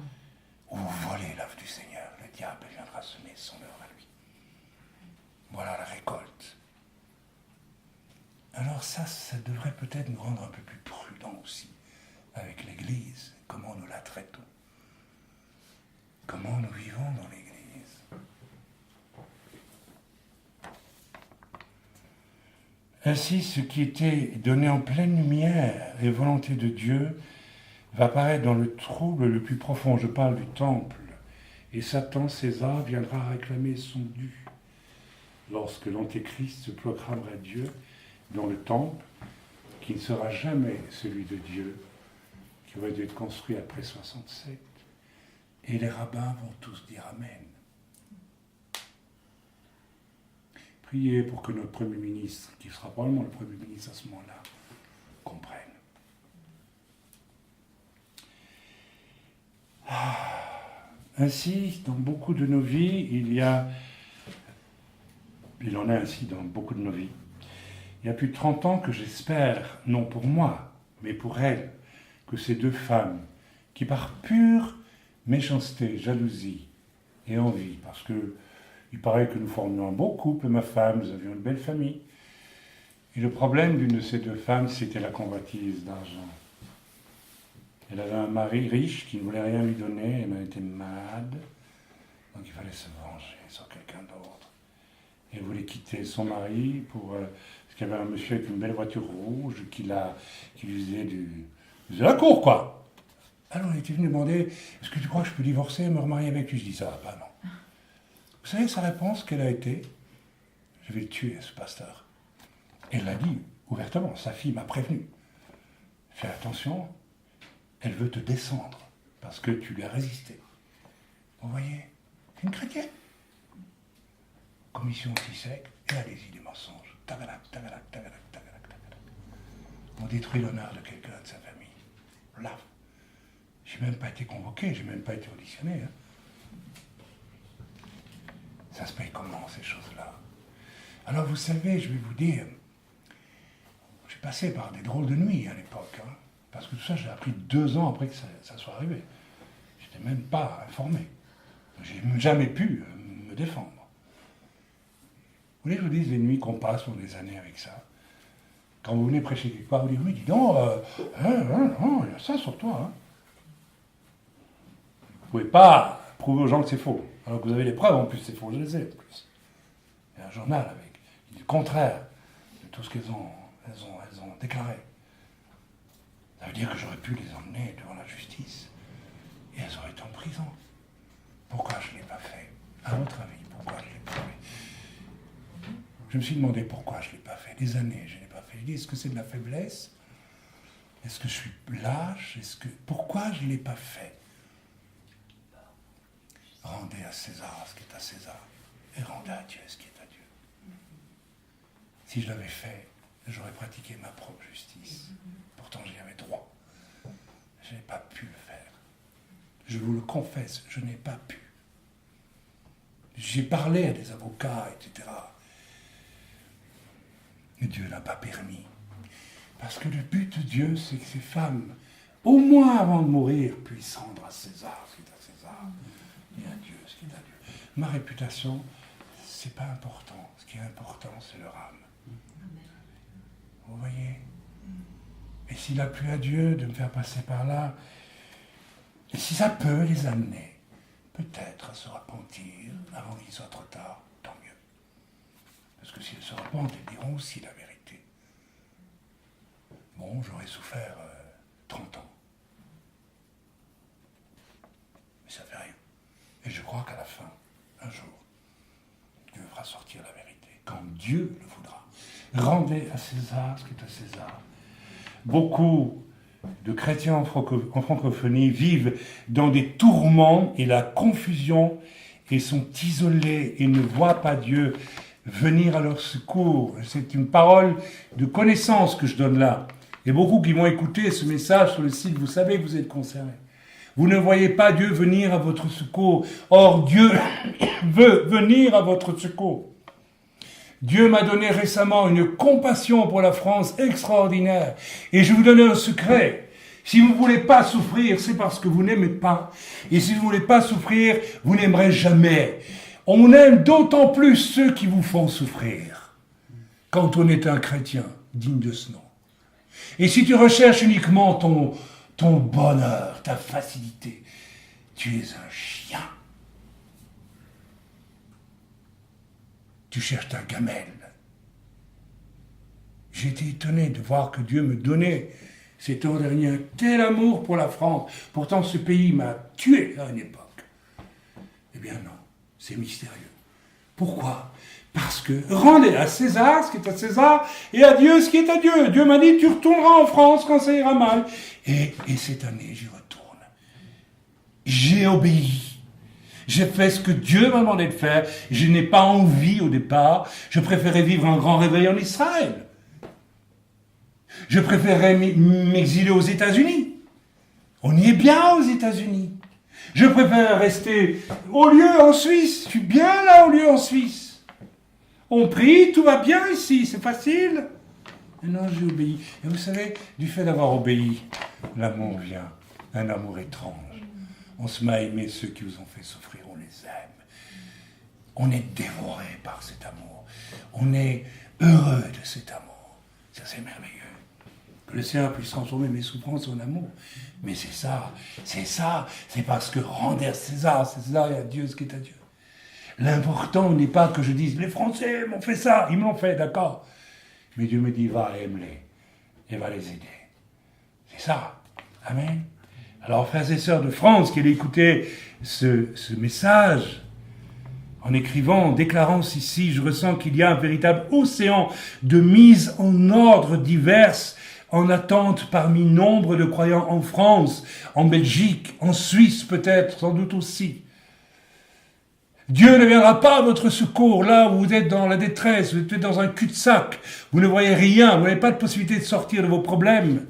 où vous volez l'œuvre du Seigneur, le diable viendra semer son œuvre à lui. Voilà la récolte. Alors ça devrait peut-être nous rendre un peu plus prudents aussi avec l'Église, comment nous la traitons, comment nous vivons dans l'Église. Ainsi, ce qui était donné en pleine lumière et volonté de Dieu va apparaître dans le trouble le plus profond. Je parle du temple. Et Satan, César, viendra réclamer son dû. Lorsque l'Antéchrist se proclamera Dieu dans le temple, qui ne sera jamais celui de Dieu, qui aurait dû être construit après 67. Et les rabbins vont tous dire Amen. Priez pour que notre Premier ministre, qui sera probablement le Premier ministre à ce moment-là, comprenne. Ainsi, dans beaucoup de nos vies, il en est ainsi dans beaucoup de nos vies. Il y a plus de 30 ans que j'espère, non pour moi, mais pour elle, que ces 2 femmes, qui par pure méchanceté, jalousie et envie, parce que il paraît que nous formions un beau couple, ma femme, nous avions une belle famille, et le problème d'une de ces 2 femmes, c'était la convoitise d'argent. Elle avait un mari riche qui ne voulait rien lui donner, elle était malade, donc il fallait se venger sur quelqu'un d'autre. Elle voulait quitter son mari parce qu'il y avait un monsieur avec une belle voiture rouge qui lui faisait de la cour, quoi. Alors il était venu demander, est-ce que tu crois que je peux divorcer et me remarier avec lui? Je dis, ça va pas, non. Vous savez sa réponse, quelle a été? Je vais le tuer, ce pasteur. Elle l'a dit ouvertement, sa fille m'a prévenu. Fais attention. Elle veut te descendre parce que tu lui as résisté. Vous voyez, c'est une chrétienne. Commission anti-secte, et allez-y des mensonges. Tagalac, tagalac, tagalac, tagalac, tagalac. On détruit l'honneur de quelqu'un de sa famille. Là. J'ai même pas été convoqué, j'ai même pas été auditionné. Hein. Ça se paye comment, ces choses-là? Alors vous savez, je vais vous dire, j'ai passé par des drôles de nuits à l'époque, hein. Parce que tout ça, j'ai appris 2 ans après que ça soit arrivé. Je n'étais même pas informé. J'ai jamais pu me défendre. Vous voulez que je vous dise les nuits qu'on passe pour des années avec ça? Quand vous venez prêcher quelque part, vous dites, oui, dis donc, non, il y a ça sur toi. Hein. Vous ne pouvez pas prouver aux gens que c'est faux. Alors que vous avez les preuves, en plus, c'est faux, je les ai, en plus. Il y a un journal avec le contraire de tout ce qu'elles ont déclaré. Ça veut dire que j'aurais pu les emmener devant la justice. Et elles auraient été en prison. Pourquoi je ne l'ai pas fait? À votre avis, pourquoi je ne l'ai pas fait? Je me suis demandé pourquoi je ne l'ai pas fait. Des années, je ne l'ai pas fait. Je dis, est-ce que c'est de la faiblesse? Est-ce que je suis lâche? Pourquoi je ne l'ai pas fait? Rendez à César ce qui est à César. Et rendez à Dieu ce qui est à Dieu. Si je l'avais fait, j'aurais pratiqué ma propre justice. Pourtant, j'y avais droit. Je n'ai pas pu le faire. Je vous le confesse, je n'ai pas pu. J'ai parlé à des avocats, etc. Mais Dieu n'a pas permis. Parce que le but de Dieu, c'est que ces femmes, au moins avant de mourir, puissent rendre à César ce qui est à César, et à Dieu ce qui est à Dieu. Ma réputation, c'est pas important. Ce qui est important, c'est leur âme. Vous voyez? Et s'il a plu à Dieu de me faire passer par là, et si ça peut les amener, peut-être à se repentir avant qu'il soit trop tard, tant mieux. Parce que s'ils se repentent, ils diront aussi la vérité. Bon, j'aurais souffert 30 ans. Mais ça fait rien. Et je crois qu'à la fin, un jour, Dieu fera sortir la vérité. Quand Dieu le voudra. Rendez à César ce qui est à César. Beaucoup de chrétiens en francophonie vivent dans des tourments et la confusion et sont isolés et ne voient pas Dieu venir à leur secours. C'est une parole de connaissance que je donne là. Et beaucoup qui vont écouter ce message sur le site, vous savez que vous êtes concernés. Vous ne voyez pas Dieu venir à votre secours. Or, Dieu veut venir à votre secours. Dieu m'a donné récemment une compassion pour la France extraordinaire. Et je vous donne un secret. Si vous ne voulez pas souffrir, c'est parce que vous n'aimez pas. Et si vous ne voulez pas souffrir, vous n'aimerez jamais. On aime d'autant plus ceux qui vous font souffrir. Quand on est un chrétien digne de ce nom. Et si tu recherches uniquement ton bonheur, ta facilité, tu es un chien. Tu cherches ta gamelle. J'ai été étonné de voir que Dieu me donnait cet an dernier un tel amour pour la France. Pourtant, ce pays m'a tué à une époque. Eh bien non, c'est mystérieux. Pourquoi? Parce que rendez à César ce qui est à César et à Dieu ce qui est à Dieu. Dieu m'a dit, tu retourneras en France quand ça ira mal. Et cette année, j'y retourne. J'ai obéi. J'ai fait ce que Dieu m'a demandé de faire. Je n'ai pas envie au départ. Je préférais vivre un grand réveil en Israël. Je préférais m'exiler aux États-Unis. On y est bien aux États-Unis. Je préfère rester au lieu en Suisse. Je suis bien là au lieu en Suisse. On prie, tout va bien ici, c'est facile. Mais non, j'ai obéi. Et vous savez, du fait d'avoir obéi, l'amour vient. Un amour étrange. On se met à aimer ceux qui vous ont fait souffrir, on les aime. On est dévoré par cet amour. On est heureux de cet amour. Ça, c'est merveilleux. Que le Seigneur puisse transformer mes souffrances en amour. Mais c'est ça. C'est parce que rendez à César et à Dieu ce qui est à Dieu. L'important n'est pas que je dise, les Français m'ont fait ça, ils m'ont fait, d'accord. Mais Dieu me dit, va, aime-les et va les aider. C'est ça. Amen. Alors, frères et sœurs de France, qui allaient écouter ce message, en écrivant, en déclarant ceci, je ressens qu'il y a un véritable océan de mise en ordre diverses, en attente parmi nombre de croyants en France, en Belgique, en Suisse peut-être, sans doute aussi. Dieu ne viendra pas à votre secours là où vous êtes dans la détresse, vous êtes dans un cul-de-sac, vous ne voyez rien, vous n'avez pas de possibilité de sortir de vos problèmes.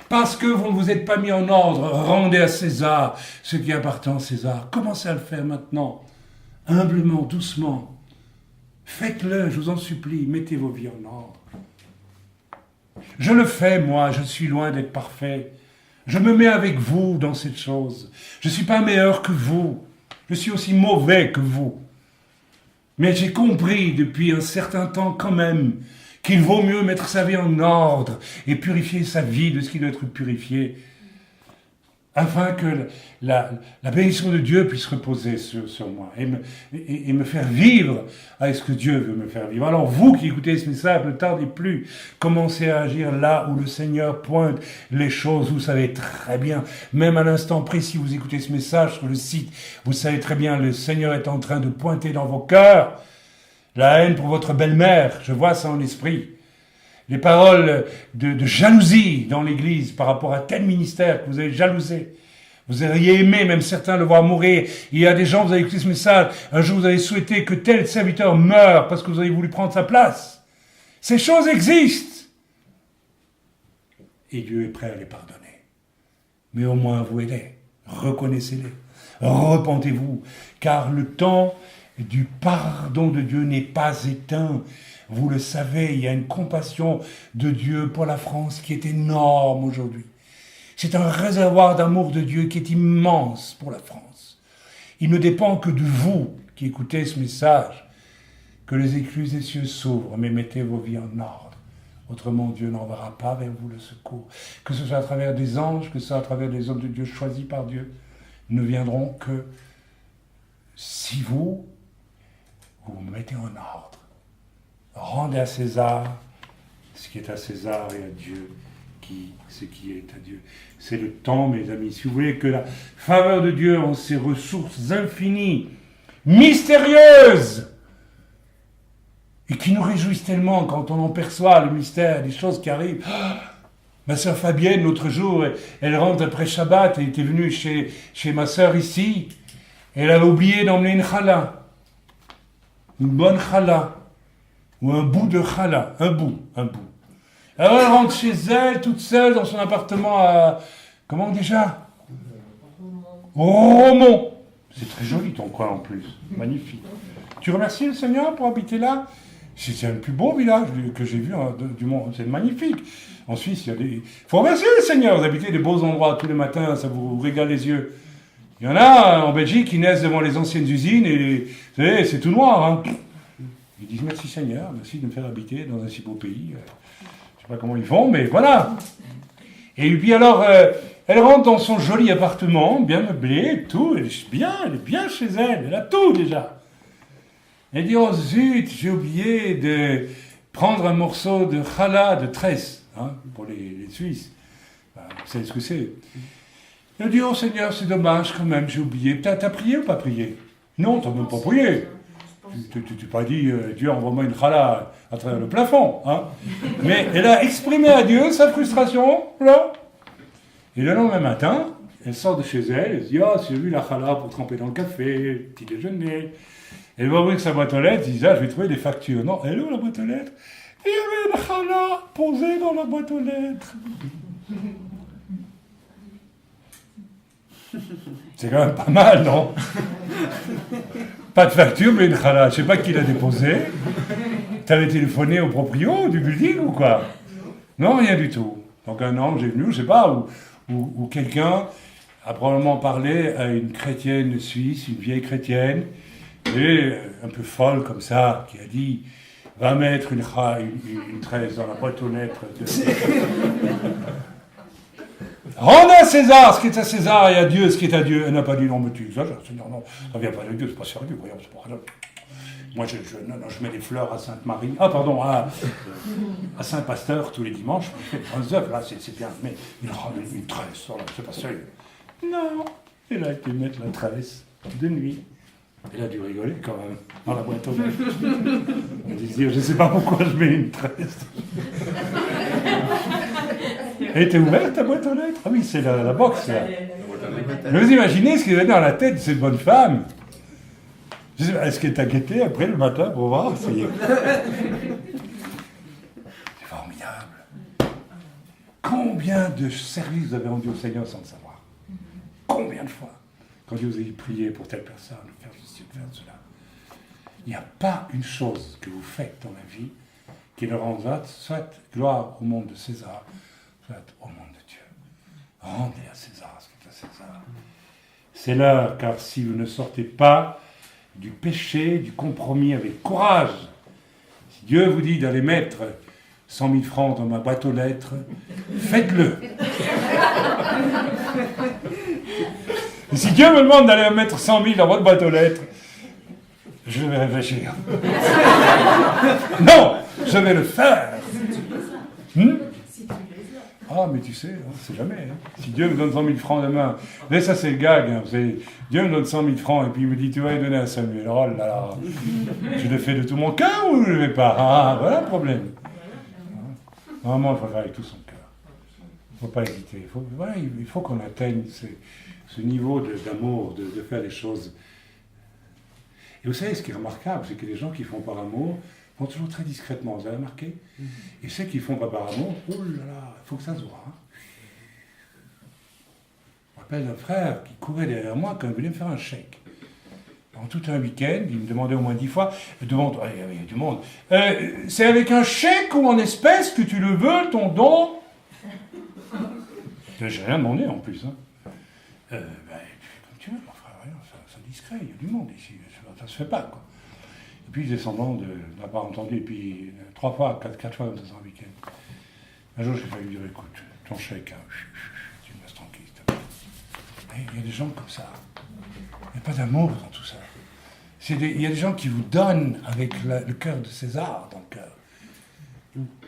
Parce que vous ne vous êtes pas mis en ordre, rendez à César ce qui appartient à César. Commencez à le faire maintenant, humblement, doucement. Faites-le, je vous en supplie, mettez vos vies en ordre. Je le fais, moi, je suis loin d'être parfait. Je me mets avec vous dans cette chose. Je ne suis pas meilleur que vous. Je suis aussi mauvais que vous. Mais j'ai compris depuis un certain temps quand même qu'il vaut mieux mettre sa vie en ordre et purifier sa vie de ce qui doit être purifié. afin que la bénédiction de Dieu puisse reposer sur moi et me faire vivre avec ce que Dieu veut me faire vivre. Alors vous qui écoutez ce message, ne tardez plus, commencez à agir là où le Seigneur pointe les choses. Vous savez très bien, même à l'instant précis, vous écoutez ce message sur le site, vous savez très bien, le Seigneur est en train de pointer dans vos cœurs la haine pour votre belle-mère, je vois ça en esprit. Les paroles de jalousie dans l'Église par rapport à tel ministère que vous avez jalousé. Vous auriez aimé, même certains, le voir mourir. Il y a des gens, vous avez écouté ce message, un jour vous avez souhaité que tel serviteur meure parce que vous avez voulu prendre sa place. Ces choses existent. Et Dieu est prêt à les pardonner. Mais au moins avouez-les, reconnaissez-les, repentez-vous, car le temps du pardon de Dieu n'est pas éteint. Vous le savez, il y a une compassion de Dieu pour la France qui est énorme aujourd'hui. C'est un réservoir d'amour de Dieu qui est immense pour la France. Il ne dépend que de vous qui écoutez ce message, que les écluses des cieux s'ouvrent, mais mettez vos vies en ordre. Autrement, Dieu n'enverra pas vers vous le secours. Que ce soit à travers des anges, que ce soit à travers des hommes de Dieu choisis par Dieu, ne viendront que si vous vous mettez en ordre. Rendez à César ce qui est à César et à Dieu ce qui est à Dieu. C'est le temps, mes amis. Si vous voulez que la faveur de Dieu en ses ressources infinies, mystérieuses, et qui nous réjouissent tellement quand on en perçoit le mystère, les choses qui arrivent. Ma sœur Fabienne, l'autre jour, elle rentre après Shabbat, elle était venue chez ma sœur ici, elle avait oublié d'emmener une challah, une bonne challah, ou un bout de challah, un bout. Alors elle rentre chez elle, toute seule, dans son appartement à... Comment déjà ? Romont. C'est très joli ton coin en plus, magnifique. Tu remercies le Seigneur pour habiter là ? C'est le plus beau village que j'ai vu du monde, c'est magnifique. En Suisse, il y a des... Il faut remercier le Seigneur, vous habitez des beaux endroits tous les matins, ça vous régale les yeux. Il y en a en Belgique qui naissent devant les anciennes usines et vous savez, c'est tout noir. Hein. Ils disent merci Seigneur, merci de me faire habiter dans un si beau pays. Je ne sais pas comment ils font, mais voilà. Et puis alors, elle rentre dans son joli appartement, bien meublé, tout, elle est bien chez elle, elle a tout déjà. Elle dit, oh zut, j'ai oublié de prendre un morceau de challah, de tresse, hein, pour les Suisses. Vous savez ce que c'est. Elle dit, oh Seigneur, c'est dommage quand même, j'ai oublié. T'as prié ou pas prié ? Non, t'as même pas prié. Tu n'as pas dit, Dieu envoie-moi une challah à travers le plafond. Hein. Mais elle a exprimé à Dieu sa frustration, là. Et le lendemain matin, elle sort de chez elle, elle se dit, oh, j'ai vu la challah pour tremper dans le café, petit déjeuner. Elle va ouvrir sa boîte aux lettres, elle dit, ah, je vais trouver des factures. Non, elle ouvre la boîte aux lettres, et il y avait une challah posée dans la boîte aux lettres. C'est quand même pas mal, non? Pas de facture, mais une challah. Je sais pas qui l'a déposée. T'avais téléphoné au proprio du building ou quoi? Non, rien du tout. Donc un ange est venu, je sais pas, ou quelqu'un a probablement parlé à une chrétienne suisse, une vieille chrétienne, et un peu folle comme ça, qui a dit « Va mettre une tresse dans la boîte aux lettres. » Rendez à César ce qui est à César et à Dieu ce qui est à Dieu. Elle n'a pas dit non, mais tu exagères, Seigneur, non, ça ne vient pas de Dieu, c'est pas sérieux, voyons, c'est pas grave. Moi, je mets des fleurs à Sainte-Marie, à Saint-Pasteur tous les dimanches, je fais des œuvres, là, c'est bien, mais une tresse, voilà, c'est pas sérieux. Non, elle a été mettre la tresse de nuit. Elle a dû rigoler quand même, dans la boîte aux lettres. Elle a dû se dire, je ne sais pas pourquoi je mets une tresse. Elle était ouverte, ta boîte aux lettres? Ah oui, c'est la box, là. Mais vous imaginez ce qui est dans la tête de cette bonne femme? Je sais pas, est-ce qu'elle t'a guetté après le matin pour voir? C'est formidable. Combien de services vous avez rendus au Seigneur sans le savoir? Combien de fois? Quand Dieu vous a prié pour telle personne, faire ceci, faire cela. Il n'y a pas une chose que vous faites dans la vie qui ne rendra soit gloire au monde de César, soit au monde de Dieu. Rendez à César ce qui est à César. C'est l'heure, car si vous ne sortez pas du péché, du compromis avec courage, si Dieu vous dit d'aller mettre 100 000 francs dans ma boîte aux lettres, faites-le. Et si Dieu me demande d'aller mettre 100 000 dans votre boîte aux lettres, je vais réfléchir. Non, je vais le faire. Ah, mais tu sais, c'est jamais. Hein. Si Dieu me donne 100 000 francs demain, mais ça c'est le gag. Hein, Dieu me donne 100 000 francs et puis il me dit tu vas les donner à Samuel. Oh là là, je le fais de tout mon cœur ou je ne le fais pas? Ah, voilà le problème. Normalement, il faut faire avec tout son cœur. Il ne faut pas hésiter. Il faut qu'on atteigne ce niveau d'amour, de faire les choses. Et vous savez, ce qui est remarquable, c'est que les gens qui font par amour font toujours très discrètement. Vous avez remarqué? Et ceux qui font pas par amour, oh là là, il faut que ça se voit. Hein. Je me rappelle d'un frère qui courait derrière moi quand il voulait me faire un chèque. En tout un week-end, il me demandait au moins 10 fois, il y a du monde, c'est avec un chèque ou en espèces que tu le veux, ton don? J'ai rien demandé en plus. Hein. Comme tu veux, mon frère, c'est discret, il y a du monde ici, ça se fait pas, quoi. Et puis, descendant de n'avoir entendu, et puis 3 fois, 4 fois comme ça dans un week-end. Un jour, j'ai failli lui dire, écoute, ton chèque, hein, tu me laisses tranquille, s'il te plaît. Il y a des gens comme ça. Il n'y a pas d'amour dans tout ça. Il y a des gens qui vous donnent avec le cœur de César dans le cœur.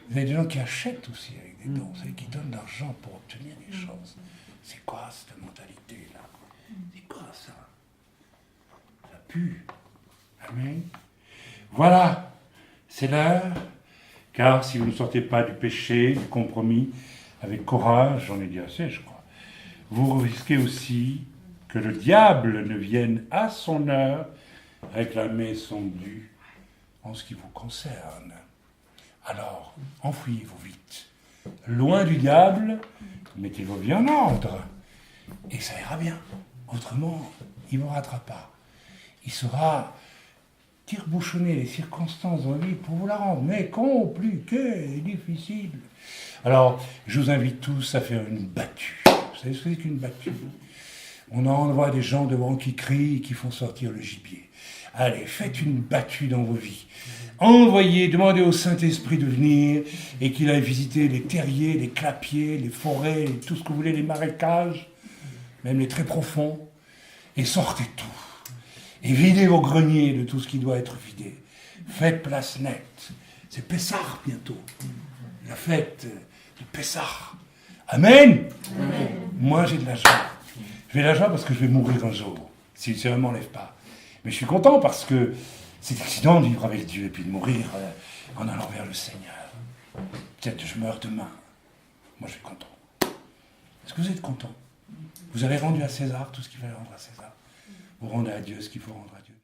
Il y a des gens qui achètent aussi avec des dons, qui donnent de l'argent pour obtenir des choses. C'est quoi cette mentalité-là? C'est quoi ça? Ça pue. Amen. Voilà, c'est l'heure, car si vous ne sortez pas du péché, du compromis, avec courage, j'en ai dit assez, je crois, vous risquez aussi que le diable ne vienne à son heure réclamer son dû en ce qui vous concerne. Alors, enfuyez-vous vite. Loin du diable, mettez vos vies en ordre. Et ça ira bien. Autrement, il ne vous ratera pas. Il saura tire-bouchonner les circonstances de la vie pour vous la rendre mais compliquée et difficile. Alors, je vous invite tous à faire une battue. Vous savez ce que c'est qu'une battue? On envoie des gens devant qui crient et qui font sortir le gibier. Allez, faites une battue dans vos vies. Envoyez, demandez au Saint-Esprit de venir et qu'il aille visiter les terriers, les clapiers, les forêts, tout ce que vous voulez, les marécages, même les très profonds, et sortez tout. Et videz vos greniers de tout ce qui doit être vidé. Faites place nette. C'est Pessah bientôt. La fête de Pessah. Amen. Amen. Moi, j'ai de la joie. J'ai de la joie parce que je vais mourir un jour, si le Seigneur ne m'enlève pas. Mais je suis content parce que c'est excitant de vivre avec Dieu et puis de mourir en allant vers le Seigneur. Peut-être je meurs demain. Moi, je suis content. Est-ce que vous êtes content? Vous avez rendu à César tout ce qu'il fallait rendre à César. Vous rendez à Dieu ce qu'il faut rendre à Dieu.